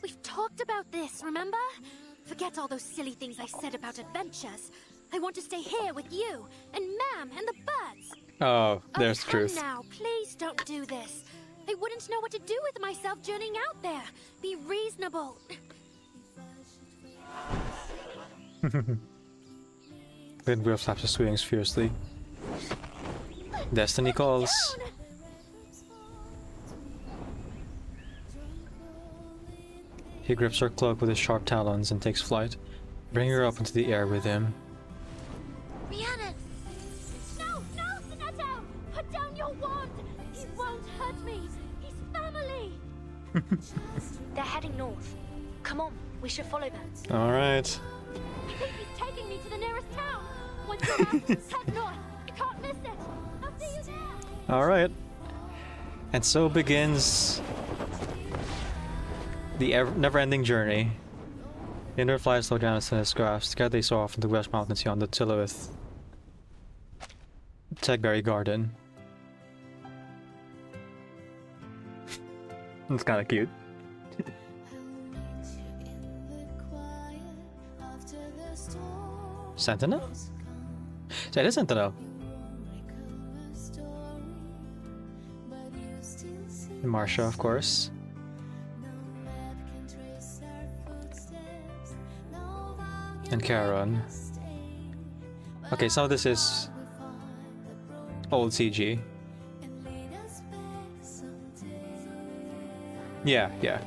We've talked about this, remember? Forget all those silly things I said about adventures. I want to stay here with you, and Ma'am, and the birds. Oh, there's the Come truth. now, please don't do this. I wouldn't know what to do with myself journeying out there. Be reasonable. Lindor flaps his wings fiercely. Destiny calls. He grips her cloak with his sharp talons and takes flight, bringing her up into the air with him. Rhiannon! No, no, Sonetto! Put down your wand! He won't hurt me! He's family! They're heading north. Come on, we should follow them. Alright. I think he's taking me to the nearest town! Once you're out, head north! You can't miss it! I'll see you there! Alright. And so begins the never-ending journey. Lindor flies slow down in his grasp. Together they soar off into the West Mountains beyond the Tillowith Tegberry Garden. It's kind of cute. Sentinel? So it is Sentinel. And Marsha, of course. And Charon. Okay, some of this is old CG. Yeah, yeah.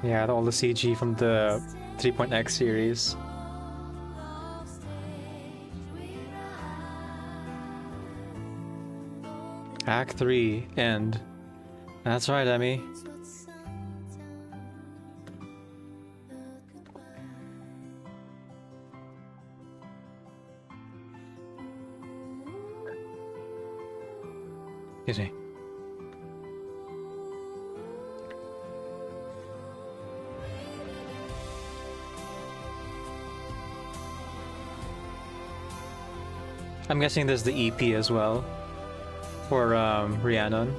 Yeah, all the CG from the 3.x series. Act 3, end. That's right, Emmy. Excuse me. I'm guessing there's the EP as well for Rhiannon.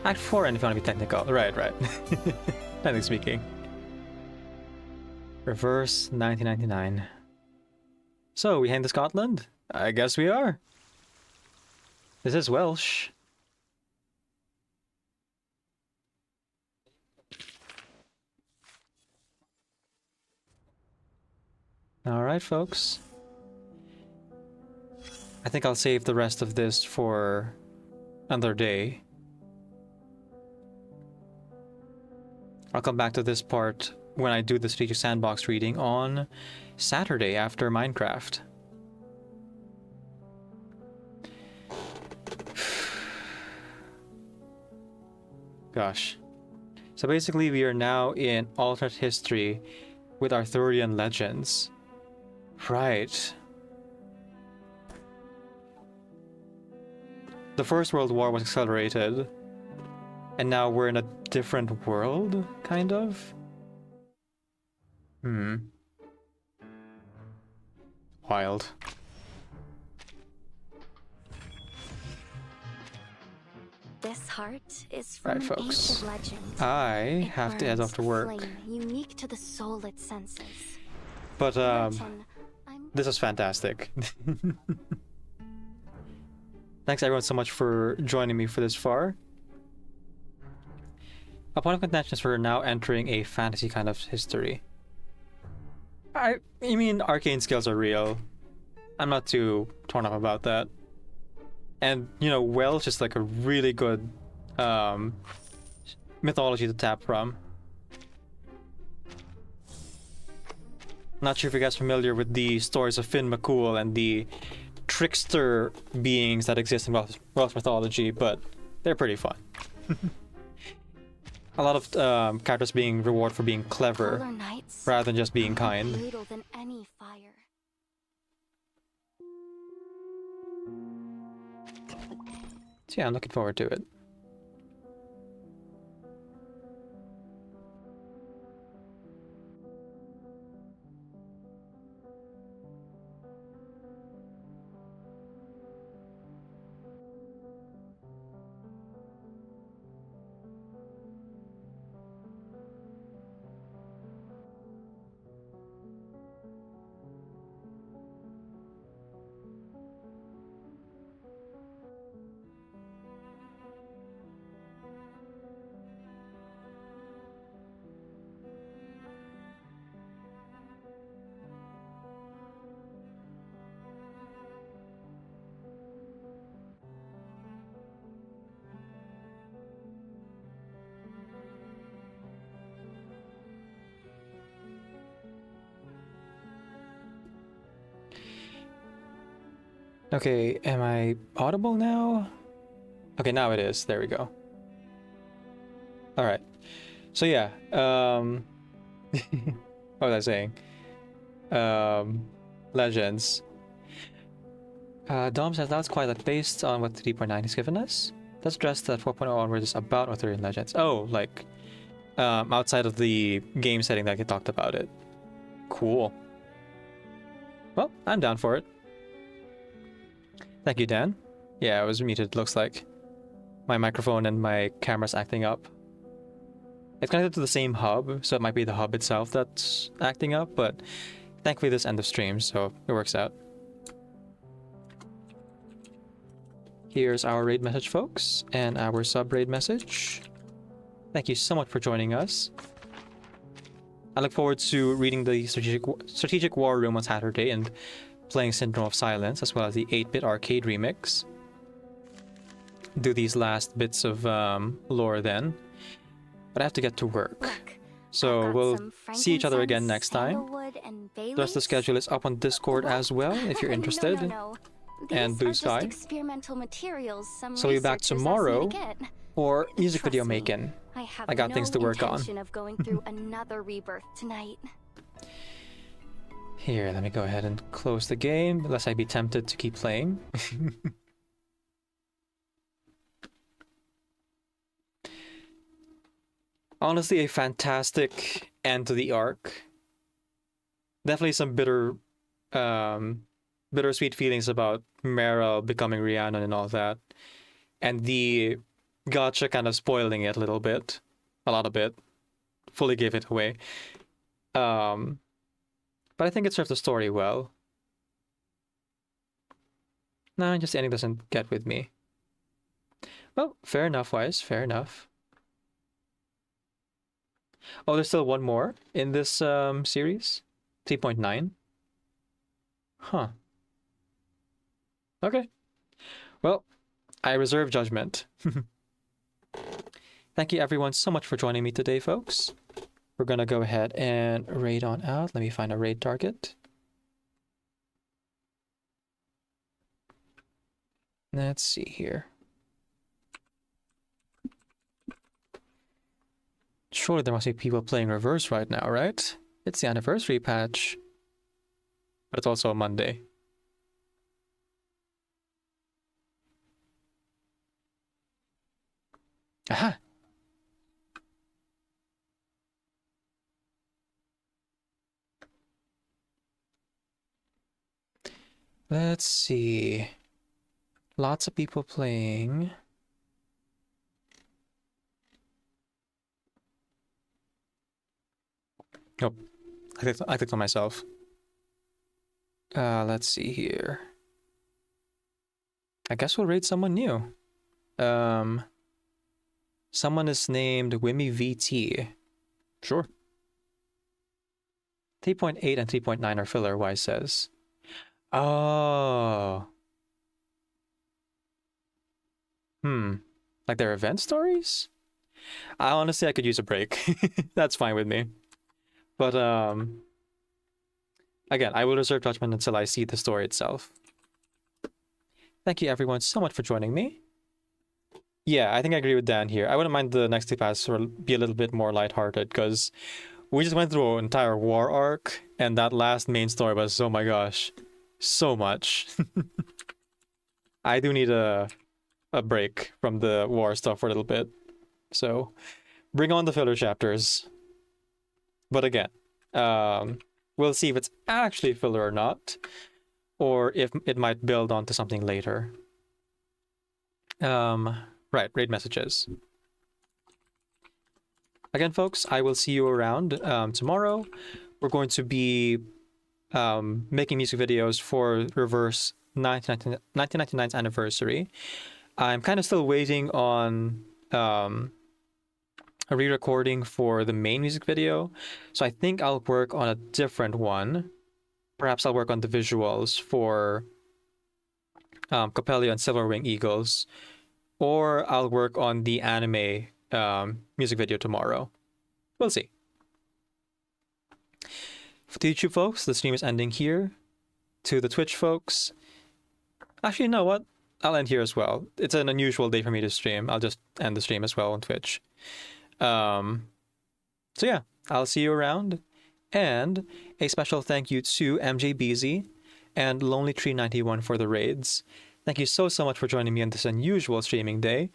Act 4, and if you want to be technical. Right. Technically speaking. Reverse 1999. So, we heading to Scotland? I guess we are. This is Welsh. Alright, folks. I think I'll save the rest of this for another day. I'll come back to this part when I do the Strategic Sandbox reading on Saturday after Minecraft. Gosh. So basically we are now in alternate history with Arthurian legends. Right. The First World War was accelerated And now we're in a different world, kind of? Wild. This heart is from Right, an folks. ancient legend. I It have to head burns off to a work. flame unique to the soul it senses. But, Vertin, this is fantastic. Thanks everyone so much for joining me for this far. A point of contention is we're now entering a fantasy kind of history. I mean, arcane skills are real. I'm not too torn up about that. And, you know, Welsh is like a really good mythology to tap from. Not sure if you guys are familiar with the stories of Finn McCool and the trickster beings that exist in Welsh mythology, but they're pretty fun. A lot of characters being rewarded for being clever Polar nights rather than just being kind. brutal than any fire. So yeah, I'm looking forward to it. Okay, am I audible now? Okay, now it is. There we go. Alright. So yeah, what was I saying? Legends. Dom says that's quite like based on what 3.9 has given us. Let's stress that 4.0 onwards is about Arthurian legends. Oh, like outside of the game setting that I talked about it. Cool. Well, I'm down for it. Thank you, Dan. Yeah, I was muted, looks like. My microphone and my camera's acting up. It's connected to the same hub, so it might be the hub itself that's acting up, but thankfully this end of stream, so it works out. Here's our raid message, folks, and our sub-raid message. Thank you so much for joining us. I look forward to reading the Strategic War Room on Saturday and playing Syndrome of Silence, as well as the 8-bit arcade remix. Do these last bits of lore then. But I have to get to work. So we'll see each other again next time. The rest of the schedule is up on Discord as well, if you're interested. And Blue Sky. Experimental materials some So we'll be back researchers asked me tomorrow to get. for music Trust video me, making. I got no things to work on. intention of going through another rebirth tonight. Here, let me go ahead and close the game, lest I be tempted to keep playing. Honestly, a fantastic end to the arc. Definitely some bittersweet feelings about Meryl becoming Rhiannon and all that. And the gotcha kind of spoiling it a little bit. A lot of it. Fully gave it away. But I think it served the story well. No, just the ending doesn't get with me. Well, fair enough, Wise. Fair enough. Oh, there's still one more in this series? 3.9? Huh. Okay. Well, I reserve judgment. Thank you everyone so much for joining me today, folks. We're gonna go ahead and raid on out. Let me find a raid target. Let's see here. Surely there must be people playing Reverse right now, right? It's the anniversary patch. But it's also a Monday. Aha! Let's see. Lots of people playing. Nope. I clicked on myself. Let's see here. I guess we'll raid someone new. Someone is named Wimmy VT. Sure. 3.8 and 3.9 are filler, Wise says. Oh. Like their event stories? Honestly, I could use a break. That's fine with me. But, again, I will reserve judgment until I see the story itself. Thank you everyone so much for joining me. Yeah, I think I agree with Dan here. I wouldn't mind the next pass or be a little bit more lighthearted, because we just went through an entire war arc, and that last main story was, oh my gosh, so much. I do need a break from the war stuff for a little bit. So, bring on the filler chapters. But again, we'll see if it's actually filler or not, or if it might build onto something later. Right, raid messages. Again, folks, I will see you around tomorrow. We're going to be making music videos for Reverse 1999's anniversary. I'm kind of still waiting on a re-recording for the main music video, so I think I'll work on a different one. Perhaps I'll work on the visuals for Capelio and Silverwing Eagles, or I'll work on the anime music video tomorrow. We'll see. For the YouTube folks, the stream is ending here. To the Twitch folks, actually, you know what? I'll end here as well. It's an unusual day for me to stream. I'll just end the stream as well on Twitch. So yeah, I'll see you around. And a special thank you to MJBZ and LonelyTree91 for the raids. Thank you so much for joining me on this unusual streaming day.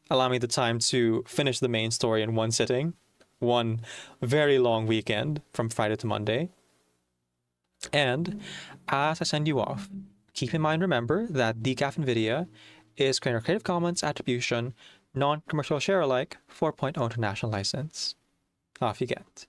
Allow me the time to finish the main story in one sitting. One very long weekend from Friday to Monday. And as I send you off, keep in mind, remember that Decaf NVIDIA is Creative Commons Attribution, non-commercial share alike, 4.0 international license. Off you get.